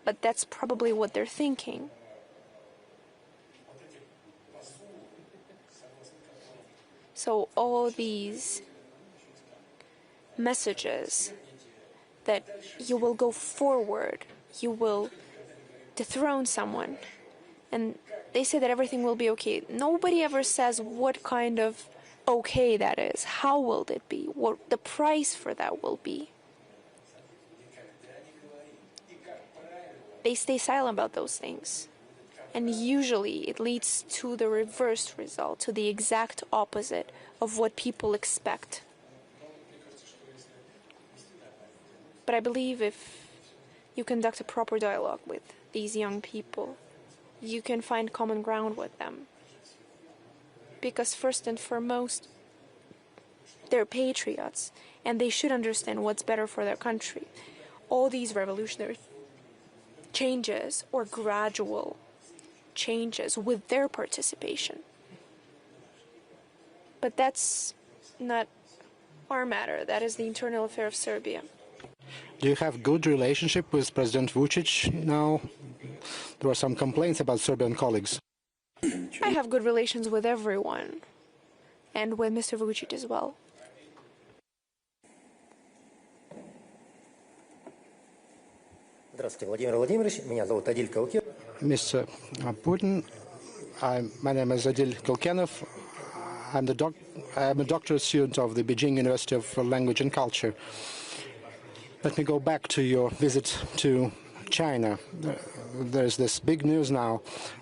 but that's probably what they're thinking. So all these messages that you will go forward, you will dethrone someone, and they say that everything will be okay. Nobody ever says what kind of okay that is. How will it be? What the price for that will be. They stay silent about those things. And usually it leads to the reversed result, to the exact opposite of what people expect. But I believe if you conduct a proper dialogue with these young people, you can find common ground with them. Because first and foremost, they're patriots, and they should understand what's better for their country. All these revolutionary changes, or gradual changes with their participation. But that's not our matter. That is the internal affair of Serbia. Do you have good relationship with President Vučić now? There are some complaints about Serbian colleagues. I have good relations with everyone, and with Mr. Vučić as well. Здравствуйте, Владимир Владимирович. Меня зовут Адиль Калкин. Mr. Putin, my name is Adil Kilkenov. I'm a doctoral student of the Beijing University of Language and Culture. Let me go back to your visit to China. There's this big news now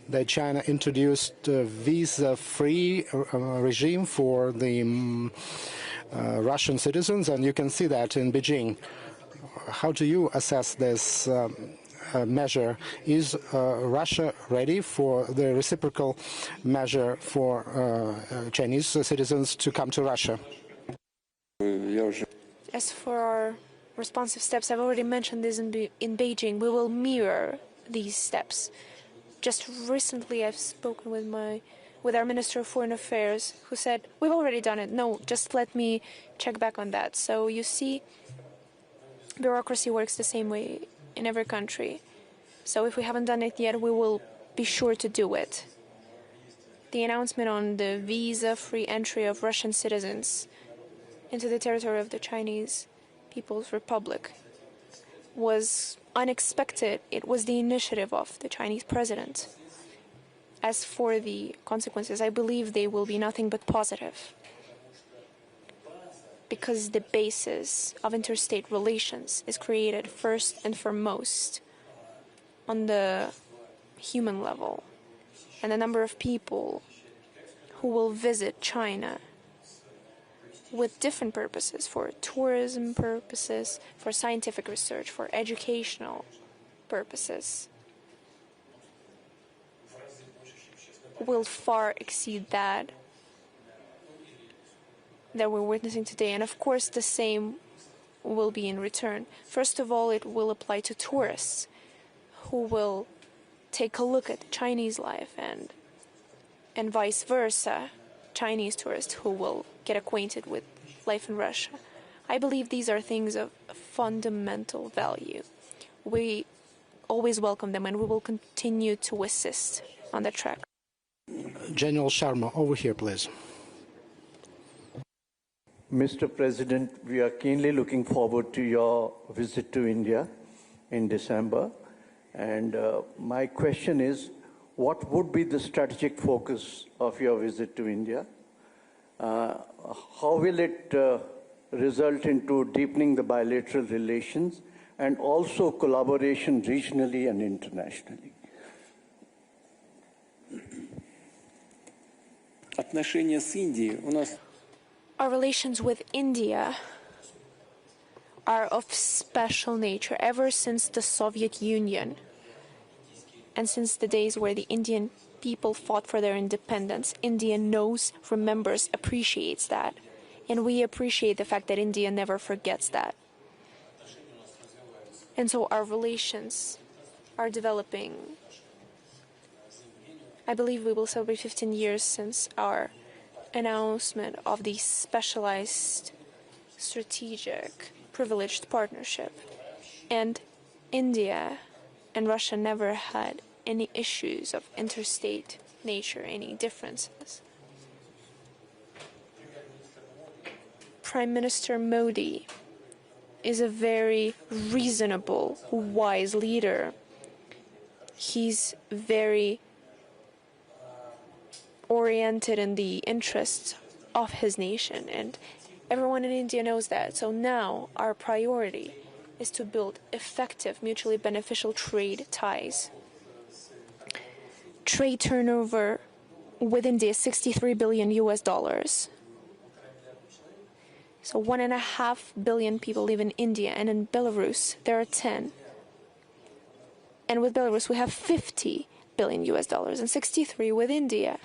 that China introduced a visa-free regime for the Russian citizens, and you can see that in Beijing. How do you assess this measure? Is Russia ready for the reciprocal measure for Chinese citizens to come to Russia? As for our responsive steps, I've already mentioned this in Beijing. We will mirror these steps. Just recently I've spoken with our Minister of Foreign Affairs, who said, we've already done it. No, just let me check back on that. So you see, bureaucracy works the same way in every country. So if we haven't done it yet, we will be sure to do it. The announcement on the visa-free entry of Russian citizens into the territory of the Chinese People's Republic was unexpected. It was the initiative of the Chinese president. As for the consequences, I believe they will be nothing but positive, because the basis of interstate relations is created first and foremost on the human level, and the number of people who will visit China with different purposes, for tourism purposes, for scientific research, for educational purposes, will far exceed that we're witnessing today. And of course, the same will be in return. First of all, it will apply to tourists who will take a look at Chinese life, and vice versa, Chinese tourists who will get acquainted with life in Russia. I believe these are things of fundamental value. We always welcome them, and we will continue to assist on that track. General Sharma, over here, please. Mr. President, we are keenly looking forward to your visit to India in December. And my question is, what would be the strategic focus of your visit to India? How will it result into deepening the bilateral relations and also collaboration regionally and internationally? Отношения с Индией у нас. Our relations with India are of special nature ever since the Soviet Union and since the days where the Indian people fought for their independence. India knows, remembers, appreciates that. And we appreciate the fact that India never forgets that. And so our relations are developing. I believe we will celebrate 15 years since our announcement of the specialized, strategic, privileged partnership. And India and Russia never had any issues of interstate nature, any differences. Prime Minister Modi is a very reasonable, wise leader. He's very oriented in the interests of his nation, and everyone in India knows that. So now our priority is to build effective, mutually beneficial trade ties. Trade turnover with India is $63 billion US. So 1.5 billion people live in India, and in Belarus there are 10. And with Belarus we have $50 billion US and 63 with India.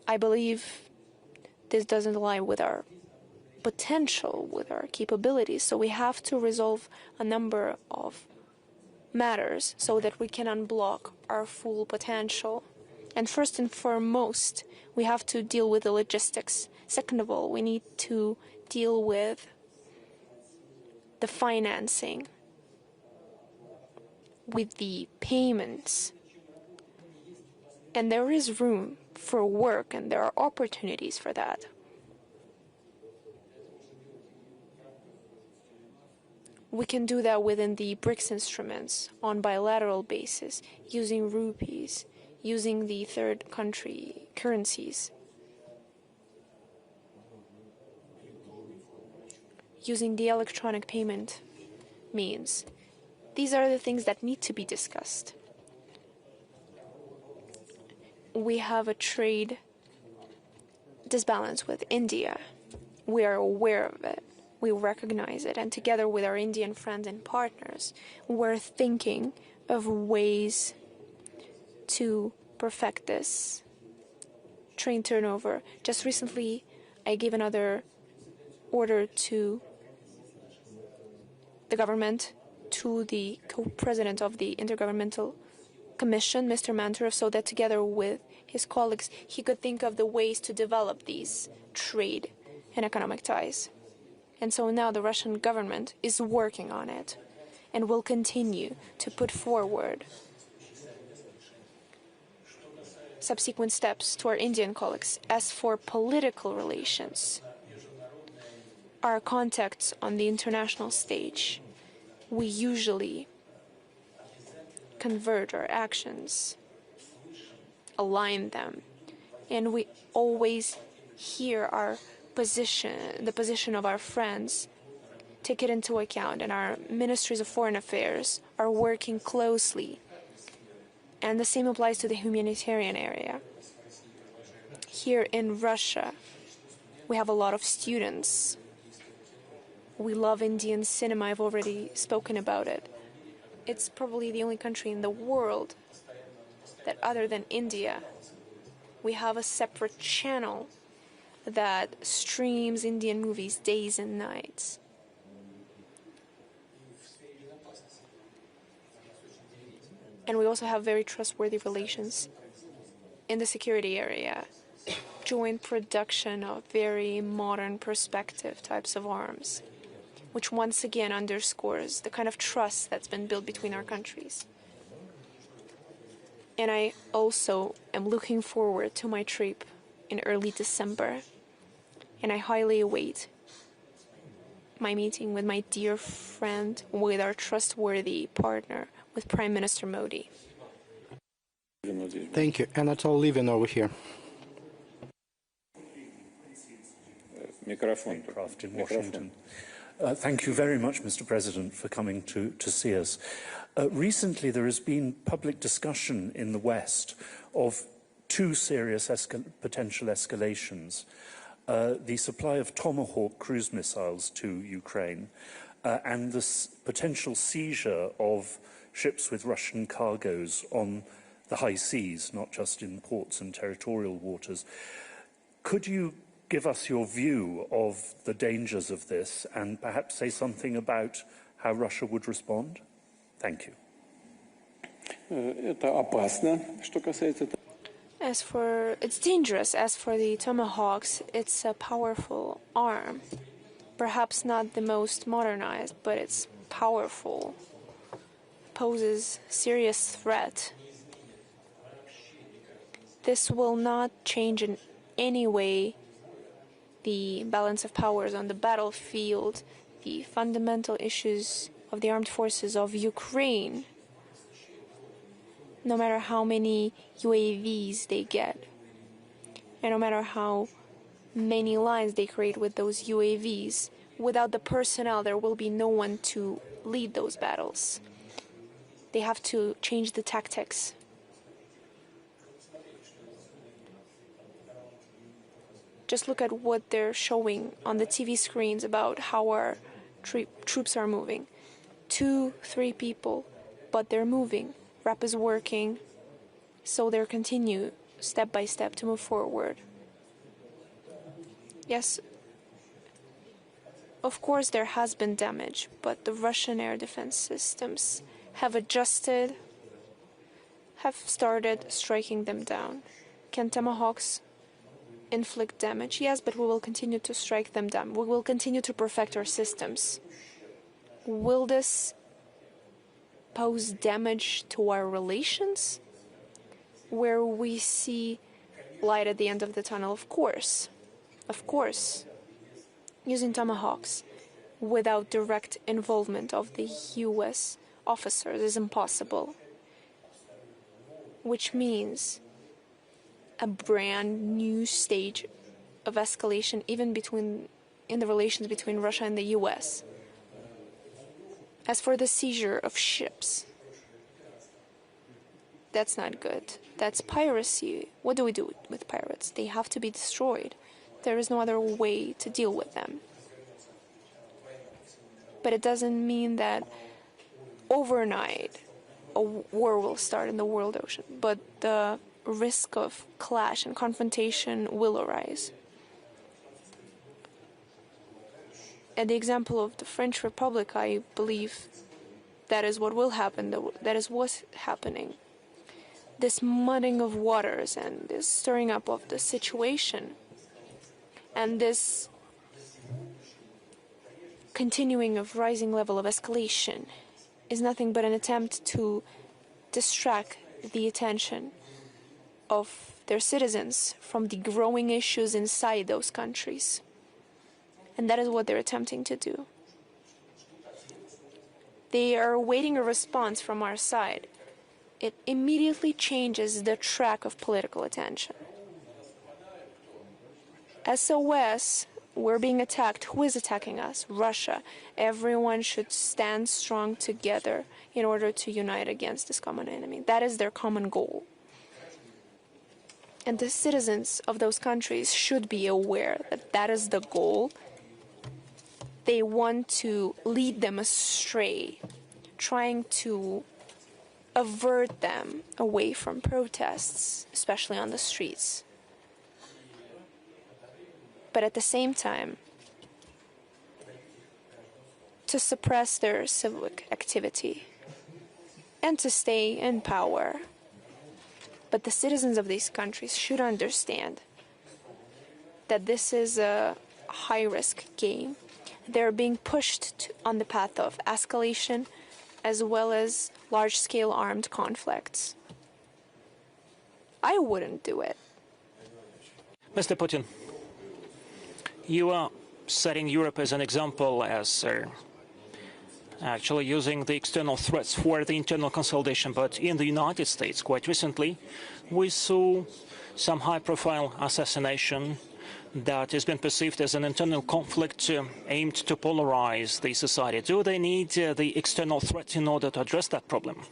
I believe this doesn't align with our potential, with our capabilities. So we have to resolve a number of matters so that we can unblock our full potential. And first and foremost, we have to deal with the logistics. Second of all, we need to deal with the financing, with the payments. And there is room for work, and there are opportunities for that. We can do that within the BRICS instruments on bilateral basis, using rupees, using the third country currencies, using the electronic payment means. These are the things that need to be discussed. We have a trade disbalance with India. We are aware of it. We recognize it. And together with our Indian friends and partners, we're thinking of ways to perfect this trade turnover. Just recently, I gave another order to the government, to the co-president of the Intergovernmental Commission, Mr. Manturov, so that together with his colleagues, he could think of the ways to develop these trade and economic ties. And so now the Russian government is working on it and will continue to put forward subsequent steps to our Indian colleagues. As for political relations, our contacts on the international stage, we usually convert our actions, align them, and we always hear our position, the position of our friends, take it into account, and our ministries of foreign affairs are working closely. And the same applies to the humanitarian area. Here in Russia, we have a lot of students. We love Indian cinema. I've already spoken about it. It's probably the only country in the world that other than India, we have a separate channel that streams Indian movies days and nights. And we also have very trustworthy relations in the security area. Joint production of very modern perspective types of arms, which once again underscores the kind of trust that's been built between our countries. And I also am looking forward to my trip in early December, and I highly await my meeting with my dear friend, with our trustworthy partner, with Prime Minister Modi. Thank you. Anatol Livin over here. Craft in Washington. Thank you very much, Mr. President, for coming to see us. Recently, there has been public discussion in the West of two serious potential escalations. The supply of Tomahawk cruise missiles to Ukraine and the potential seizure of ships with Russian cargoes on the high seas, not just in ports and territorial waters. Could you give us your view of the dangers of this and perhaps say something about how Russia would respond? Thank you. It's dangerous. As for the Tomahawks, it's a powerful arm. Perhaps not the most modernized, but it's powerful. Poses serious threat. This will not change in any way the balance of powers on the battlefield, the fundamental issues of the armed forces of Ukraine, no matter how many UAVs they get, and no matter how many lines they create with those UAVs. Without the personnel, there will be no one to lead those battles. They have to change the tactics. Just look at what they're showing on the TV screens about how our troops are moving. 2-3 people, but they're moving. RAP is working, so they'll continue step by step to move forward. Yes, of course there has been damage, but the Russian air defense systems have adjusted, have started striking them down. Can Tomahawks inflict damage? Yes, but we will continue to strike them down. We will continue to perfect our systems. Will this pose damage to our relations? Where we see light at the end of the tunnel, of course. Of course. Using Tomahawks without direct involvement of the US officers is impossible. Which means a brand new stage of escalation, even in the relations between Russia and the US. As for the seizure of ships, that's not good. That's piracy. What do we do with pirates? They have to be destroyed. There is no other way to deal with them. But it doesn't mean that overnight a war will start in the world ocean. But the risk of clash and confrontation will arise. At the example of the French Republic, I believe that is what will happen, that is what's happening. This mudding of waters and this stirring up of the situation and this continuing of rising level of escalation is nothing but an attempt to distract the attention of their citizens from the growing issues inside those countries. And that is what they're attempting to do. They are awaiting a response from our side. It immediately changes the track of political attention. SOS, we're being attacked. Who is attacking us? Russia. Everyone should stand strong together in order to unite against this common enemy. That is their common goal. And the citizens of those countries should be aware that that is the goal. They want to lead them astray, trying to avert them away from protests, especially on the streets. But at the same time, to suppress their civic activity and to stay in power. But the citizens of these countries should understand that this is a high-risk game. They're being pushed on the path of escalation as well as large-scale armed conflicts. I wouldn't do it. Mr. Putin, you are setting Europe as an example as actually using the external threats for the internal consolidation. But in the United States, quite recently, we saw some high-profile assassination that has been perceived as an internal conflict aimed to polarize the society. Do they need the external threat in order to address that problem?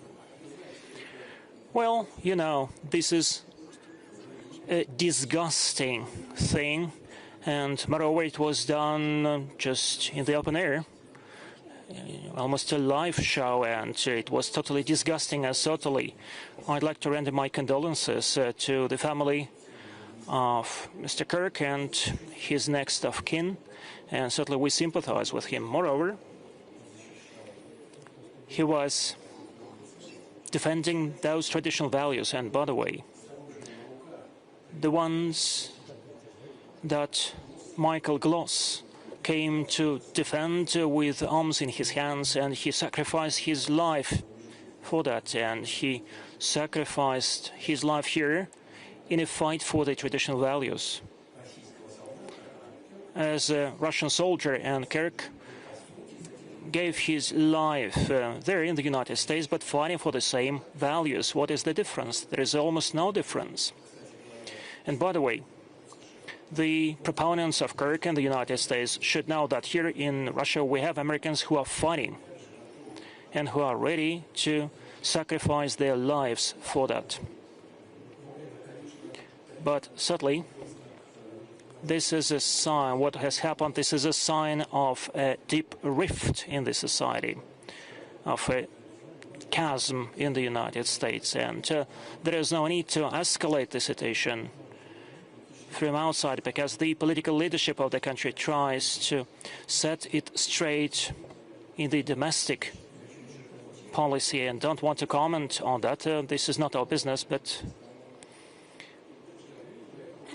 Well, you know, this is a disgusting thing, and moreover, it was done just in the open air, almost a live show, and it was totally disgusting and totally. I'd like to render my condolences to the family of Mr. Kirk and his next of kin, and certainly we sympathize with him. Moreover, he was defending those traditional values, and by the way, the ones that Michael Gloss came to defend with arms in his hands, and he sacrificed his life for that, and he sacrificed his life here in a fight for the traditional values. As a Russian soldier, and Kirk gave his life there in the United States, but fighting for the same values. What is the difference? There is almost no difference. And by the way, the proponents of Kirk in the United States should know that here in Russia we have Americans who are fighting and who are ready to sacrifice their lives for that. But sadly, this is a sign, what has happened, this is a sign of a deep rift in the society, of a chasm in the United States. And there is no need to escalate the situation from outside, because the political leadership of the country tries to set it straight in the domestic policy, and don't want to comment on that. This is not our business, but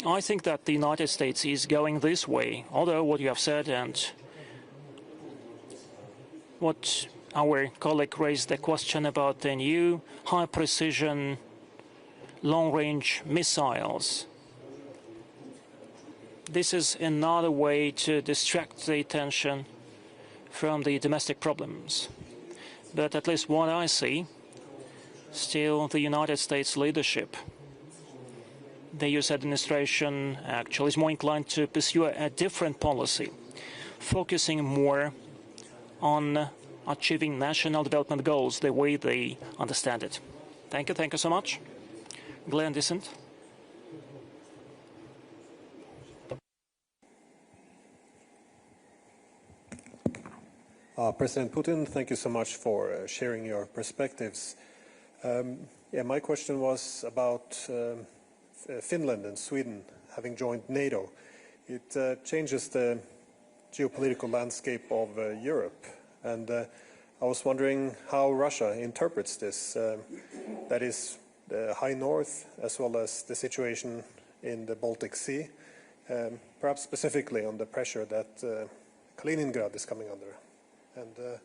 I think that the United States is going this way, although what you have said and what our colleague raised the question about the new high-precision long-range missiles. This is another way to distract the attention from the domestic problems. But at least what I see, still the United States leadership, the US administration actually is more inclined to pursue a different policy, focusing more on achieving national development goals the way they understand it. Thank you so much. Glenn Dissent. President Putin, thank you so much for sharing your perspectives. My question was about Finland and Sweden having joined NATO. It changes the geopolitical landscape of Europe, and I was wondering how Russia interprets this. That is, the high north as well as the situation in the Baltic Sea, perhaps specifically on the pressure that Kaliningrad is coming under, and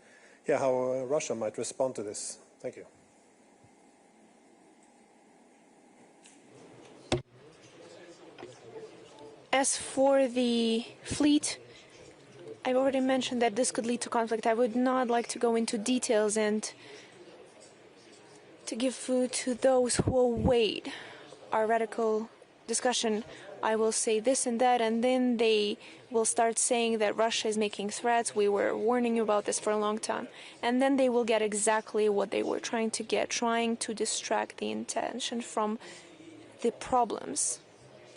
how Russia might respond to this. Thank you. As for the fleet, I've already mentioned that this could lead to conflict. I would not like to go into details and to give food to those who await our radical discussion. I will say this and that, and then they will start saying that Russia is making threats. We were warning you about this for a long time. And then they will get exactly what they were trying to get, trying to distract the attention from the problems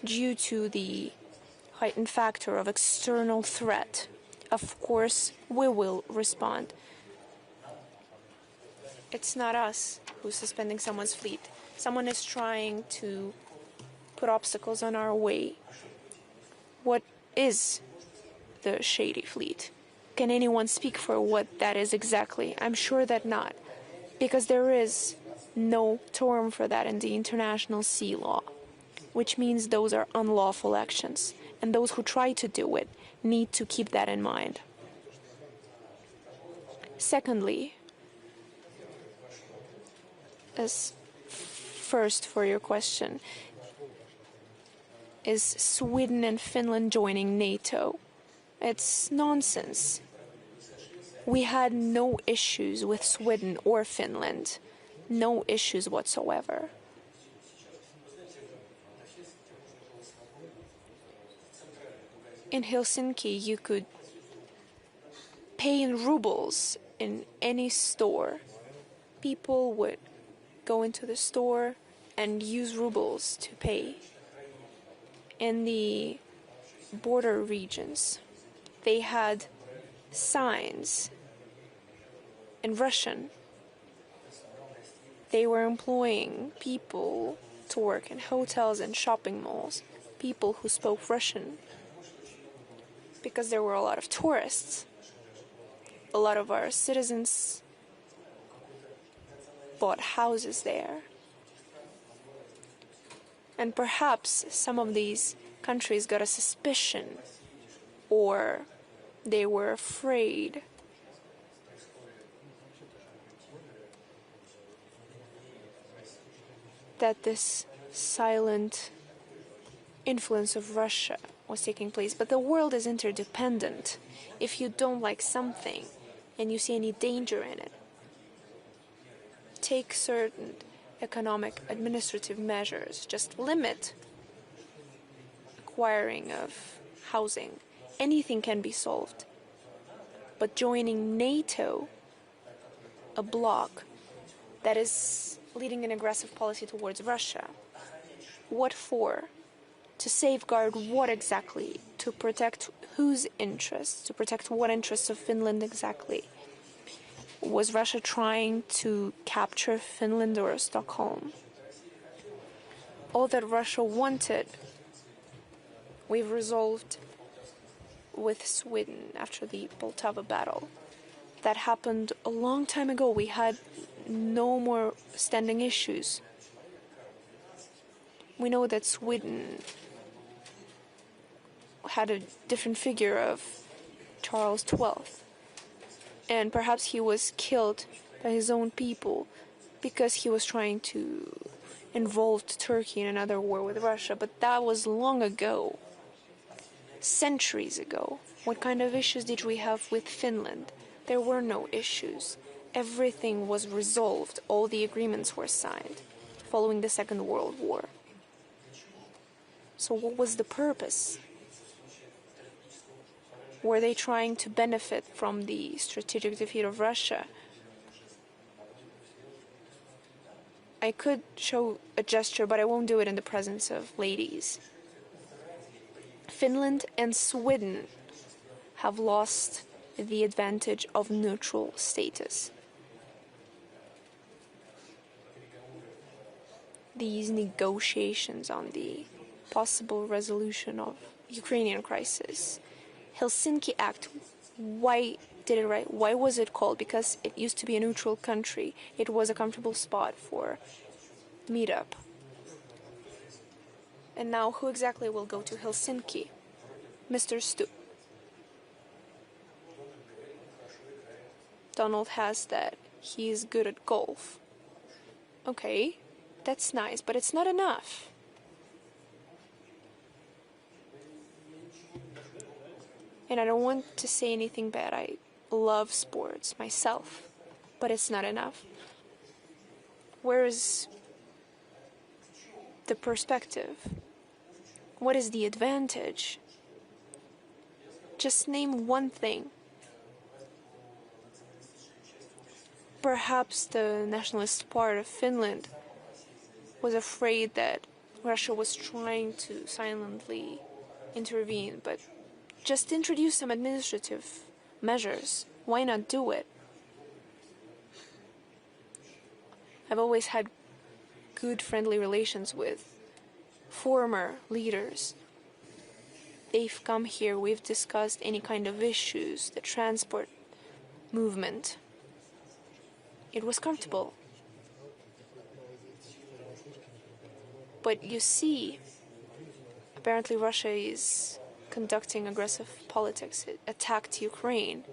due to the heightened factor of external threat. Of course, we will respond. It's not us who's suspending someone's fleet. Someone is trying to put obstacles on our way. What is the shady fleet? Can anyone speak for what that is exactly? I'm sure that not, because there is no term for that in the international sea law, which means those are unlawful actions, and those who try to do it need to keep that in mind. Secondly, as first for your question, is Sweden and Finland joining NATO? It's nonsense. We had no issues with Sweden or Finland. No issues whatsoever. In Helsinki, you could pay in rubles in any store. People would go into the store and use rubles to pay. In the border regions, they had signs in Russian. They were employing people to work in hotels and shopping malls, people who spoke Russian, because there were a lot of tourists. A lot of our citizens bought houses there. And perhaps some of these countries got a suspicion, or they were afraid that this silent influence of Russia was taking place. But the world is interdependent. If you don't like something and you see any danger in it, take certain economic administrative measures. Just limit acquiring of housing. Anything can be solved. But joining NATO, a bloc that is leading an aggressive policy towards Russia, what for? To safeguard what exactly? To protect whose interests? To protect what interests of Finland exactly? Was Russia trying to capture Finland or Stockholm? All that Russia wanted, we've resolved with Sweden after the Poltava battle. That happened a long time ago. We had no more standing issues. We know that Sweden had a different figure of Charles XII. And perhaps he was killed by his own people because he was trying to involve Turkey in another war with Russia. But that was long ago, centuries ago. What kind of issues did we have with Finland? There were no issues. Everything was resolved. All the agreements were signed following the Second World War. So what was the purpose? Were they trying to benefit from the strategic defeat of Russia? I could show a gesture, but I won't do it in the presence of ladies. Finland and Sweden have lost the advantage of neutral status. These negotiations on the possible resolution of Ukrainian crisis, Helsinki Act, why did it right? Why was it called? Because it used to be a neutral country. It was a comfortable spot for meetup. And now who exactly will go to Helsinki? Mr. Stubb. Donald has that. He is good at golf. Okay, that's nice, but it's not enough. And I don't want to say anything bad. I love sports myself, but it's not enough. Where is the perspective? What is the advantage? Just name one thing. Perhaps the nationalist part of Finland was afraid that Russia was trying to silently intervene, but just introduce some administrative measures. Why not do it? I've always had good friendly relations with former leaders. They've come here, we've discussed any kind of issues, the transport movement. It was comfortable. But you see, apparently Russia is conducting aggressive politics. It attacked Ukraine.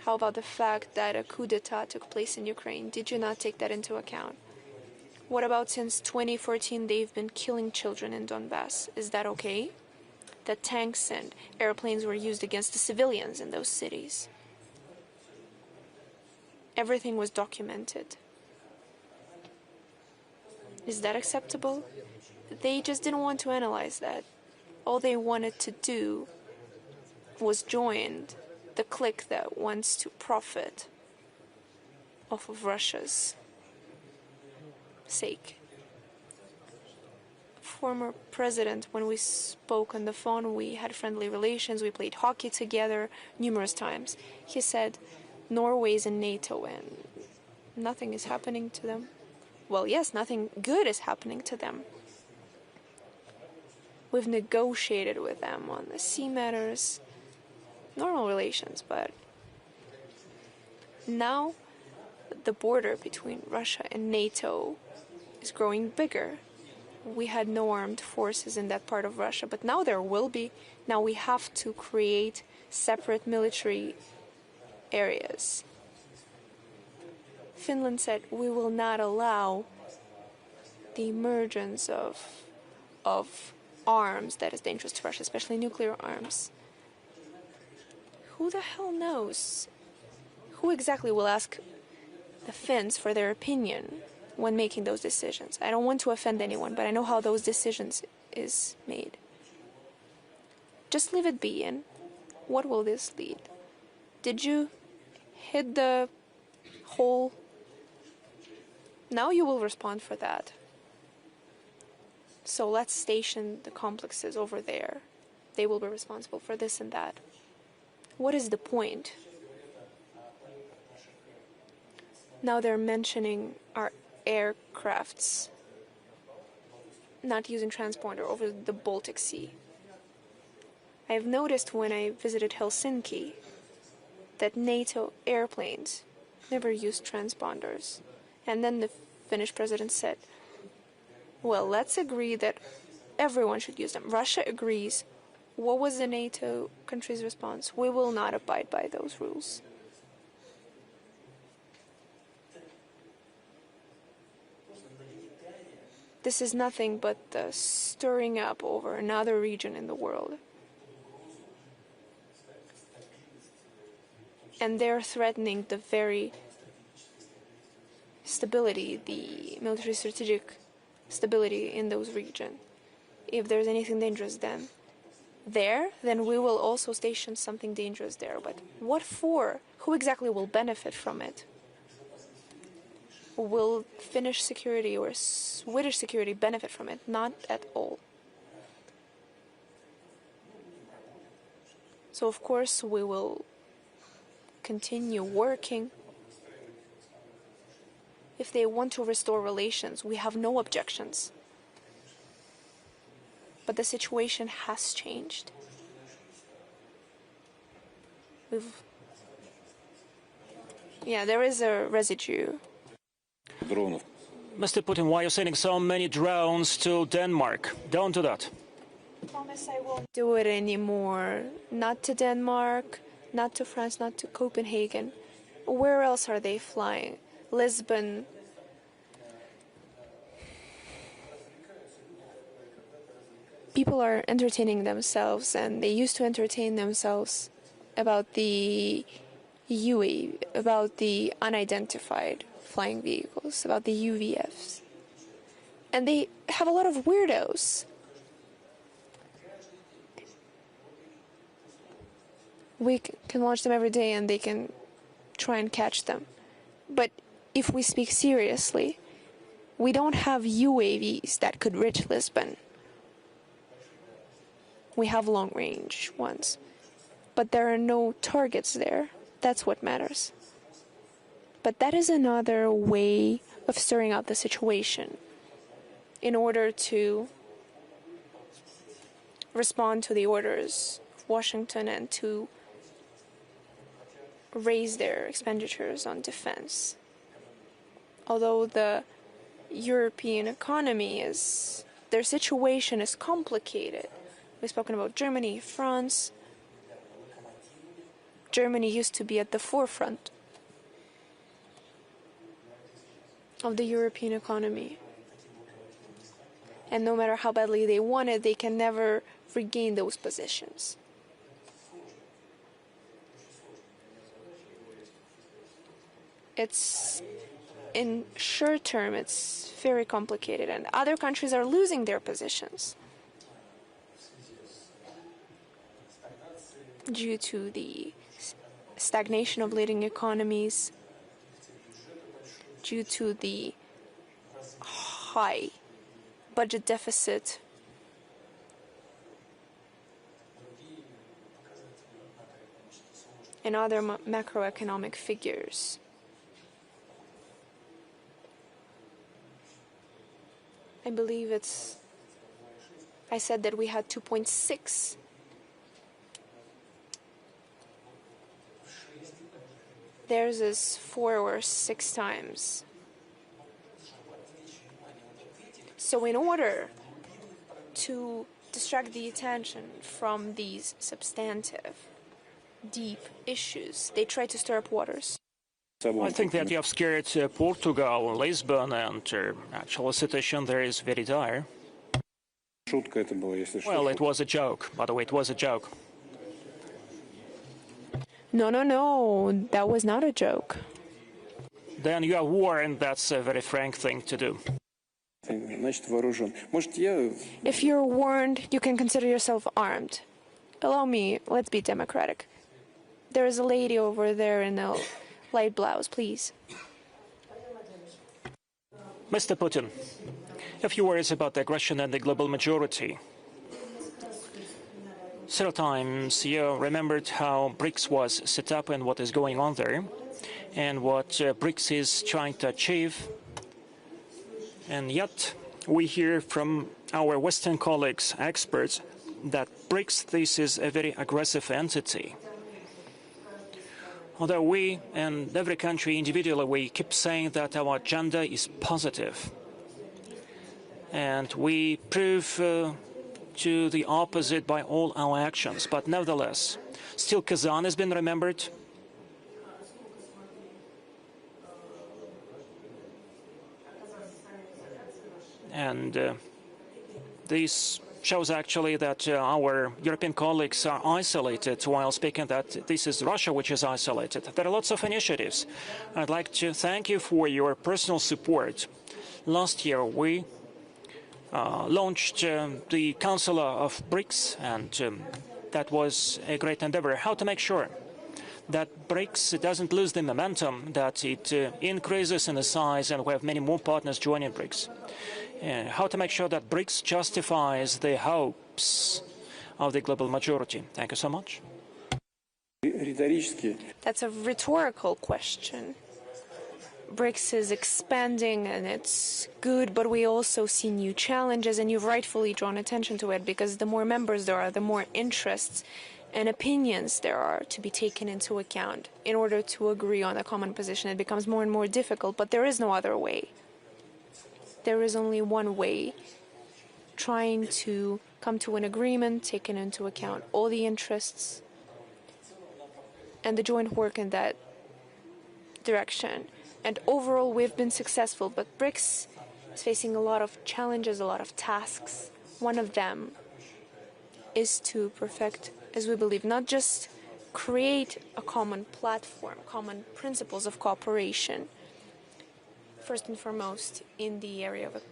How about the fact that a coup d'etat took place in Ukraine? Did you not take that into account? What about since 2014 they've been killing children in Donbass? Is that okay? That tanks and airplanes were used against the civilians in those cities. Everything was documented. Is that acceptable? They just didn't want to analyze that. All they wanted to do was join the clique that wants to profit off of Russia's sake. Former president, when we spoke on the phone, we had friendly relations, we played hockey together numerous times. He said, Norway's in NATO and nothing is happening to them. Well, yes, nothing good is happening to them. We've negotiated with them on the sea matters, normal relations, but now the border between Russia and NATO is growing bigger. We had no armed forces in that part of Russia, but now there will be. Now we have to create separate military areas. Finland said we will not allow the emergence of arms that is dangerous to Russia, especially nuclear arms. Who the hell knows? Who exactly will ask the Finns for their opinion when making those decisions? I don't want to offend anyone, but I know how those decisions is made. Just leave it be, and what will this lead? Did you hit the hole? Now you will respond for that. So let's station the complexes over there. They will be responsible for this and that. What is the point? Now they're mentioning our aircrafts not using transponder over the Baltic Sea. I have noticed when I visited Helsinki that NATO airplanes never used transponders. And then the Finnish president said, well, let's agree that everyone should use them. Russia agrees. What was the NATO country's response? We will not abide by those rules. This is nothing but the stirring up over another region in the world. And they're threatening the very stability, the military strategic stability in those regions. If there's anything dangerous then we will also station something dangerous there. But what for? Who exactly will benefit from it? Will Finnish security or Swedish security benefit from it? Not at all. So of course we will continue working. If they want to restore relations, we have no objections. But the situation has changed. There is a residue. Mr. Putin, why are you sending so many drones to Denmark? Don't do that. I promise I won't do it anymore. Not to Denmark, not to France, not to Copenhagen. Where else are they flying? Lisbon. People are entertaining themselves, and they used to entertain themselves about the UAV, about the unidentified flying vehicles, about the UVFs. And they have a lot of weirdos. We can watch them every day and they can try and catch them. But if we speak seriously, we don't have UAVs that could reach Lisbon. We have long-range ones. But there are no targets there. That's what matters. But that is another way of stirring up the situation in order to respond to the orders of Washington and to raise their expenditures on defense. Although the European economy their situation is complicated. We've spoken about Germany, France. Germany used to be at the forefront of the European economy. And no matter how badly they want it, they can never regain those positions. In short term, it's very complicated, and other countries are losing their positions due to the stagnation of leading economies, due to the high budget deficit, and other macroeconomic figures. I believe I said that we had 2.6. Theirs is 4 or 6 times. So in order to distract the attention from these substantive, deep issues, they try to stir up waters. I think that you have scared Portugal, Lisbon, and actually the situation there is very dire. Well, it was a joke. By the way, it was a joke. No, that was not a joke. Then you are warned. That's a very frank thing to do. If you're warned, you can consider yourself armed. Allow me, let's be democratic. There is a lady over there in a light blouse, please. Mr. Putin, a few words about the aggression and the global majority. Several times you remembered how BRICS was set up and what is going on there, and what BRICS is trying to achieve. And yet, we hear from our Western colleagues, experts, that BRICS, this is a very aggressive entity. Although we and every country individually, we keep saying that our agenda is positive. And we prove to the opposite by all our actions. But nevertheless, still Kazan has been remembered. And this shows actually that our European colleagues are isolated, while speaking that this is Russia which is isolated. There are lots of initiatives. I'd like to thank you for your personal support. Last year we launched the Council of BRICS, and that was a great endeavor. How to make sure that BRICS doesn't lose the momentum, that it increases in the size, and we have many more partners joining BRICS. How to make sure that BRICS justifies the hopes of the global majority. Thank you so much. That's a rhetorical question. BRICS is expanding and it's good, but we also see new challenges, and you've rightfully drawn attention to it, because the more members there are, the more interests and opinions there are to be taken into account in order to agree on a common position. It becomes more and more difficult, but there is no other way. There is only one way: trying to come to an agreement, taking into account all the interests, and the joint work in that direction. And overall, we've been successful, but BRICS is facing a lot of challenges, a lot of tasks. One of them is to perfect, as we believe, not just create a common platform, common principles of cooperation, first and foremost in the area of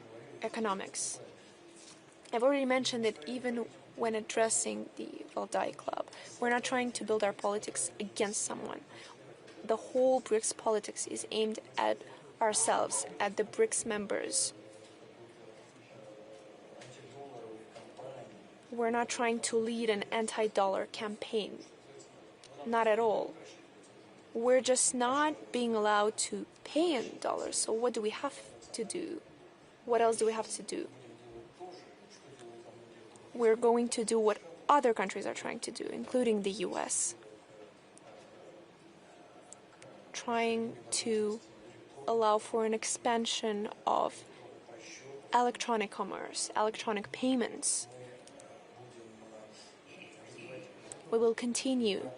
economics. I've already mentioned that even when addressing the Valdai Club, we're not trying to build our politics against someone. The whole BRICS politics is aimed at ourselves, at the BRICS members. We're not trying to lead an anti-dollar campaign. Not at all. we're just not being allowed to pay in dollars. So what do we have to do? What else do we have to do? We're going to do what other countries are trying to do, including the US. Trying to allow for an expansion of electronic commerce, electronic payments. We will continue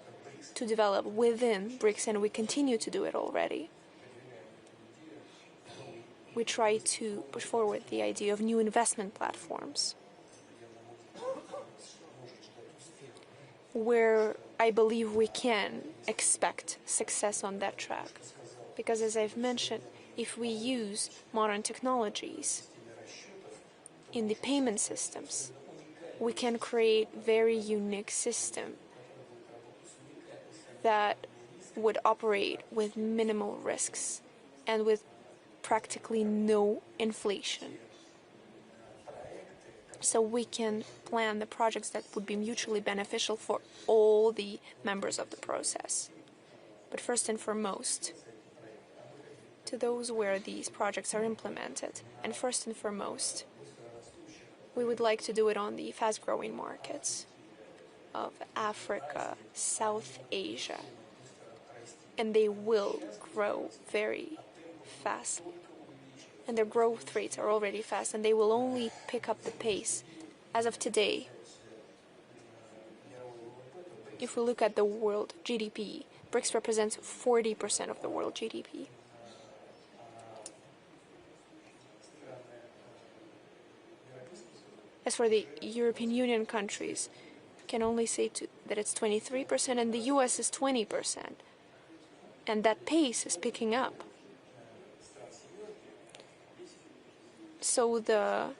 to develop within BRICS, and we continue to do it already. We try to push forward the idea of new investment platforms, where I believe we can expect success on that track. Because as I've mentioned, if we use modern technologies in the payment systems, we can create very unique system that would operate with minimal risks and with practically no inflation. So we can plan the projects that would be mutually beneficial for all the members of the process. But first and foremost, to those where these projects are implemented, and first and foremost, we would like to do it on the fast-growing markets of Africa, South Asia, and they will grow very fast. And their growth rates are already fast, and they will only pick up the pace as of today. If we look at the world GDP, BRICS represents 40% of the world GDP. As for the European Union countries, I can only say that it's 23%, and the US is 20%. And that pace is picking up. So the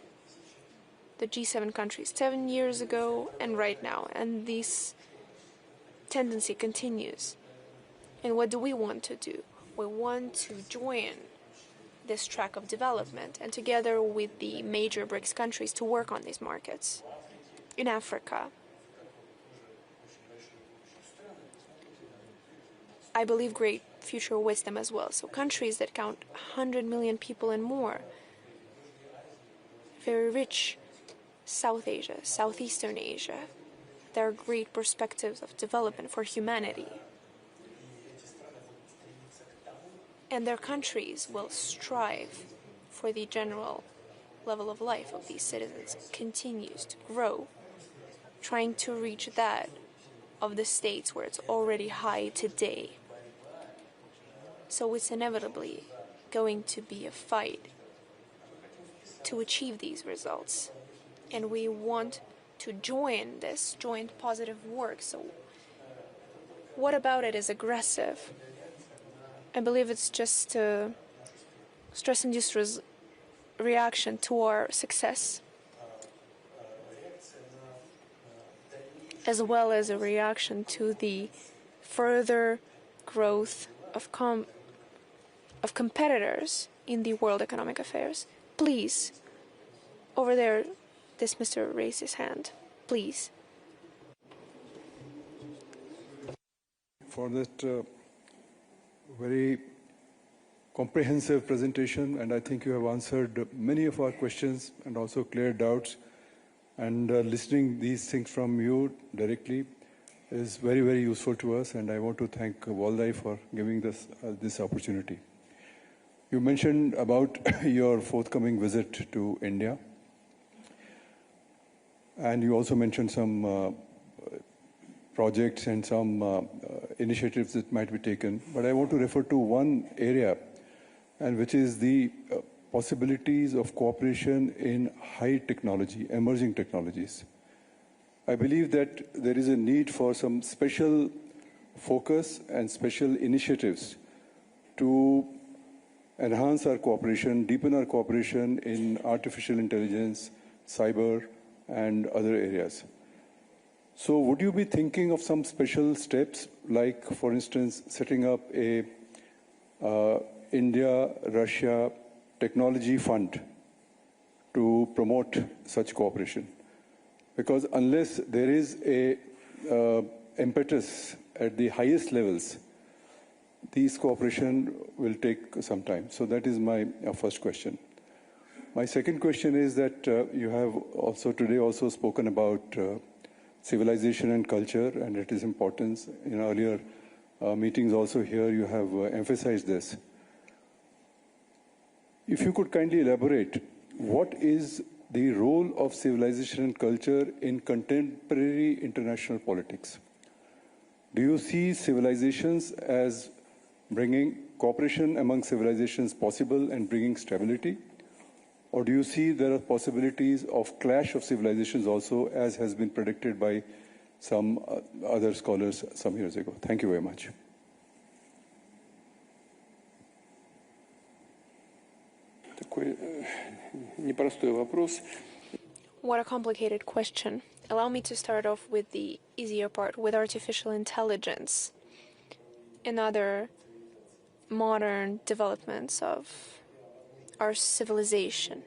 G7 countries 7 years ago and right now, and this tendency continues. And what do we want to do? We want to join this track of development, and together with the major BRICS countries to work on these markets. In Africa, I believe great future awaits them as well. So countries that count 100 million people and more, very rich, South Asia, Southeastern Asia, there are great perspectives of development for humanity. And their countries will strive for the general level of life of these citizens continues to grow, trying to reach that of the states where it's already high today. So it's inevitably going to be a fight to achieve these results. And we want to join this joint positive work. So what about it is aggressive? I believe it's just a stress-induced reaction to our success, as well as a reaction to the further growth of competitors in the world economic affairs. Please, over there, this Mr. raised his hand. Please. For that very comprehensive presentation, and I think you have answered many of our questions and also cleared doubts. And listening these things from you directly is very, very useful to us, and I want to thank Valdai for giving this opportunity. You mentioned about your forthcoming visit to India, and you also mentioned some projects and some initiatives that might be taken. But I want to refer to one area, and which is the possibilities of cooperation in high technology, emerging technologies. I believe that there is a need for some special focus and special initiatives to enhance our cooperation, deepen our cooperation in artificial intelligence, cyber, and other areas. So would you be thinking of some special steps, like, for instance, setting up a India-Russia technology fund to promote such cooperation? Because unless there is a impetus at the highest levels, these cooperation will take some time. So that is my first question. My second question is that you have also today also spoken about civilization and culture and its importance. In earlier meetings also here you have emphasized this. If you could kindly elaborate, what is the role of civilization and culture in contemporary international politics? Do you see civilizations as bringing cooperation among civilizations possible and bringing stability? Or do you see there are possibilities of clash of civilizations also, as has been predicted by some other scholars some years ago? Thank you very much. What a complicated question. Allow me to start off with the easier part, with artificial intelligence and other modern developments of our civilization,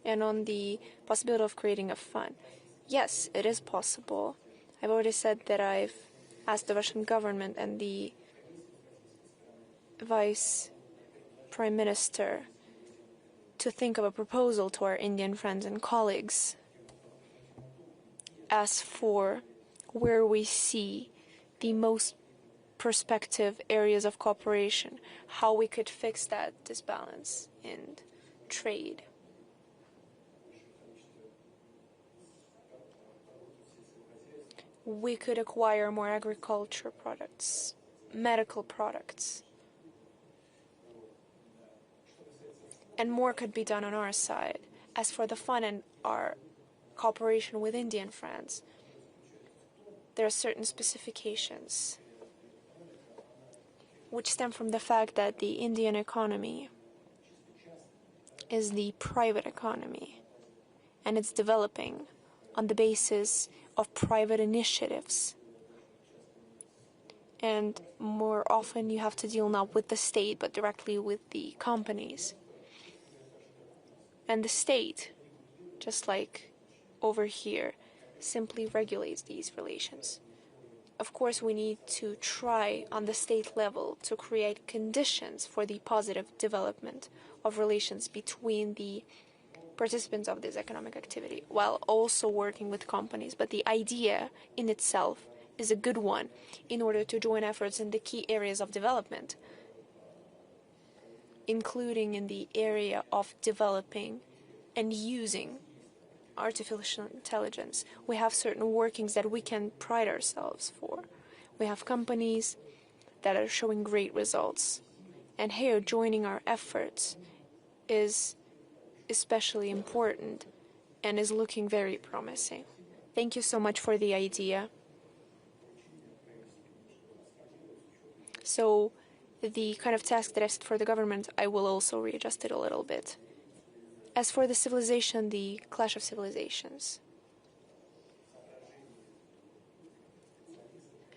and on the possibility of creating a fund. Yes, it is possible. I've already said that I've asked the Russian government and the Vice Prime Minister to think of a proposal to our Indian friends and colleagues as for where we see the most prospective areas of cooperation, how we could fix that disbalance in trade. We could acquire more agriculture products, medical products, and more could be done on our side. As for the fund and our cooperation with Indian friends, there are certain specifications which stem from the fact that the Indian economy is the private economy, and it's developing on the basis of private initiatives. And more often you have to deal not with the state, but directly with the companies. And the state, just like over here, simply regulates these relations. Of course, we need to try on the state level to create conditions for the positive development of relations between the participants of this economic activity, while also working with companies. But the idea in itself is a good one in order to join efforts in the key areas of development, including in the area of developing and using artificial intelligence. We have certain workings that we can pride ourselves for. We have companies that are showing great results. And here, joining our efforts is especially important and is looking very promising. Thank you so much for the idea. So, the kind of task that I set for the government, I will also readjust it a little bit. As for the civilization, the clash of civilizations.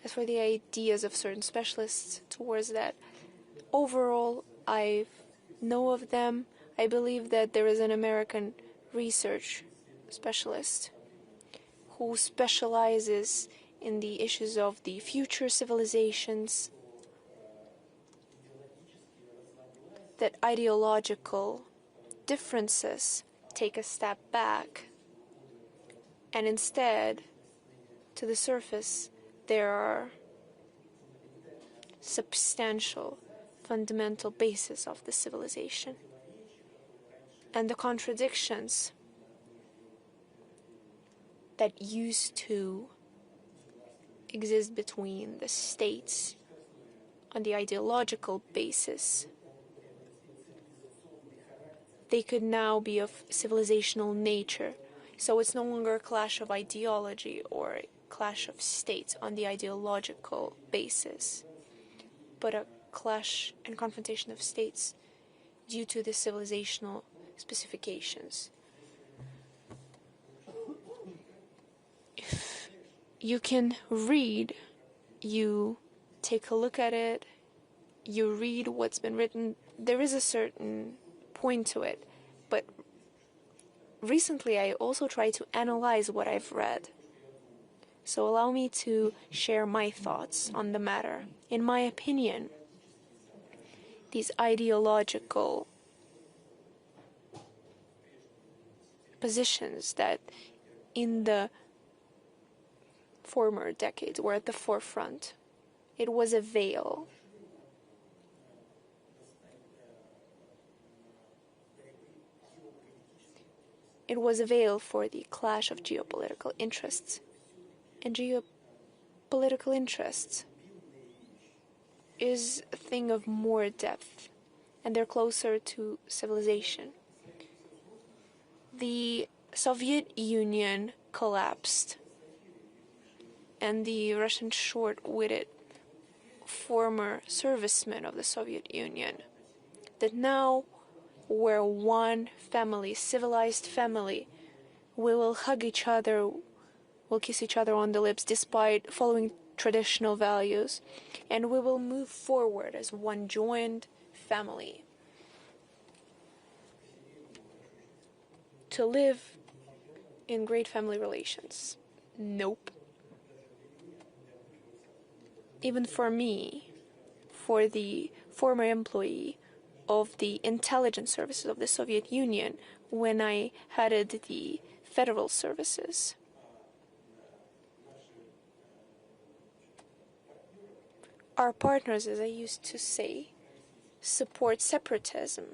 As for the ideas of certain specialists towards that, overall, I know of them. I believe that there is an American research specialist who specializes in the issues of the future civilizations, that ideological differences take a step back, and instead, to the surface, there are substantial, fundamental bases of the civilization. And the contradictions that used to exist between the states on the ideological basis, they could now be of civilizational nature. So it's no longer a clash of ideology or a clash of states on the ideological basis, but a clash and confrontation of states due to the civilizational specifications. If you can read, you take a look at it, you read what's been written, there is a certain point to it, but recently I also try to analyze what I've read. So allow me to share my thoughts on the matter. In my opinion, these ideological positions that in the former decades were at the forefront. It was a veil. It was a veil for the clash of geopolitical interests. And geopolitical interests is a thing of more depth, and they're closer to civilization. The Soviet Union collapsed, and the Russian short-witted former servicemen of the Soviet Union that now we're one family, civilized family. We will hug each other, we'll kiss each other on the lips despite following traditional values, and we will move forward as one joined family to live in great family relations. Nope. Even for me, for the former employee of the intelligence services of the Soviet Union, when I headed the federal services, our partners, as I used to say, support separatism,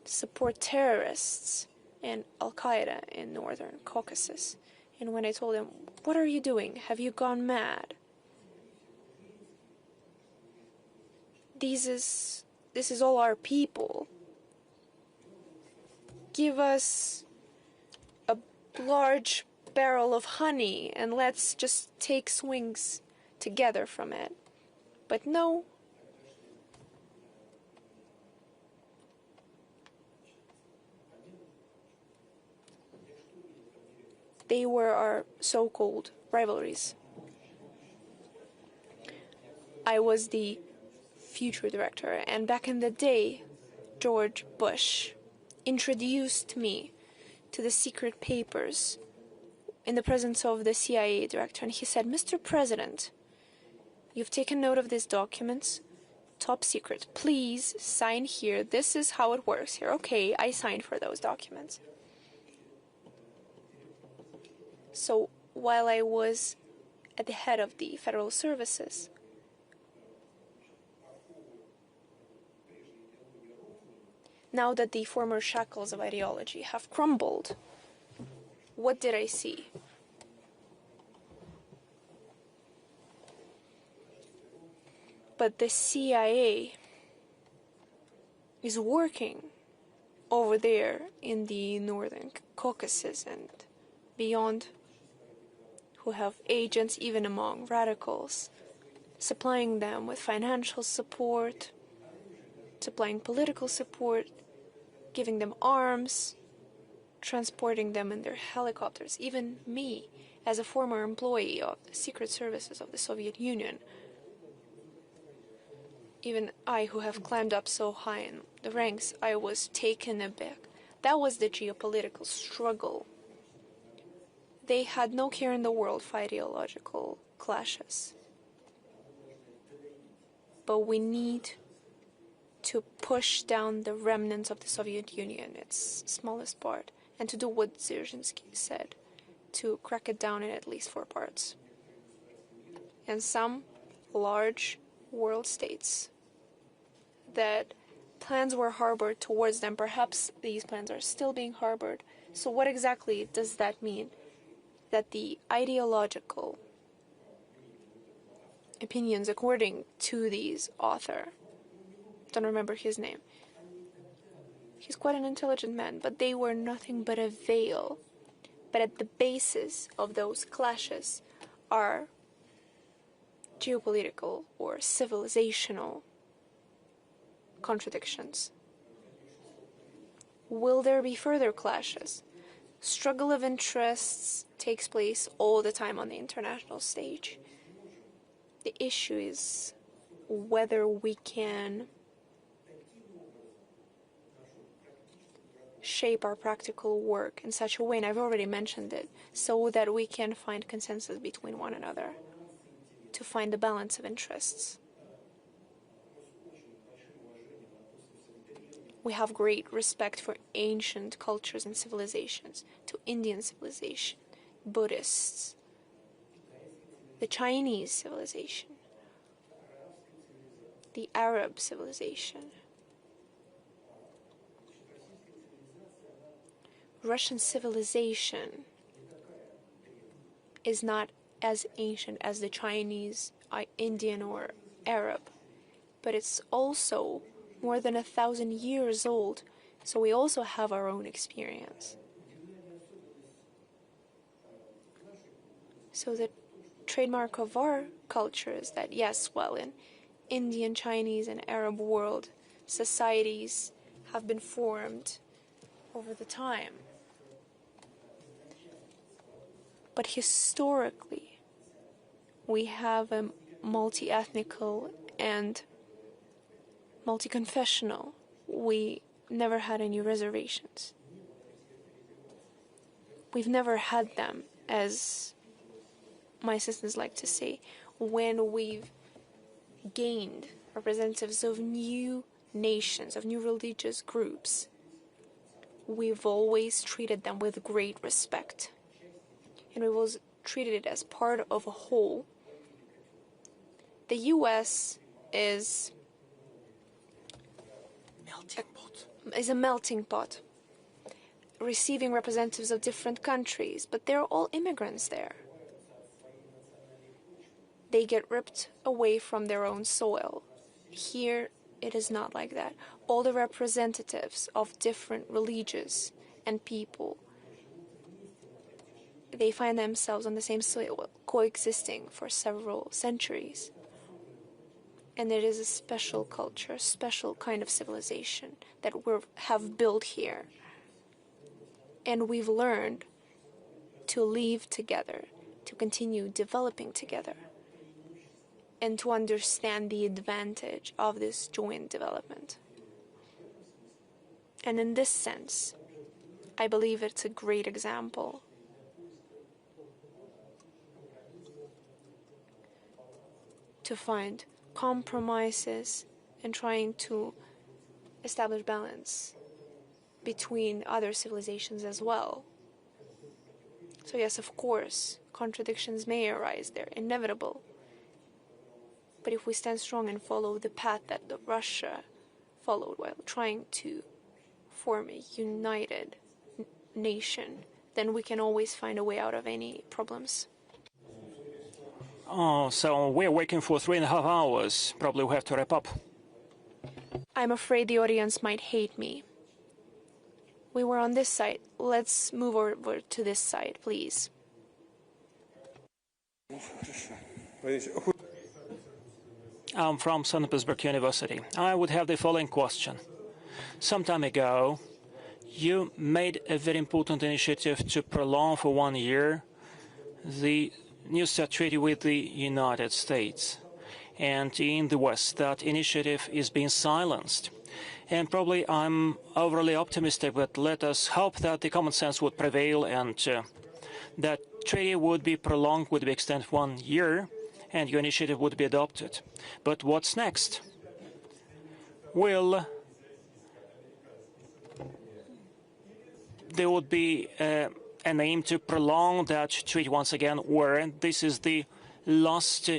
support terrorists and Al-Qaeda in northern Caucasus. And when I told them, "What are you doing? Have you gone mad?" This is all our people. Give us a large barrel of honey and let's just take swings together from it. But no. They were our so-called rivalries. I was the future director, and back in the day, George Bush introduced me to the secret papers in the presence of the CIA director, and he said, "Mr. President, you've taken note of these documents, top secret. Please sign here. This is how it works here." Okay, I signed for those documents. So while I was at the head of the federal services, now that the former shackles of ideology have crumbled, what did I see? But the CIA is working over there in the northern Caucasus and beyond, who have agents even among radicals, supplying them with financial support, supplying political support, giving them arms, transporting them in their helicopters. Even me, as a former employee of the secret services of the Soviet Union, even I, who have climbed up so high in the ranks, I was taken aback. That was the geopolitical struggle. They had no care in the world for ideological clashes. But we need to push down the remnants of the Soviet Union, its smallest part, and to do what Dzerzhinsky said, to crack it down in at least 4 parts. And some large world states that plans were harbored towards them, perhaps these plans are still being harbored. So what exactly does that mean? That the ideological opinions, according to these author, don't remember his name, he's quite an intelligent man, but they were nothing but a veil. But at the basis of those clashes are geopolitical or civilizational contradictions. Will there be further clashes? Struggle of interests takes place all the time on the international stage. The issue is whether we can shape our practical work in such a way, and I've already mentioned it, so that we can find consensus between one another, to find the balance of interests. We have great respect for ancient cultures and civilizations, to Indian civilization, Buddhists, the Chinese civilization, the Arab civilization. Russian civilization is not as ancient as the Chinese, Indian, or Arab, but it's also more than 1,000 years old, so we also have our own experience. So the trademark of our culture is that, yes, well, in Indian, Chinese, and Arab world, societies have been formed over the time. But historically, we have a multi-ethnical and multi-confessional. We never had any reservations. We've never had them, as my sisters like to say, when we've gained representatives of new nations, of new religious groups. We've always treated them with great respect. And we've always treated it as part of a whole. The U.S. is a melting pot, receiving representatives of different countries, but they're all immigrants there. They get ripped away from their own soil. Here, it is not like that. All the representatives of different religions and people, they find themselves on the same soil, coexisting for several centuries. And it is a special culture, a special kind of civilization that we have built here. And we've learned to live together, to continue developing together, and to understand the advantage of this joint development. And in this sense, I believe it's a great example to find compromises and trying to establish balance between other civilizations as well. So yes, of course, contradictions may arise, they're inevitable. But if we stand strong and follow the path that Russia followed while trying to form a united nation, then we can always find a way out of any problems. Oh, so we're working for 3.5 hours. Probably we have to wrap up. I'm afraid the audience might hate me. We were on this side. Let's move over to this side, please. I'm from St. Petersburg University. I would have the following question. Some time ago, you made a very important initiative to prolong for 1 year the New START treaty with the United States. And in the West, that initiative is being silenced. And probably I'm overly optimistic, but let us hope that the common sense would prevail and that treaty would be prolonged, would be extended 1 year, and your initiative would be adopted. But what's next? Will there would be an aim to prolong that treaty once again, or this is the last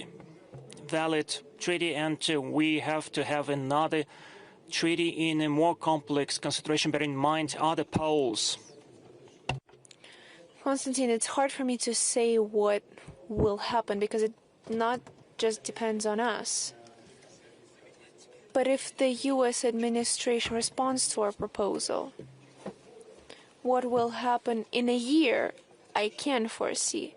valid treaty and we have to have another treaty in a more complex consideration, bearing in mind other poles? Konstantin, it's hard for me to say what will happen because it not just depends on us. But if the U.S. administration responds to our proposal, what will happen in a year, I can foresee.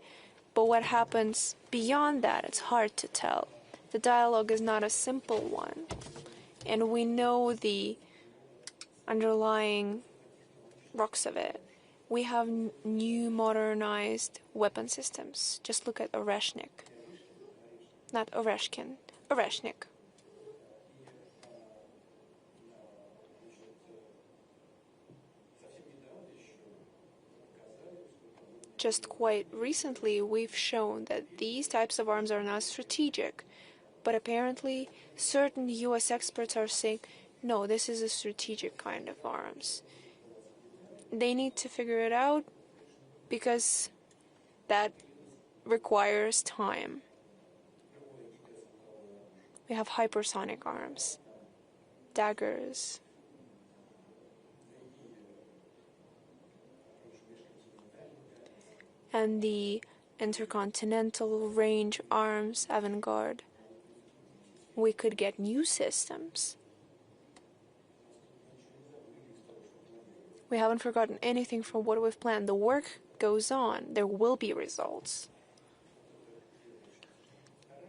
But what happens beyond that, it's hard to tell. The dialogue is not a simple one. And we know the underlying rocks of it. We have new modernized weapon systems. Just look at Oreshnik. Not Oreshkin, Oreshnik. Just quite recently, we've shown that these types of arms are not strategic, but apparently certain U.S. experts are saying, No, this is a strategic kind of arms. They need to figure it out because that requires time. We have hypersonic arms, daggers. And the intercontinental range arms avant-garde. We could get new systems. We haven't forgotten anything from what we've planned. The work goes on. There will be results.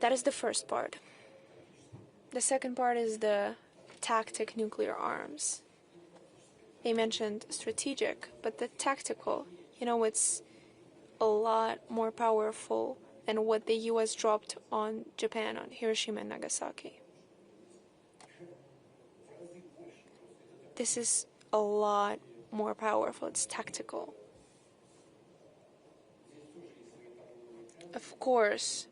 That is the first part. The second part is the tactic nuclear arms. They mentioned strategic, but the tactical, it's a lot more powerful than what the US dropped on Japan, on Hiroshima and Nagasaki. This is a lot more powerful. It's tactical. Of course,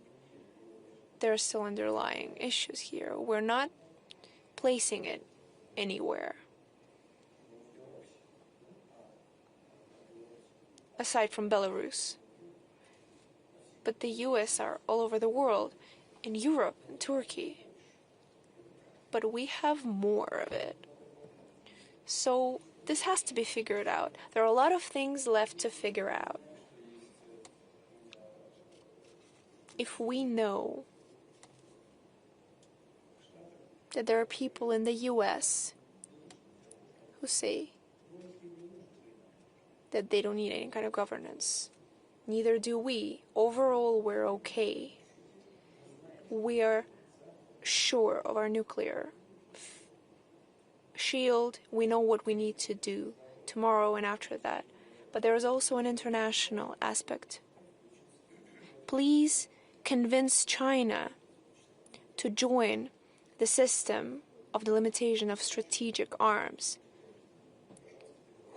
there are still underlying issues here. We're not placing it anywhere aside from Belarus. But the US are all over the world, in Europe and Turkey. But we have more of it. So this has to be figured out. There are a lot of things left to figure out. If we know that there are people in the US who say that they don't need any kind of governance, neither do we. Overall, we're okay. We are sure of our nuclear shield. We know what we need to do tomorrow and after that. But there is also an international aspect. Please convince China to join the system of the limitation of strategic arms.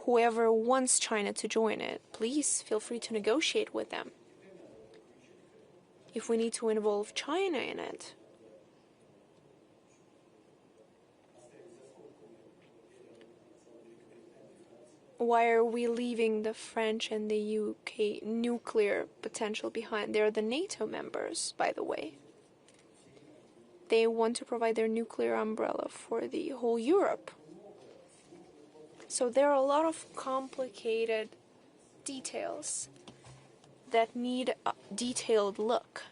Whoever wants China to join it, please feel free to negotiate with them. If we need to involve China in it, why are we leaving the French and the UK nuclear potential behind? They're the NATO members, by the way. They want to provide their nuclear umbrella for the whole Europe. So there are a lot of complicated details that need a detailed look.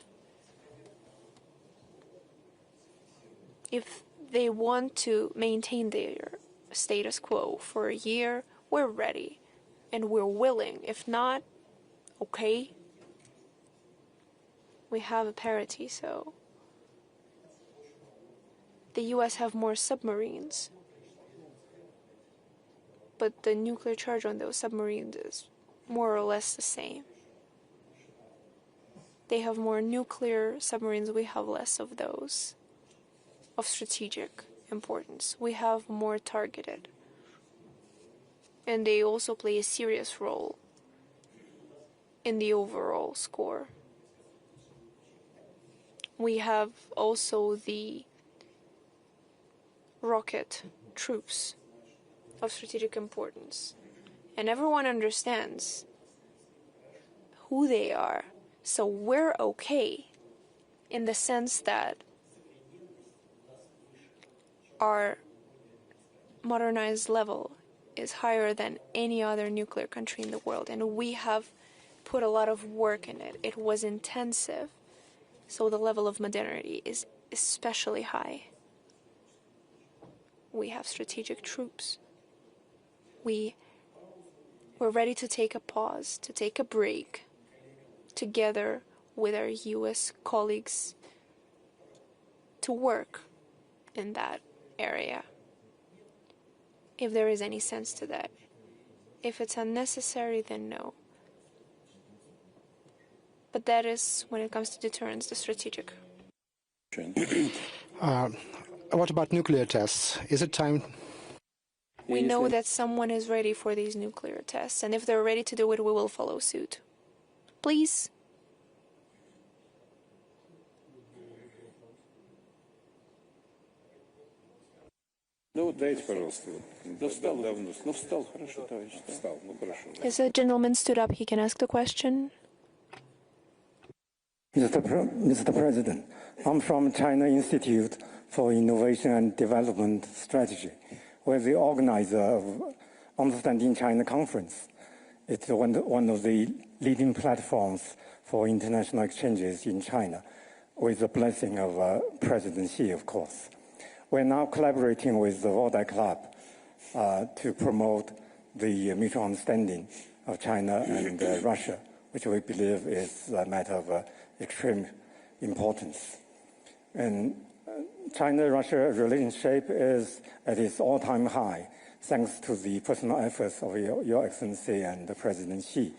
If they want to maintain their status quo for a year, we're ready and we're willing. If not, okay. We have a parity, so the US have more submarines, but the nuclear charge on those submarines is more or less the same. They have more nuclear submarines, we have less of those of strategic importance. We have more targeted. And they also play a serious role in the overall score. We have also the rocket troops of strategic importance. And everyone understands who they are. So we're okay in the sense that our modernized level is higher than any other nuclear country in the world, and we have put a lot of work in it. It was intensive, so the level of modernity is especially high. We have strategic troops. We're ready to take a pause, to take a break, together with our US colleagues, to work in that area, if there is any sense to that. If it's unnecessary, then no. But that is, when it comes to deterrence, the strategic. What about nuclear tests? Is it time? We know that someone is ready for these nuclear tests, and if they're ready to do it, we will follow suit. Please. As the gentleman stood up, he can ask the question. Mr. President, I'm from China Institute for Innovation and Development Strategy. We're the organizer of Understanding China Conference. It's one of the leading platforms for international exchanges in China, with the blessing of President Xi, of course. We're now collaborating with the Valdai Club to promote the mutual understanding of China and Russia, which we believe is a matter of extreme importance. And China-Russia relationship is at its all-time high, thanks to the personal efforts of Your Excellency and President Xi.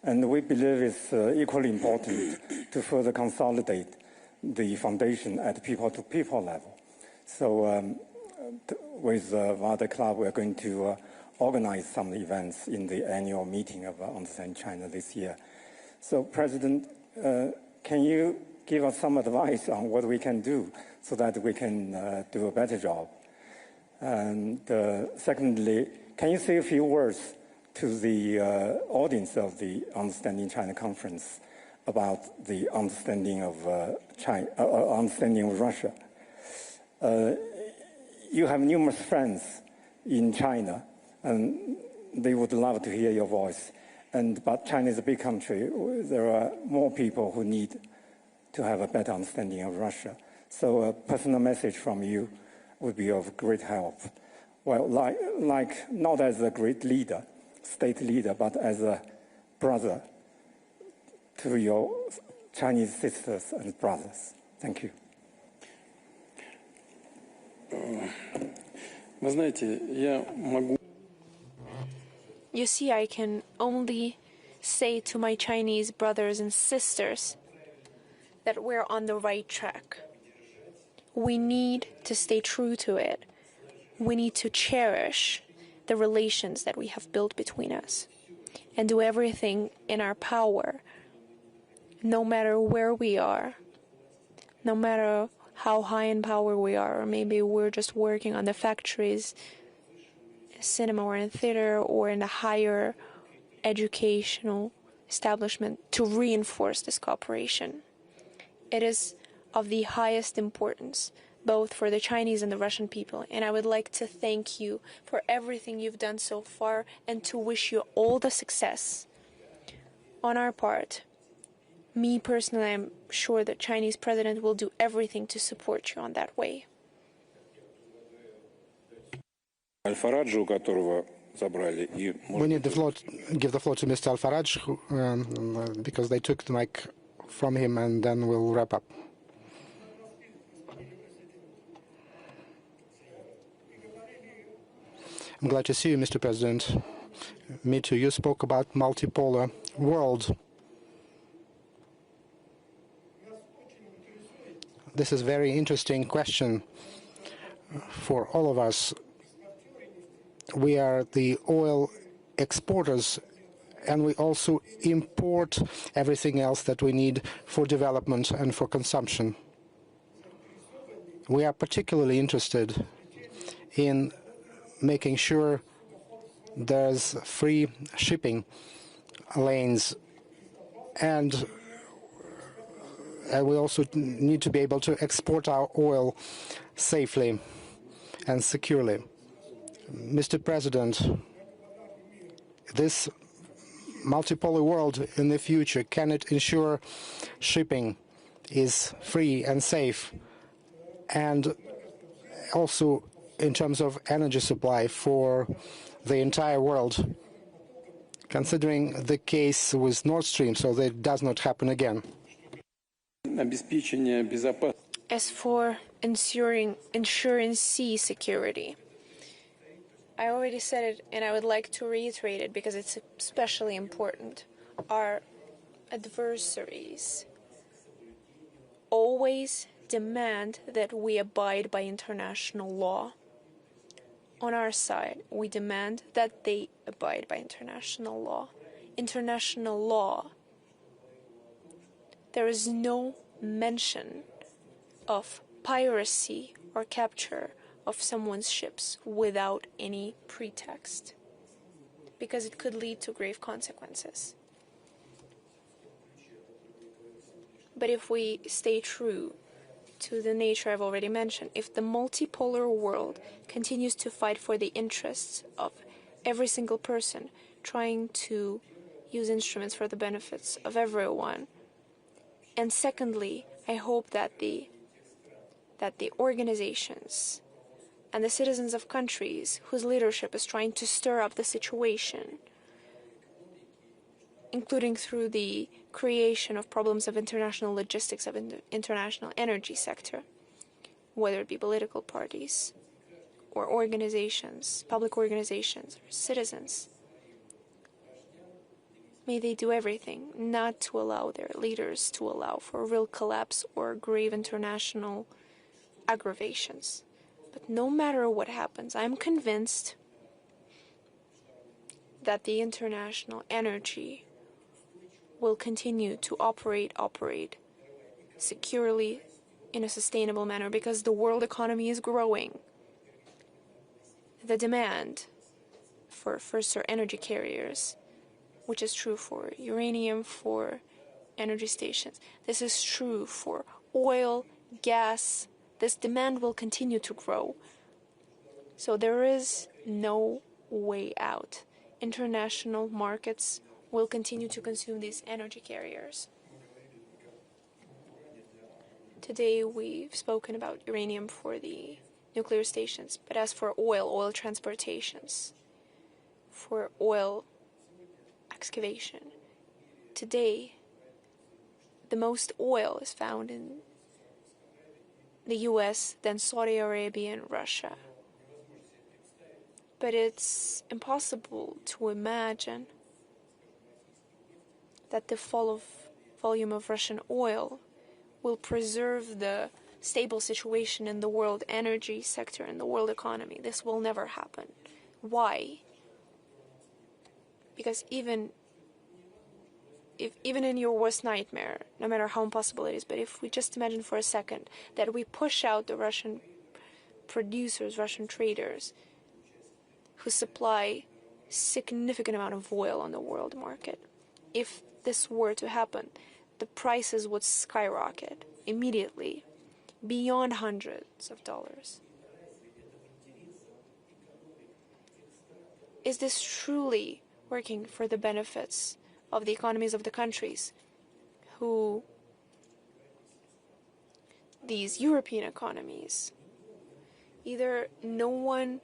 And we believe it's equally important to further consolidate the foundation at people-to-people level. So with Valdai Club, we're going to organize some events in the annual meeting of Understand China this year. So, President, can you give us some advice on what we can do so that we can do a better job? And secondly, can you say a few words to the audience of the Understanding China Conference about the understanding of understanding of Russia? You have numerous friends in China, and they would love to hear your voice. But China is a big country. There are more people who need to have a better understanding of Russia. So a personal message from you would be of great help. Well, like not as a great leader, state leader, but as a brother to your Chinese sisters and brothers. Thank you. You see, I can only say to my Chinese brothers and sisters that we're on the right track. We need to stay true to it. We need to cherish the relations that we have built between us and do everything in our power, no matter where we are, no matter how high in power we are, or maybe we're just working on the factories, cinema or in theater or in a higher educational establishment, to reinforce this cooperation. It is of the highest importance, both for the Chinese and the Russian people, and I would like to thank you for everything you've done so far and to wish you all the success. On our part, me personally, I'm sure the Chinese president will do everything to support you on that way. We need give the floor to Mr. Al-Faraj because they took the mic from him, and then we'll wrap up. I'm glad to see you, Mr. President. Me too. You spoke about multipolar world. This is a very interesting question for all of us. We are the oil exporters, and we also import everything else that we need for development and for consumption. We are particularly interested in making sure there's free shipping lanes, and we also need to be able to export our oil safely and securely. Mr. President, this multipolar world in the future, can it ensure shipping is free and safe, and also in terms of energy supply for the entire world, considering the case with Nord Stream, so that it does not happen again? As for ensuring sea security, I already said it, and I would like to reiterate it because it's especially important. Our adversaries always demand that we abide by international law. On our side, we demand that they abide by international law. International law, there is no mention of piracy or capture of someone's ships without any pretext, because it could lead to grave consequences. But if we stay true to the nature I've already mentioned, if the multipolar world continues to fight for the interests of every single person, trying to use instruments for the benefits of everyone, and secondly, I hope that the organizations and the citizens of countries whose leadership is trying to stir up the situation, including through the creation of problems of international logistics of international energy sector, whether it be political parties or organizations, public organizations, or citizens, may they do everything not to allow their leaders to allow for a real collapse or grave international aggravations. But no matter what happens, I'm convinced that the international energy will continue to operate securely in a sustainable manner, because the world economy is growing. The demand for first-order energy carriers, which is true for uranium, for energy stations, this is true for oil, gas. This demand will continue to grow. So there is no way out. International markets will continue to consume these energy carriers. Today we've spoken about uranium for the nuclear stations, but as for oil transportations, for oil excavation, today the most oil is found in the US, then Saudi Arabia and Russia. But it's impossible to imagine that the volume of Russian oil will preserve the stable situation in the world energy sector and the world economy. This will never happen. Why? Because even in your worst nightmare, no matter how impossible it is, but if we just imagine for a second that we push out the Russian producers, Russian traders, who supply significant amount of oil on the world market, if this were to happen, the prices would skyrocket immediately, beyond hundreds of dollars. Is this truly working for the benefits of the economies of the countries who, these European economies, either no one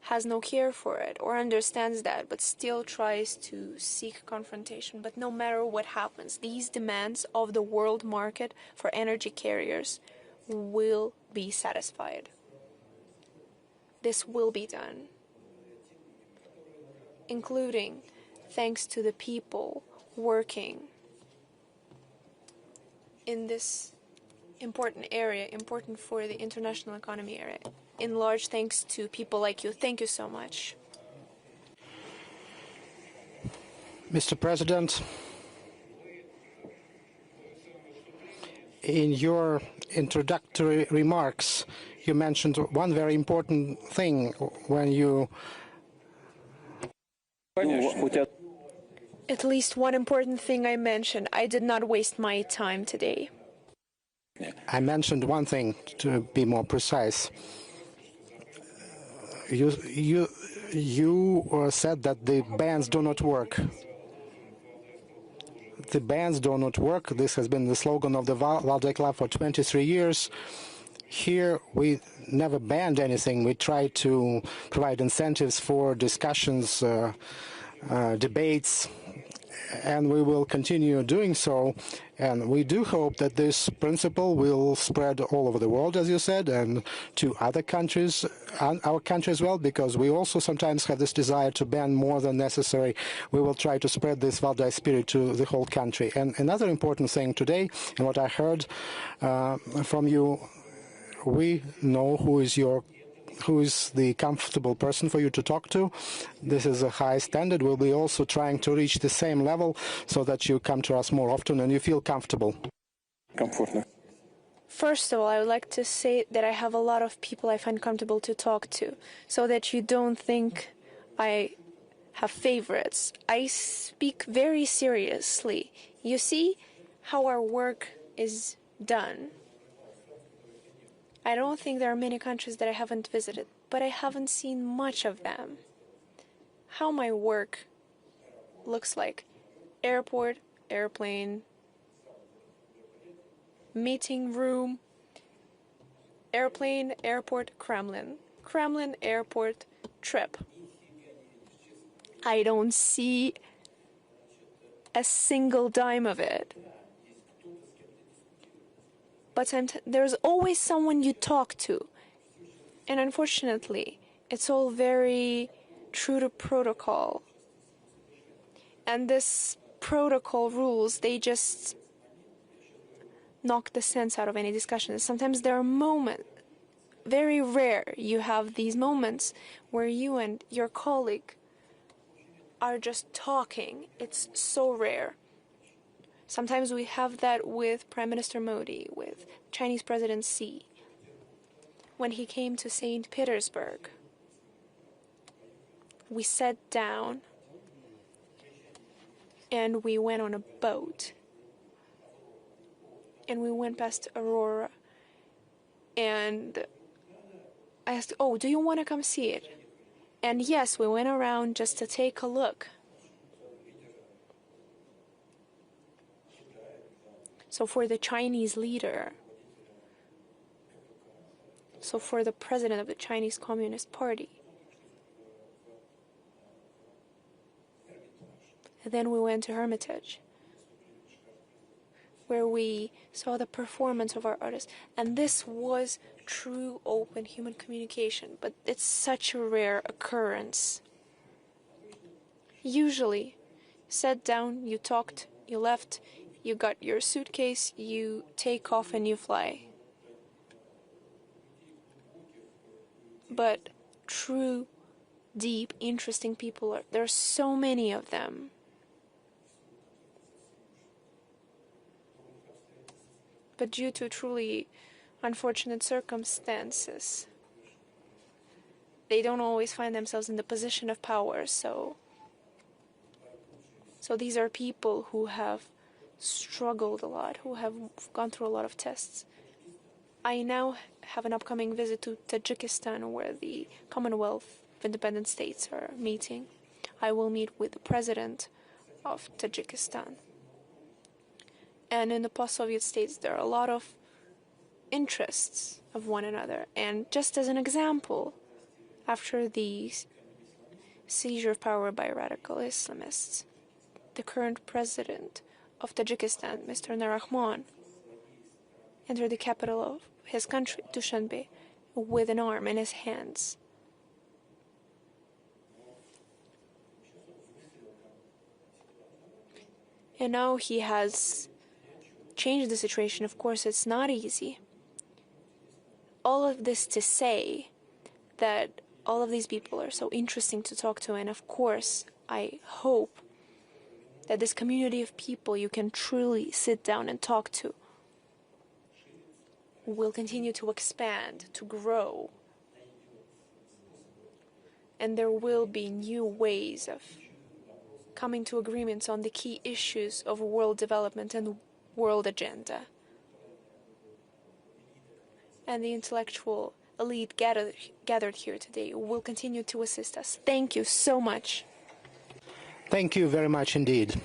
has no care for it or understands that, but still tries to seek confrontation? But no matter what happens, these demands of the world market for energy carriers will be satisfied. This will be done, including thanks to the people working in this important area, important for the international economy area. In large thanks to people like you. Thank you so much. Mr. President, in your introductory remarks, you mentioned one very important thing when you... At least one important thing I mentioned. I did not waste my time today. I mentioned one thing, to be more precise. You said that the bans do not work. The bans do not work. This has been the slogan of the Valdai Club for 23 years. Here, we never banned anything. We tried to provide incentives for discussions, debates, and we will continue doing so. And we do hope that this principle will spread all over the world, as you said, and to other countries, and our country as well, because we also sometimes have this desire to ban more than necessary. We will try to spread this Valdai spirit to the whole country. And another important thing today, and what I heard from you, we know who is the comfortable person for you to talk to. This is a high standard. We'll be also trying to reach the same level so that you come to us more often and you feel comfortable. First of all, I would like to say that I have a lot of people I find comfortable to talk to, so that you don't think I have favorites. I speak very seriously. You see how our work is done. I don't think there are many countries that I haven't visited, but I haven't seen much of them. How my work looks like: airport, airplane, meeting room, airplane, airport, Kremlin, Kremlin, airport, trip. I don't see a single dime of it. But there's always someone you talk to. And unfortunately, it's all very true to protocol. And this protocol rules, they just knock the sense out of any discussion. Sometimes there are moments, very rare, you have these moments where you and your colleague are just talking. It's so rare. Sometimes we have that with Prime Minister Modi, with Chinese President Xi, when he came to St. Petersburg. We sat down and we went on a boat. And we went past Aurora. And I asked, "Oh, do you want to come see it?" And yes, we went around just to take a look. So for the Chinese leader, so for the president of the Chinese Communist Party. And then we went to Hermitage, where we saw the performance of our artists. And this was true open human communication, but it's such a rare occurrence. Usually, sat down, you talked, you left, you got your suitcase, you take off and you fly. But true, deep, interesting people, there are so many of them. But due to truly unfortunate circumstances, they don't always find themselves in the position of power. So these are people who have struggled a lot, who have gone through a lot of tests. I now have an upcoming visit to Tajikistan, where the Commonwealth of Independent States are meeting. I will meet with the president of Tajikistan. And in the post-Soviet states, there are a lot of interests of one another. And just as an example, after the seizure of power by radical Islamists, the current president of Tajikistan, Mr. Narahman, entered the capital of his country, Dushanbe, with an arm in his hands. And now he has changed the situation. Of course, it's not easy. All of this to say that all of these people are so interesting to talk to, and of course, I hope that this community of people you can truly sit down and talk to will continue to expand, to grow. And there will be new ways of coming to agreements on the key issues of world development and world agenda. And the intellectual elite gathered here today will continue to assist us. Thank you so much. Thank you very much indeed.